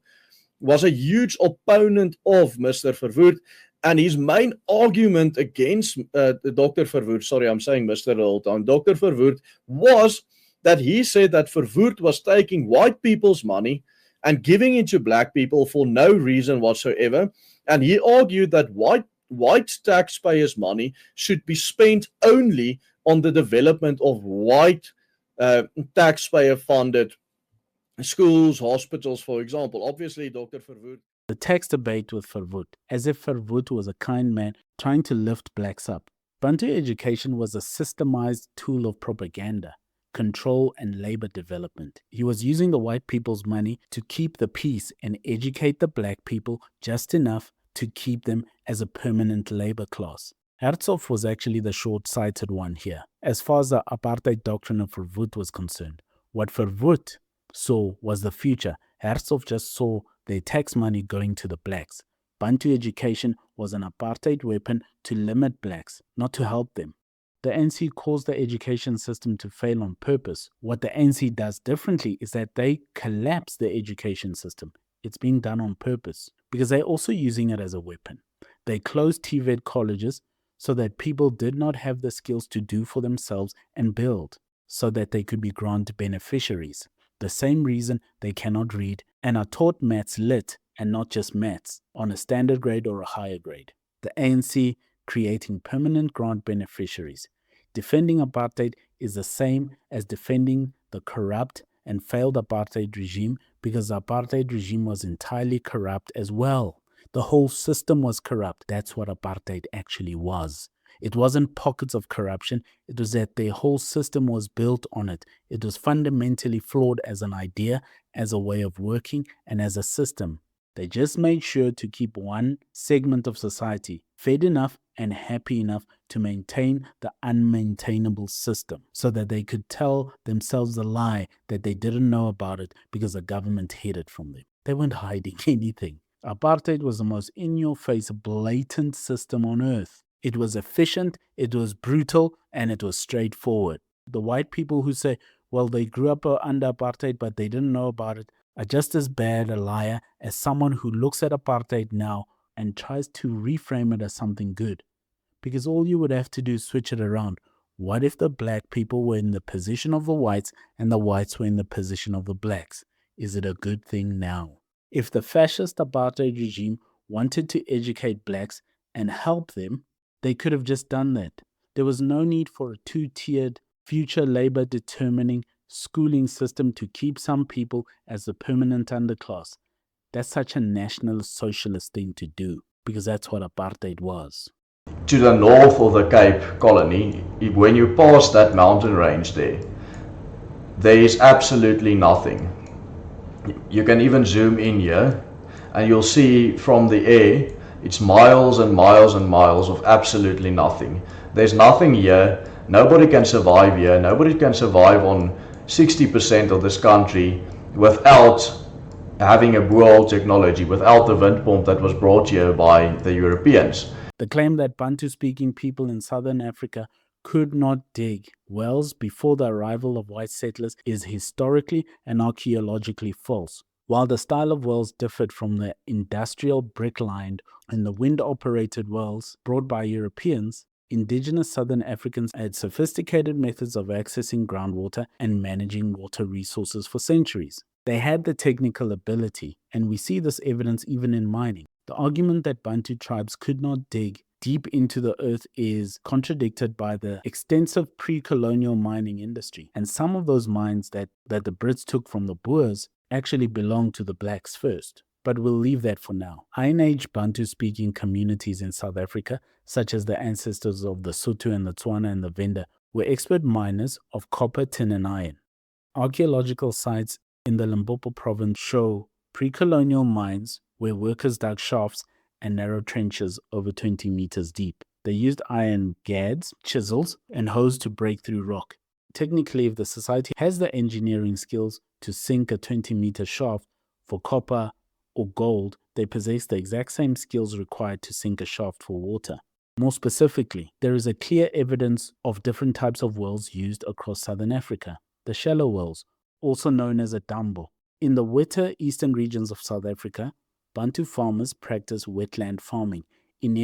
was a huge opponent of Mr. Verwoerd. And his main argument against Dr. Verwoerd, sorry, I'm saying Mr. the whole time, Dr. Verwoerd, was that he said that Verwoerd was taking white people's money and giving it to black people for no reason whatsoever. And he argued that white taxpayers' money should be spent only on the development of white taxpayer-funded schools, hospitals, for example. Obviously, Dr. Verwoerd. The tax debate with Verwoerd, as if Verwoerd was a kind man trying to lift blacks up. Bantu education was a systemized tool of propaganda, control, and labor development. He was using the white people's money to keep the peace and educate the black people just enough to keep them as a permanent labor class. Hertzog was actually the short-sighted one here, as far as the apartheid doctrine of Verwoerd was concerned. What Verwoerd saw was the future. Hertzog just saw their tax money going to the blacks. Bantu education was an apartheid weapon to limit blacks, not to help them. The ANC caused the education system to fail on purpose. What the ANC does differently is that they collapse the education system. It's being done on purpose because they're also using it as a weapon. They closed TVET colleges so that people did not have the skills to do for themselves and build so that they could be grant beneficiaries. The same reason they cannot read and are taught maths lit and not just maths on a standard grade or a higher grade. The ANC creating permanent grant beneficiaries. Defending apartheid is the same as defending the corrupt and failed apartheid regime because the apartheid regime was entirely corrupt as well. The whole system was corrupt. That's what apartheid actually was. It wasn't pockets of corruption. It was that their whole system was built on it. It was fundamentally flawed as an idea, as a way of working, and as a system. They just made sure to keep one segment of society fed enough and happy enough to maintain the unmaintainable system so that they could tell themselves a lie that they didn't know about it because the government hid it from them. They weren't hiding anything. Apartheid was the most in-your-face, blatant system on earth. It was efficient, it was brutal, and it was straightforward. The white people who say, well, they grew up under apartheid, but they didn't know about it, are just as bad a liar as someone who looks at apartheid now and tries to reframe it as something good. Because all you would have to do is switch it around. What if the black people were in the position of the whites and the whites were in the position of the blacks? Is it a good thing now? If the fascist apartheid regime wanted to educate blacks and help them, they could have just done that. There was no need for a two-tiered, future labor determining schooling system to keep some people as the permanent underclass. That's such a nationalist socialist thing to do, because that's what apartheid was. To the north of the Cape Colony, when you pass that mountain range there is absolutely nothing. You can even zoom in here and you'll see from the air it's miles and miles and miles of absolutely nothing. There's nothing here. Nobody can survive here. Nobody can survive on 60% of this country without having a world technology, without the wind pump that was brought here by the Europeans. The claim that Bantu-speaking people in southern Africa could not dig wells before the arrival of white settlers is historically and archaeologically false. While the style of wells differed from the industrial brick-lined and the wind-operated wells brought by Europeans, indigenous Southern Africans had sophisticated methods of accessing groundwater and managing water resources for centuries. They had the technical ability, and we see this evidence even in mining. The argument that Bantu tribes could not dig deep into the earth is contradicted by the extensive pre-colonial mining industry, and some of those mines that the Brits took from the Boers actually belonged to the blacks first. But we'll leave that for now. Iron Age Bantu-speaking communities in South Africa, such as the ancestors of the Sotho and the Tswana and the Venda, were expert miners of copper, tin and iron. Archaeological sites in the Limpopo province show pre-colonial mines where workers dug shafts and narrow trenches over 20 meters deep. They used iron gads, chisels, and hoes to break through rock. Technically, if the society has the engineering skills to sink a 20-meter shaft for copper or gold, they possess the exact same skills required to sink a shaft for water. More specifically, there is a clear evidence of different types of wells used across southern Africa. The shallow wells, also known as a dambo. In the wetter eastern regions of South Africa, Bantu farmers practice wetland farming in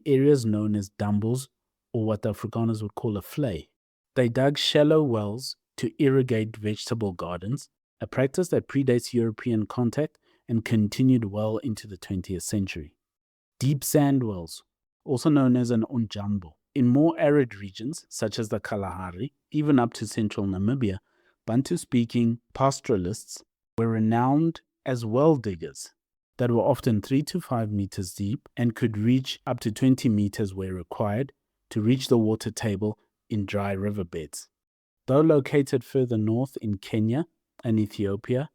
areas known as dambos, or what the Afrikaners would call a vlei. They dug shallow wells to irrigate vegetable gardens, a practice that predates European contact and continued well into the 20th century. Deep sand wells, also known as an onjambo. In more arid regions, such as the Kalahari, even up to central Namibia, Bantu-speaking pastoralists were renowned as well diggers that were often 3 to 5 meters deep and could reach up to 20 meters where required to reach the water table in dry riverbeds. Though located further north in Kenya and Ethiopia,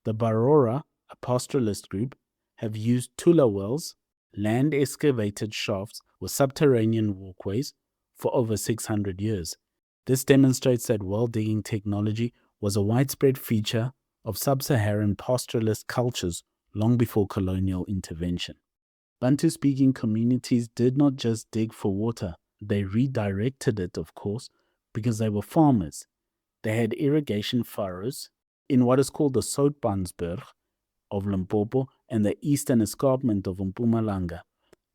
the Barora, a pastoralist group, have used tula wells, land-excavated shafts with subterranean walkways, for over 600 years. This demonstrates that well-digging technology was a widespread feature of sub-Saharan pastoralist cultures long before colonial intervention. Bantu-speaking communities did not just dig for water, they redirected it, of course, because they were farmers. They had irrigation furrows in what is called the Soutpansberg of Limpopo and the eastern escarpment of Mpumalanga.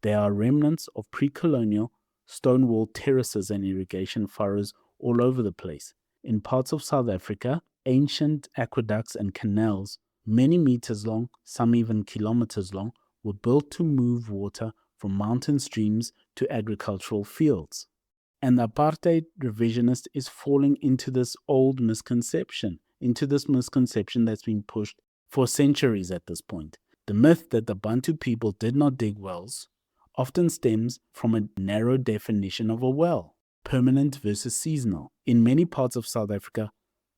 There are remnants of pre-colonial stone wall terraces and irrigation furrows all over the place. In parts of South Africa, ancient aqueducts and canals, many meters long, some even kilometers long, were built to move water from mountain streams to agricultural fields. And the Apartheid Revisionist is falling into this old misconception, that's been pushed for centuries at this point. The myth that the Bantu people did not dig wells often stems from a narrow definition of a well, permanent versus seasonal. In many parts of South Africa,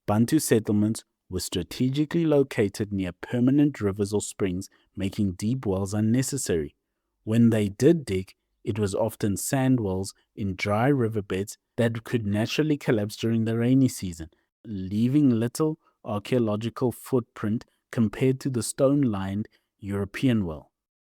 Bantu settlements were strategically located near permanent rivers or springs, making deep wells unnecessary. When they did dig, it was often sand wells in dry riverbeds that could naturally collapse during the rainy season, leaving little archaeological footprint compared to the stone-lined European well.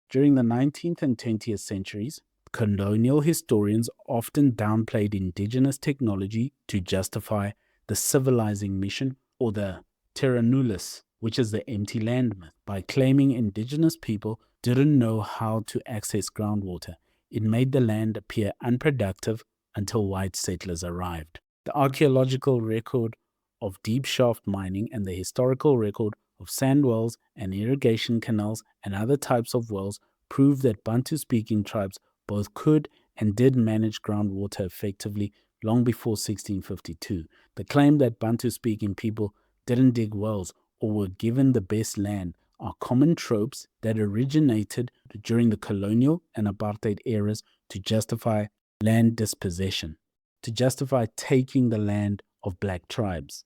During the 19th and 20th centuries, colonial historians often downplayed indigenous technology to justify the civilizing mission, or the terra nullius, which is the empty land myth, by claiming indigenous people didn't know how to access groundwater. It made the land appear unproductive until white settlers arrived. The archaeological record of deep shaft mining and the historical record of sand wells and irrigation canals and other types of wells prove that Bantu-speaking tribes both could and did manage groundwater effectively long before 1652. The claim that Bantu-speaking people didn't dig wells or were given the best land are common tropes that originated during the colonial and apartheid eras to justify land dispossession, to justify taking the land of black tribes.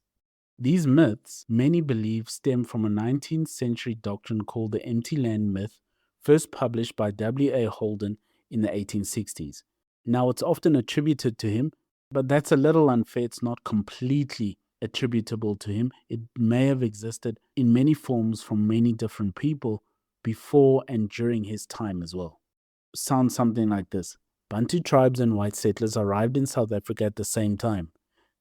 These myths, many believe, stem from a 19th century doctrine called the empty land myth, first published by W.A. Holden in the 1860s. Now, it's often attributed to him, but that's a little unfair. It's not completely attributable to him. It may have existed in many forms from many different people before and during his time as well. Sounds something like this. Bantu tribes and white settlers arrived in South Africa at the same time.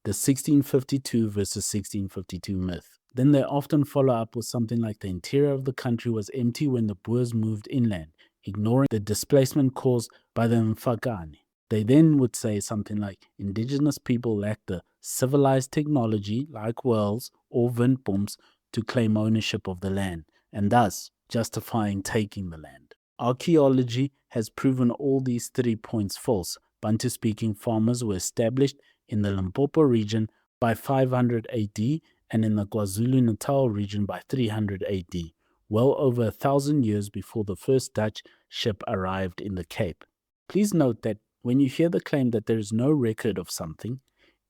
The 1652 versus 1652 myth. Then they often follow up with something like the interior of the country was empty when the Boers moved inland, ignoring the displacement caused by the Mfakani. They then would say something like indigenous people lack the civilized technology like wells or windpumps to claim ownership of the land, and thus justifying taking the land. Archaeology has proven all these 3 points false. Bantu-speaking farmers were established in the Limpopo region by 500 AD and in the KwaZulu-Natal region by 300 AD, well over 1,000 years before the first Dutch ship arrived in the Cape. Please note that when you hear the claim that there is no record of something,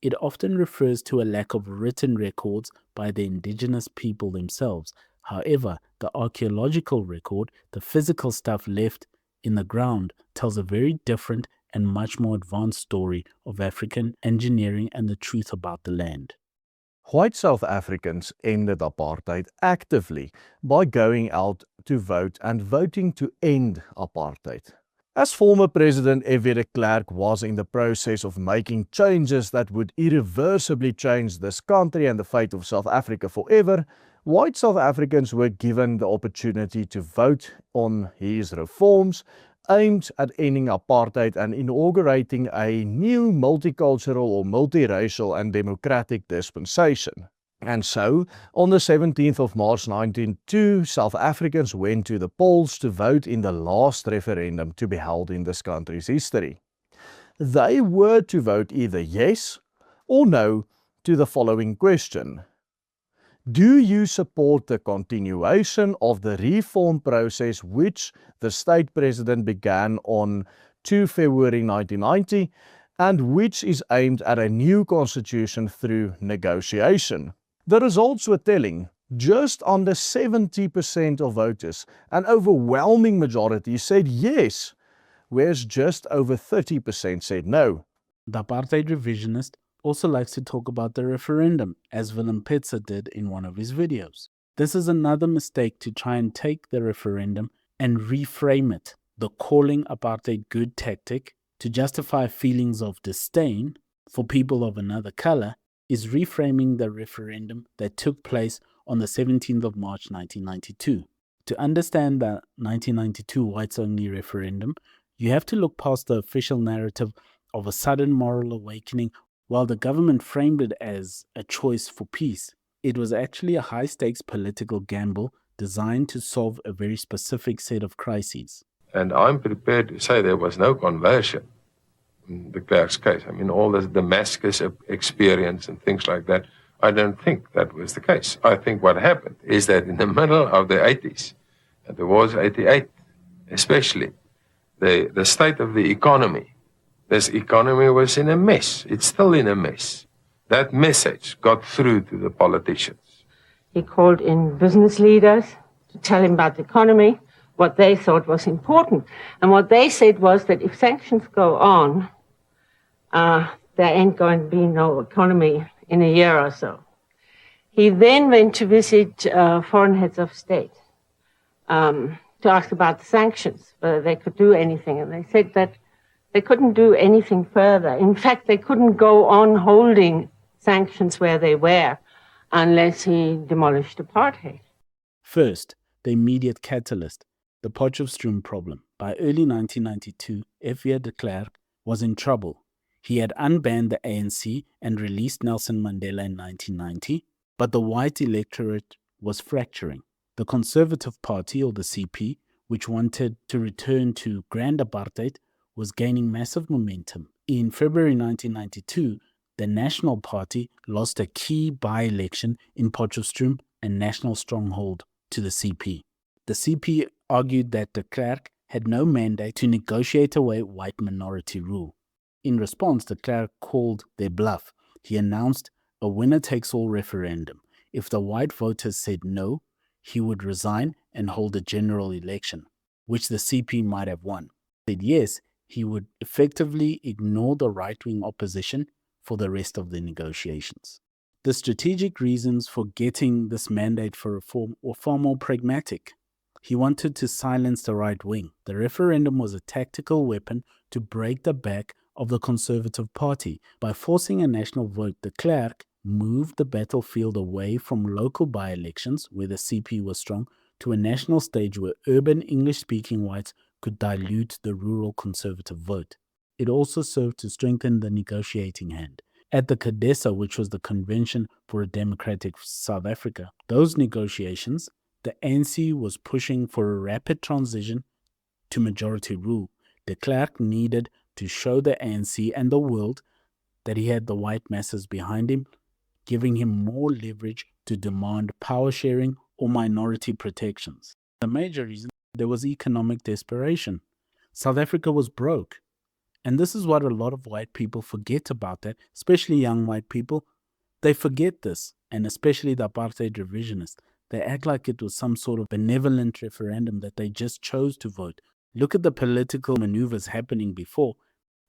it often refers to a lack of written records by the indigenous people themselves. However, the archaeological record, the physical stuff left in the ground, tells a very different and much more advanced story of African engineering and the truth about the land. White South Africans ended apartheid actively by going out to vote and voting to end apartheid. As former President F.W. de Klerk was in the process of making changes that would irreversibly change this country and the fate of South Africa forever, white South Africans were given the opportunity to vote on his reforms aimed at ending apartheid and inaugurating a new multicultural or multiracial and democratic dispensation. And so, on the 17th of March 1902, South Africans went to the polls to vote in the last referendum to be held in this country's history. They were to vote either yes or no to the following question. Do you support the continuation of the reform process which the state president began on 2 February 1990 and which is aimed at a new constitution through negotiation? The results were telling. Just under 70% of voters, an overwhelming majority, said yes, whereas just over 30% said no. The Apartheid Revisionist also likes to talk about the referendum, as WILLEM Petzer did in one of his videos. This is another mistake to try and take the referendum and reframe it. The calling apartheid good tactic to justify feelings of disdain for people of another color is reframing the referendum that took place on the 17th of March 1992. To understand the 1992 whites-only referendum, you have to look past the official narrative of a sudden moral awakening. While the government framed it as a choice for peace, it was actually a high-stakes political gamble designed to solve a very specific set of crises. And I'm prepared to say there was no conversion in de Klerk's case. I mean, all this Damascus experience and things like that, I don't think that was the case. I think what happened is that in the middle of the 80s, and there was 88 especially, the state of the economy, this economy was in a mess. It's still in a mess. That message got through to the politicians. He called in business leaders to tell him about the economy, what they thought was important. And what they said was that if sanctions go on, there ain't going to be no economy in a year or so. He then went to visit foreign heads of state to ask about the sanctions, whether they could do anything. And they said that they couldn't do anything further. In fact, they couldn't go on holding sanctions where they were unless he demolished apartheid. First, the immediate catalyst, the Potchefstroom problem. By early 1992, F.W. de Klerk was in trouble. He had unbanned the ANC and released Nelson Mandela in 1990, but the white electorate was fracturing. The Conservative Party, or the CP, which wanted to return to grand apartheid, was gaining massive momentum. In February 1992, the National Party lost a key by-election in Potchefstroom and national stronghold to the CP. The CP argued that de Klerk had no mandate to negotiate away white minority rule. In response, de Klerk called their bluff. He announced a winner-takes-all referendum. If the white voters said no, he would resign and hold a general election, which the CP might have won. Said yes, he would effectively ignore the right-wing opposition for the rest of the negotiations. The strategic reasons for getting this mandate for reform were far more pragmatic. He wanted to silence the right wing. The referendum was a tactical weapon to break the back of the Conservative Party. By forcing a national vote, de Klerk moved the battlefield away from local by-elections, where the CP was strong, to a national stage where urban English-speaking whites could dilute the rural conservative vote. It also served to strengthen the negotiating hand. At the CODESA, which was the Convention for a Democratic South Africa, those negotiations, the ANC was pushing for a rapid transition to majority rule. De Klerk needed to show the ANC and the world that he had the white masses behind him, giving him more leverage to demand power sharing or minority protections. The major reason, there was economic desperation. South Africa was broke. And this is what a lot of white people forget about that, especially young white people. They forget this, and especially the Apartheid Revisionists. They act like it was some sort of benevolent referendum that they just chose to vote. Look at the political maneuvers happening before,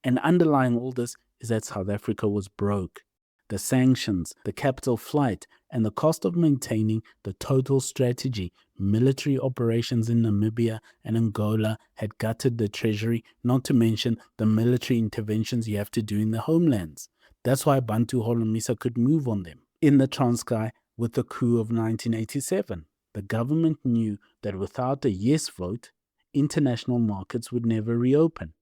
and underlying all this is that South Africa was broke. The sanctions, the capital flight, and the cost of maintaining the total strategy, military operations in Namibia and Angola had gutted the treasury, not to mention the military interventions you have to do in the homelands. That's why Bantu Holomisa could move on them. In the Transkei, with the coup of 1987, the government knew that without a yes vote, international markets would never reopen.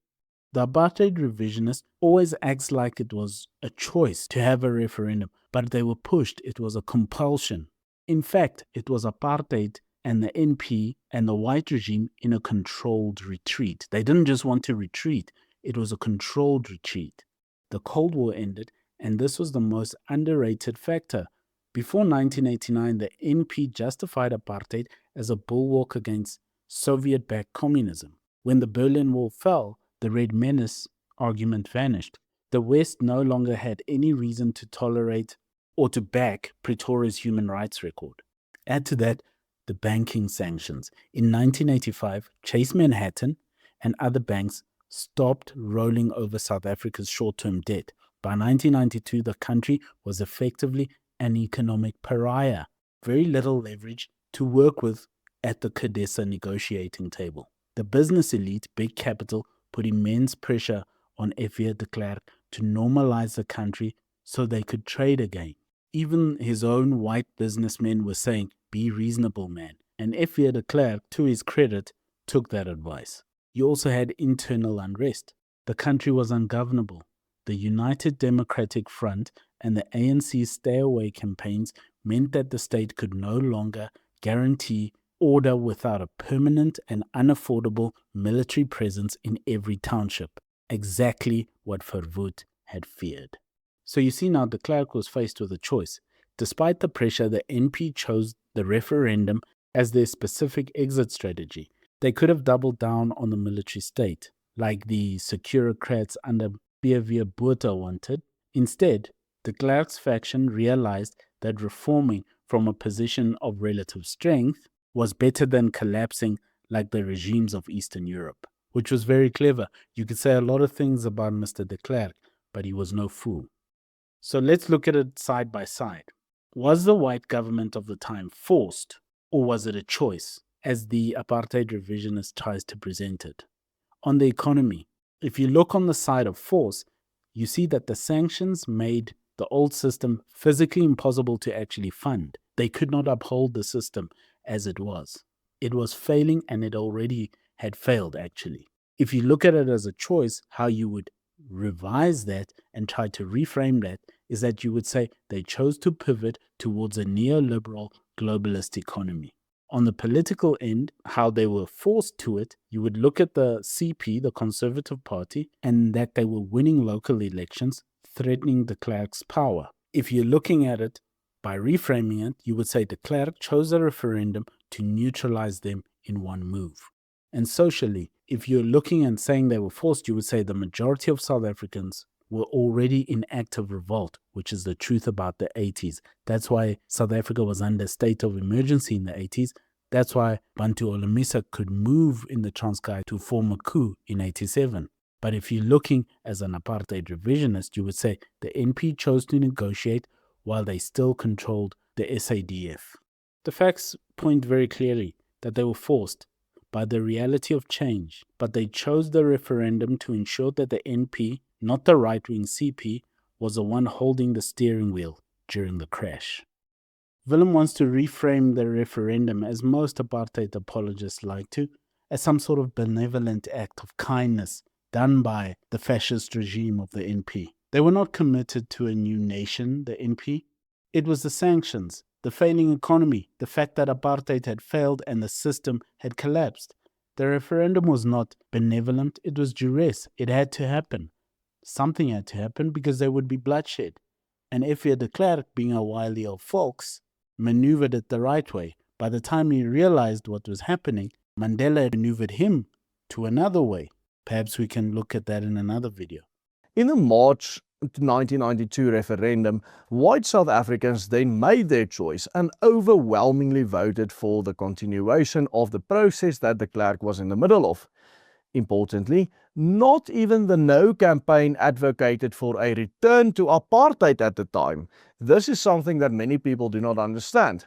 The Apartheid Revisionist always acts like it was a choice to have a referendum, but they were pushed. It was a compulsion. In fact, it was apartheid and the NP and the white regime in a controlled retreat. They didn't just want to retreat. It was a controlled retreat. The Cold War ended, and this was the most underrated factor. Before 1989, the NP justified apartheid as a bulwark against Soviet-backed communism. When the Berlin Wall fell, the Red Menace argument vanished. The West no longer had any reason to tolerate or to back Pretoria's human rights record. Add to that the banking sanctions. In 1985, Chase Manhattan and other banks stopped rolling over South Africa's short-term debt. By 1992, the country was effectively an economic pariah. Very little leverage to work with at the CODESA negotiating table. The business elite, big capital, put immense pressure on F.V. de Klerk to normalize the country so they could trade again. Even his own white businessmen were saying, be reasonable, man. And F.V. de Klerk, to his credit, took that advice. You also had internal unrest. The country was ungovernable. The United Democratic Front and the ANC's stay-away campaigns meant that the state could no longer guarantee order without a permanent and unaffordable military presence in every township. Exactly what Verwoerd had feared. So you see now de Klerk was faced with a choice. Despite the pressure, the NP chose the referendum as their specific exit strategy. They could have doubled down on the military state, like the Securocrats under P.V. Botha wanted. Instead, de Klerk's faction realized that reforming from a position of relative strength was better than collapsing like the regimes of Eastern Europe, which was very clever. You could say a lot of things about Mr. de Klerk, but he was no fool. So let's look at it side by side. Was the white government of the time forced, or was it a choice, as the Apartheid Revisionist tries to present it? On the economy, if you look on the side of force, you see that the sanctions made the old system physically impossible to actually fund. They could not uphold the system as it was. It was failing, and it already had failed, actually. If you look at it as a choice, how you would revise that and try to reframe that is that you would say they chose to pivot towards a neoliberal globalist economy. On the political end, how they were forced to it, you would look at the CP, the Conservative Party, and that they were winning local elections, threatening de Klerk's power. If you're looking at it by reframing it, you would say de Klerk chose a referendum to neutralize them in one move. And socially, if you're looking and saying they were forced, you would say the majority of South Africans were already in active revolt, which is the truth about the 80s. That's why South Africa was under state of emergency in the 80s. That's why Bantu Holomisa could move in the Transkei to form a coup in 87. But if you're looking as an apartheid revisionist, you would say the NP chose to negotiate while they still controlled the SADF. The facts point very clearly that they were forced by the reality of change, but they chose the referendum to ensure that the NP, not the right-wing CP, was the one holding the steering wheel during the crash. Willem wants to reframe the referendum, as most apartheid apologists like to, as some sort of benevolent act of kindness done by the fascist regime of the NP. They were not committed to a new nation, the NP. It was the sanctions, the failing economy, the fact that apartheid had failed and the system had collapsed. The referendum was not benevolent, it was duress. It had to happen. Something had to happen because there would be bloodshed. And F.A. de Klerk, being a wily old fox, maneuvered it the right way. By the time he realized what was happening, Mandela maneuvered him to another way. Perhaps we can look at that in another video. In the March 1992 referendum, white South Africans then made their choice and overwhelmingly voted for the continuation of the process that de Klerk was in the middle of. Importantly, not even the No campaign advocated for a return to apartheid at the time. This is something that many people do not understand.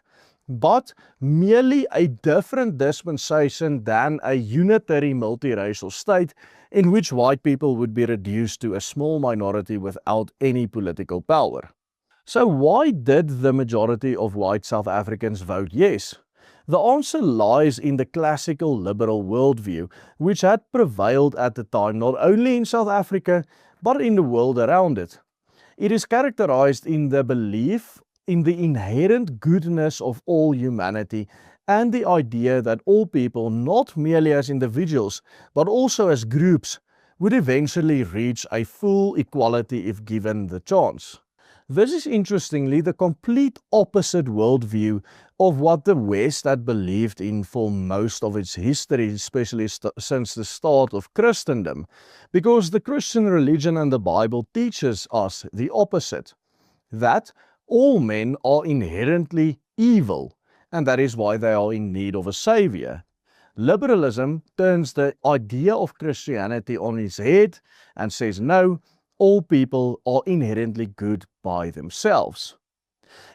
But merely a different dispensation than a unitary multiracial state in which white people would be reduced to a small minority without any political power. So why did the majority of white South Africans vote yes? The answer lies in the classical liberal worldview, which had prevailed at the time not only in South Africa, but in the world around it. It is characterized in the belief in the inherent goodness of all humanity and the idea that all people, not merely as individuals, but also as groups, would eventually reach a full equality if given the chance. This is interestingly the complete opposite worldview of what the West had believed in for most of its history, especially since the start of Christendom, because the Christian religion and the Bible teaches us the opposite, that all men are inherently evil, and that is why they are in need of a savior. Liberalism turns the idea of Christianity on its head and says no, all people are inherently good by themselves.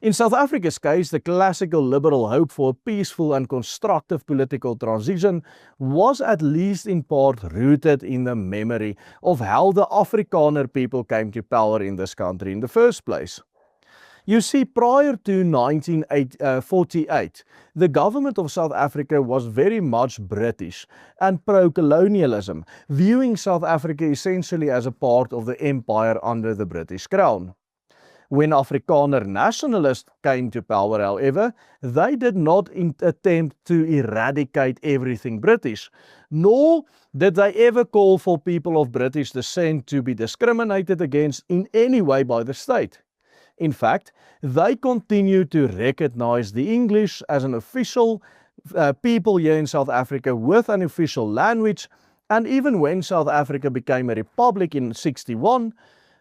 In South Africa's case, the classical liberal hope for a peaceful and constructive political transition was at least in part rooted in the memory of how the Afrikaner people came to power in this country in the first place. You see, prior to 1948, the government of South Africa was very much British and pro-colonialism, viewing South Africa essentially as a part of the empire under the British Crown. When Afrikaner nationalists came to power, however, they did not attempt to eradicate everything British, nor did they ever call for people of British descent to be discriminated against in any way by the state. In fact, they continue to recognize the English as an official people here in South Africa with an official language, and even when South Africa became a republic in 1961,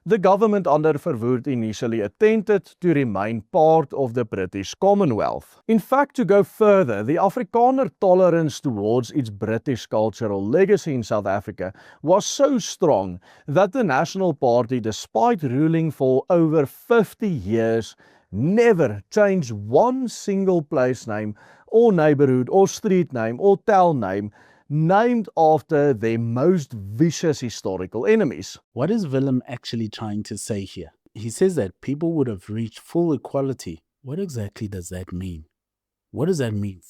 the government under Verwoerd initially attempted to remain part of the British Commonwealth. In fact, to go further, the Afrikaner tolerance towards its British cultural legacy in South Africa was so strong that the National Party, despite ruling for over 50 years, never changed one single place name or neighborhood or street name or town name named after their most vicious historical enemies. What is Willem actually trying to say here? He says that people would have reached full equality. What exactly does that mean? What does that mean?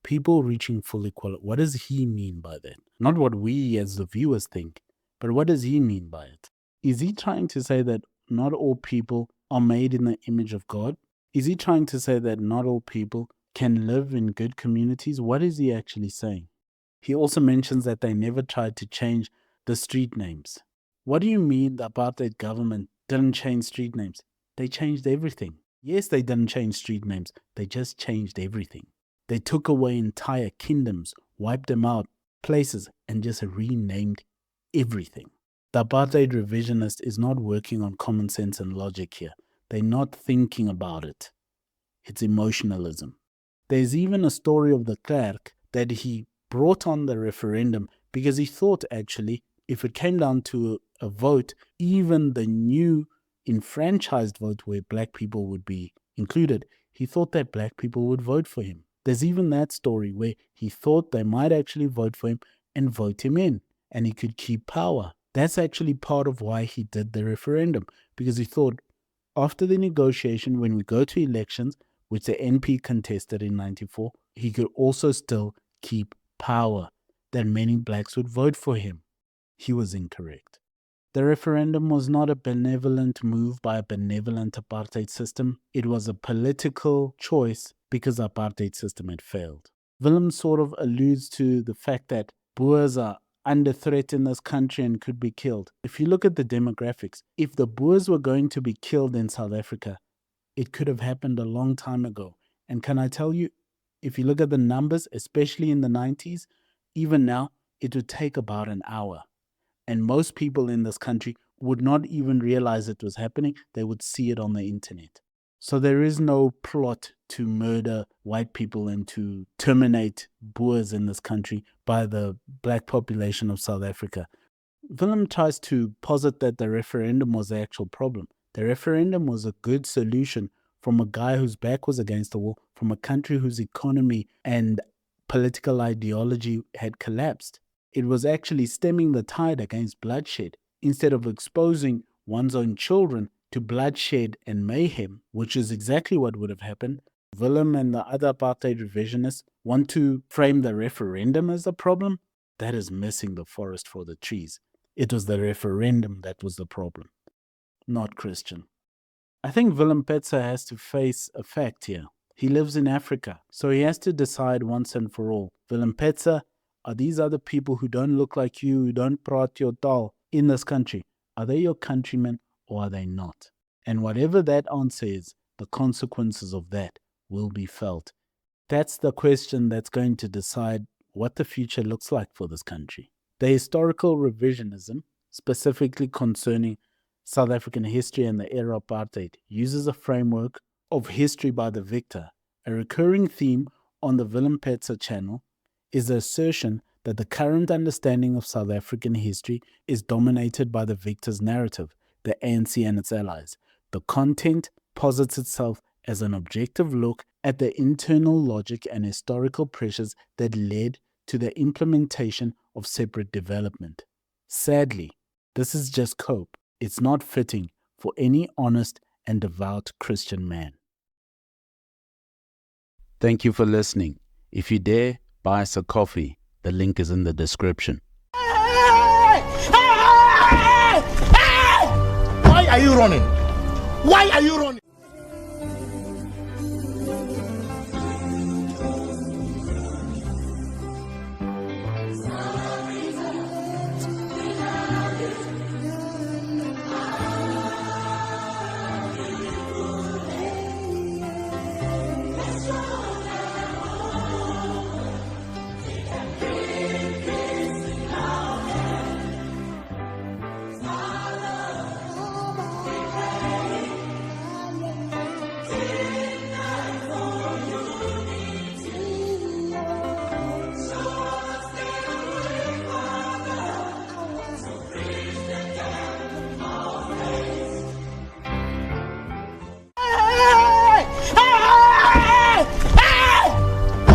People reaching full equality. What does he mean by that? Not what we as the viewers think, but what does he mean by it? Is he trying to say that not all people are made in the image of God? Is he trying to say that not all people can live in good communities? What is he actually saying? He also mentions that they never tried to change the street names. What do you mean the apartheid government didn't change street names? They changed everything. Yes, they didn't change street names. They just changed everything. They took away entire kingdoms, wiped them out, places, and just renamed everything. The Apartheid Revisionist is not working on common sense and logic here. They're not thinking about it. It's emotionalism. There's even a story of the Klerk that he brought on the referendum because he thought actually if it came down to a vote, even the new enfranchised vote where black people would be included, he thought that black people would vote for him. There's even that story where he thought they might actually vote for him and vote him in and he could keep power. That's actually part of why he did the referendum, because he thought After the negotiation, when we go to elections, which the NP contested in 94, he could also still keep power, that many blacks would vote for him. He was incorrect. The referendum was not a benevolent move by a benevolent apartheid system. It was a political choice because the apartheid system had failed. Willem sort of alludes to the fact that Boers are under threat in this country and could be killed. If you look at the demographics, if the Boers were going to be killed in South Africa, it could have happened a long time ago. And can I tell you, if you look at the numbers, especially in the 90s, even now, it would take about an hour. And most people in this country would not even realize it was happening. They would see it on the internet. So there is no plot to murder white people and to terminate Boers in this country by the black population of South Africa. Willem tries to posit that the referendum was the actual problem. The referendum was a good solution from a guy whose back was against the wall, from a country whose economy and political ideology had collapsed. It was actually stemming the tide against bloodshed instead of exposing one's own children to bloodshed and mayhem, which is exactly what would have happened. Willem and the other apartheid revisionists want to frame the referendum as the problem. That is missing the forest for the trees. It was the referendum that was the problem, not Christian. I think Willem Petzer has to face a fact here. He lives in Africa, so he has to decide once and for all. Willem Petzer, are these other people who don't look like you, who don't praat your taal in this country, are they your countrymen or are they not? And whatever that answer is, the consequences of that will be felt. That's the question that's going to decide what the future looks like for this country. The historical revisionism, specifically concerning South African history and the era of apartheid, uses a framework of history by the victor. A recurring theme on the Willem Petzer channel is the assertion that the current understanding of South African history is dominated by the victor's narrative, the ANC and its allies. The content posits itself as an objective look at the internal logic and historical pressures that led to the implementation of separate development. Sadly, this is just cope. It's not fitting for any honest and devout Christian man. Thank you for listening. If you dare, buy us a coffee. The link is in the description. Why are you running? Why are you running?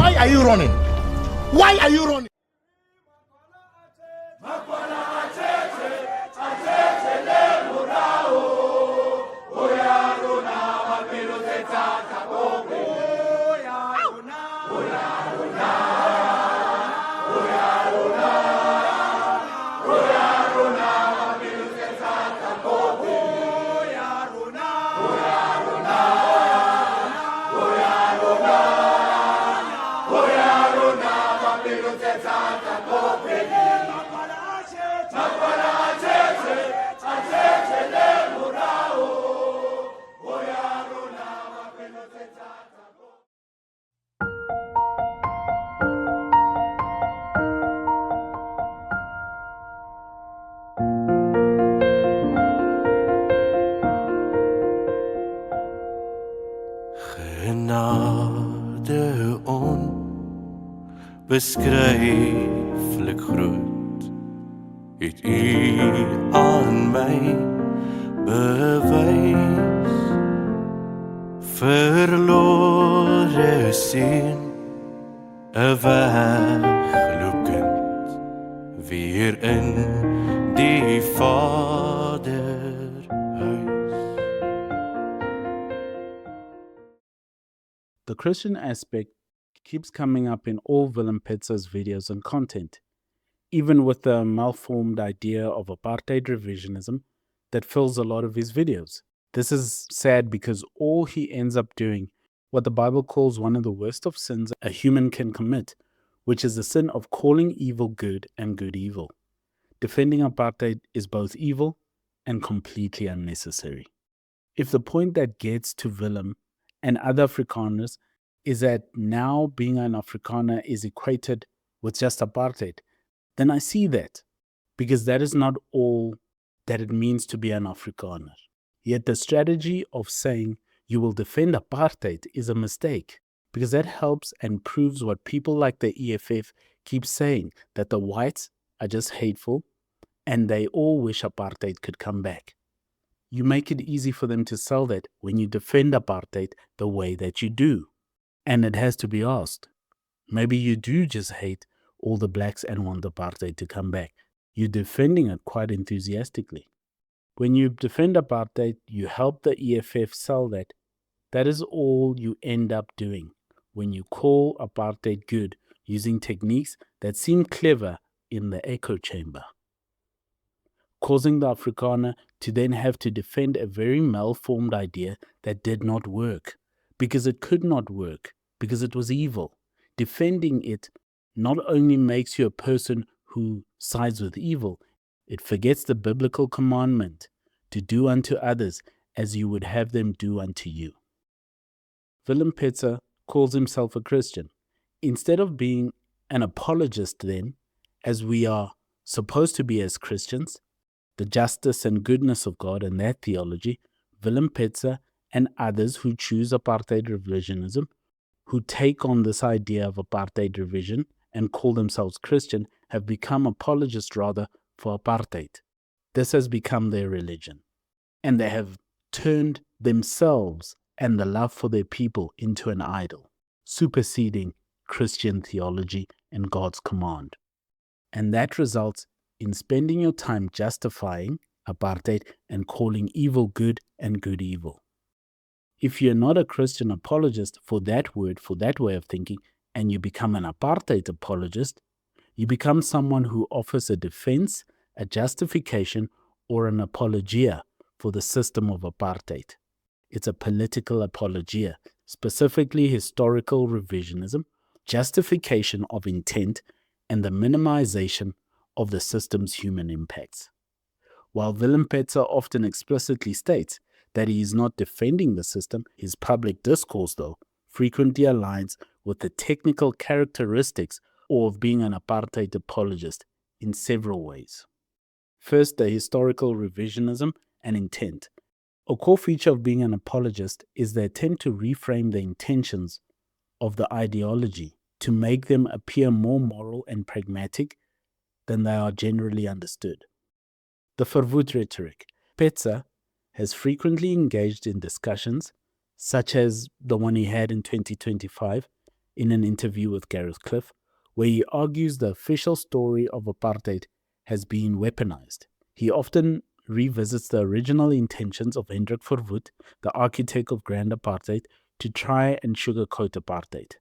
Why are you running? Why are you running? Genade onbeskryflik groot het U aan my bewys, verlore seun, 'n wegloopkind weer in die Vaderhuis. The Christian aspect keeps coming up in all Willem Petzer's videos and content, even with the malformed idea of apartheid revisionism that fills a lot of his videos. This is sad because all he ends up doing, what the Bible calls one of the worst of sins a human can commit, which is the sin of calling evil good and good evil. Defending apartheid is both evil and completely unnecessary. If the point that gets to Willem and other Afrikaners is that now being an Afrikaner is equated with just apartheid, then I see that, because that is not all that it means to be an Afrikaner. Yet the strategy of saying you will defend apartheid is a mistake, because that helps and proves what people like the EFF keep saying, that the whites are just hateful and they all wish apartheid could come back. You make it easy for them to sell that when you defend apartheid the way that you do. And it has to be asked, maybe you do just hate all the blacks and want apartheid to come back. You're defending it quite enthusiastically. When you defend apartheid, you help the EFF sell that. That is all you end up doing when you call apartheid good using techniques that seem clever in the echo chamber, causing the Afrikaner to then have to defend a very malformed idea that did not work, because it could not work, because it was evil. Defending it not only makes you a person who sides with evil, it forgets the biblical commandment to do unto others as you would have them do unto you. Willem Petzer calls himself a Christian. Instead of being an apologist then, as we are supposed to be as Christians, the justice and goodness of God and that theology, Willem Petzer and others who choose apartheid revisionism, who take on this idea of apartheid revision and call themselves Christian, have become apologists rather for apartheid. This has become their religion. And they have turned themselves and the love for their people into an idol, superseding Christian theology and God's command. And that results in spending your time justifying apartheid and calling evil good and good evil. If you're not a Christian apologist for that word, for that way of thinking, and you become an apartheid apologist, you become someone who offers a defense, a justification, or an apologia for the system of apartheid. It's a political apologia, specifically historical revisionism, justification of intent, and the minimization of the system's human impacts. While Willem Petzer often explicitly states that he is not defending the system, his public discourse, though, frequently aligns with the technical characteristics of being an apartheid apologist in several ways. First, the historical revisionism and intent. A core feature of being an apologist is the attempt to reframe the intentions of the ideology to make them appear more moral and pragmatic than they are generally understood. The verwoed rhetoric. Petzer has frequently engaged in discussions, such as the one he had in 2025 in an interview with Gareth Cliff, where he argues the official story of apartheid has been weaponized. He often revisits the original intentions of Hendrik Verwoerd, the architect of Grand Apartheid, to try and sugarcoat apartheid.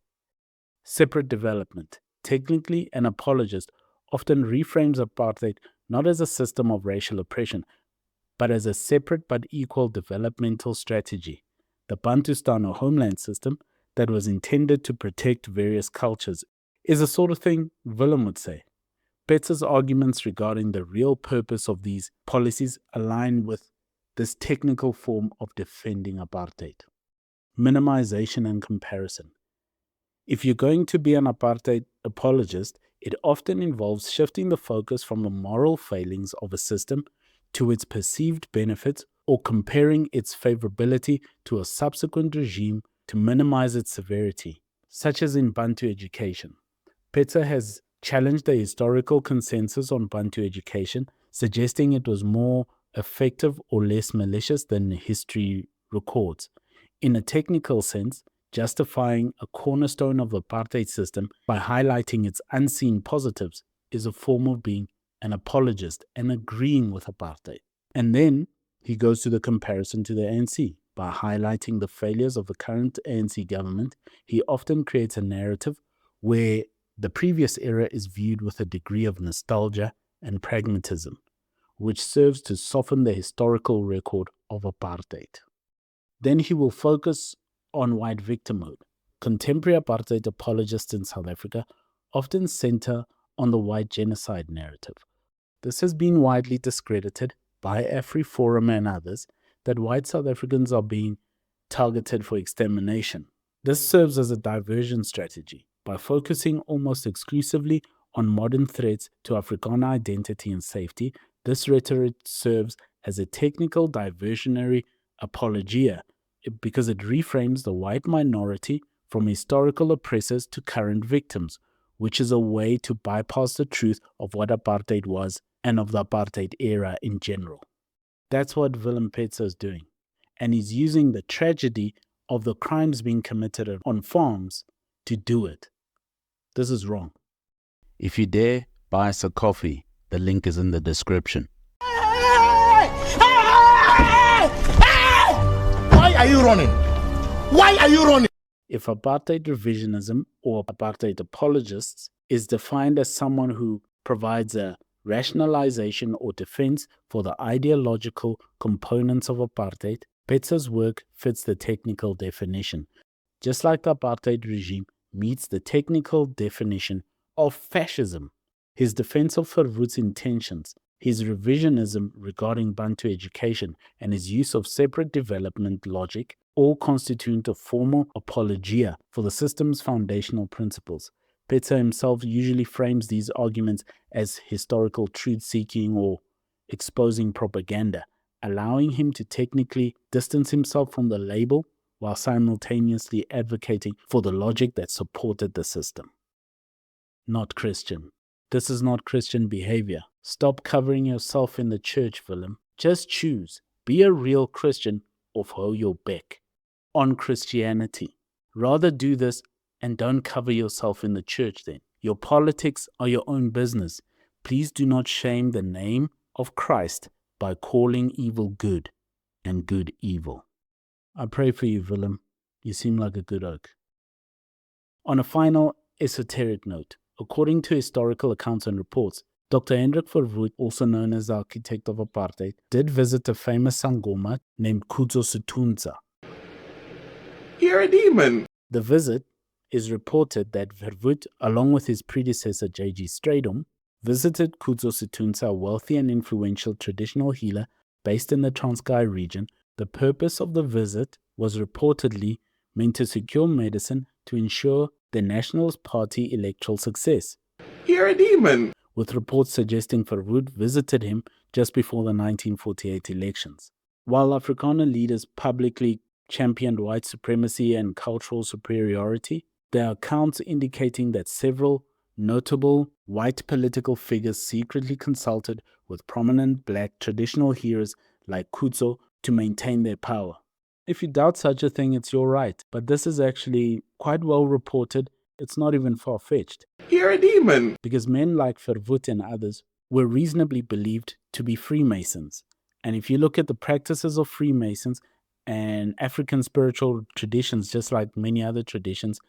Separate development. Technically, an apologist often reframes apartheid not as a system of racial oppression, but as a separate but equal developmental strategy, the Bantustan or homeland system that was intended to protect various cultures, is the sort of thing Willem would say. Petzer's arguments regarding the real purpose of these policies align with this technical form of defending apartheid. Minimization and comparison. If you're going to be an apartheid apologist, it often involves shifting the focus from the moral failings of a system to its perceived benefits, or comparing its favorability to a subsequent regime to minimize its severity, such as in Bantu education. Petzer has challenged the historical consensus on Bantu education, suggesting it was more effective or less malicious than history records. In a technical sense, justifying a cornerstone of the apartheid system by highlighting its unseen positives is a form of being an apologist and agreeing with apartheid. And then he goes to the comparison to the ANC. by highlighting the failures of the current ANC government, he often creates a narrative where the previous era is viewed with a degree of nostalgia and pragmatism, which serves to soften the historical record of apartheid. Then he will focus on white victimhood. Contemporary apartheid apologists in South Africa often center on the white genocide narrative. This has been widely discredited by AfriForum and others, that white South Africans are being targeted for extermination. This serves as a diversion strategy by focusing almost exclusively on modern threats to Afrikaner identity and safety. This rhetoric serves as a technical diversionary apologia because it reframes the white minority from historical oppressors to current victims, which is a way to bypass the truth of what apartheid was and of the apartheid era in general. That's what Willem Petzer is doing. And he's using the tragedy of the crimes being committed on farms to do it. This is wrong. If you dare, buy us a coffee. The link is in the description. Why are you running? Why are you running? If apartheid revisionism or apartheid apologists is defined as someone who provides a rationalization or defense for the ideological components of apartheid, Petzer's work fits the technical definition, just like the apartheid regime meets the technical definition of fascism. His defense of Verwoerd's intentions, his revisionism regarding Bantu education, and his use of separate development logic all constitute a formal apologia for the system's foundational principles. Petzer himself usually frames these arguments as historical truth-seeking or exposing propaganda, allowing him to technically distance himself from the label while simultaneously advocating for the logic that supported the system. Not Christian. This is not Christian behavior. Stop covering yourself in the church, Willem. Just choose. Be a real Christian or hold your back on Christianity. Rather do this and don't cover yourself in the church then. Your politics are your own business. Please do not shame the name of Christ by calling evil good and good evil. I pray for you, Willem. You seem like a good oak. On a final esoteric note, according to historical accounts and reports, Dr. Hendrik Verwoerd, also known as the architect of apartheid, did visit a famous Sangoma named Khutso Situnza. You're a demon. The visit is reported that Verwoerd, along with his predecessor J.G. Strydom, visited Khutso Situnza, a wealthy and influential traditional healer based in the Transkei region. The purpose of the visit was reportedly meant to secure medicine to ensure the Nationalist Party electoral success. You're a demon. With reports suggesting Verwoerd visited him just before the 1948 elections. While Afrikaner leaders publicly championed white supremacy and cultural superiority, there are accounts indicating that several notable white political figures secretly consulted with prominent black traditional heroes like Khutso to maintain their power. If you doubt such a thing, it's your right, but this is actually quite well reported. It's not even far-fetched. You're a demon. Because men like Verwoerd and others were reasonably believed to be Freemasons. And if you look at the practices of Freemasons and African spiritual traditions, just like many other traditions,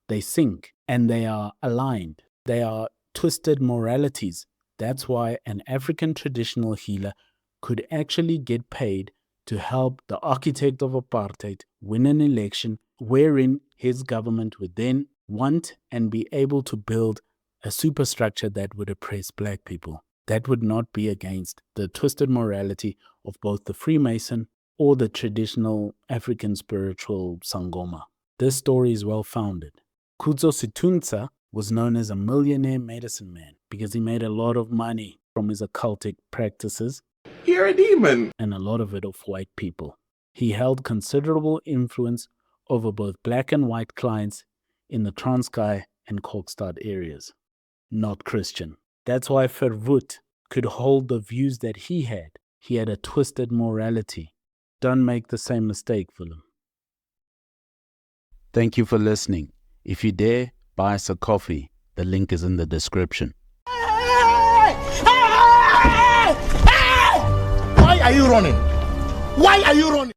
they sync and they are aligned. They are twisted moralities. That's why an African traditional healer could actually get paid to help the architect of apartheid win an election wherein his government would then want and be able to build a superstructure that would oppress black people. That would not be against the twisted morality of both the Freemason or the traditional African spiritual Sangoma. This story is well founded. Khutso Situnza was known as a millionaire medicine man because he made a lot of money from his occultic practices. You're a demon. And a lot of it of white people. He held considerable influence over both black and white clients in the Transkei and Kokstad areas. Not Christian. That's why Verwoerd could hold the views that he had. He had a twisted morality. Don't make the same mistake, Willem. Thank you for listening. If you dare, buy us a coffee. The link is in the description. Why are you running? Why are you running?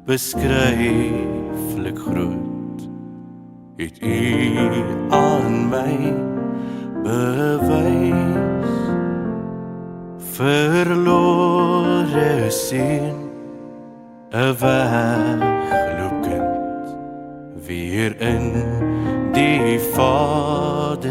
beskryflik groot, het U aan my bewys. Verlore seun, 'n wegloopkind, weer in die Vaderhuis.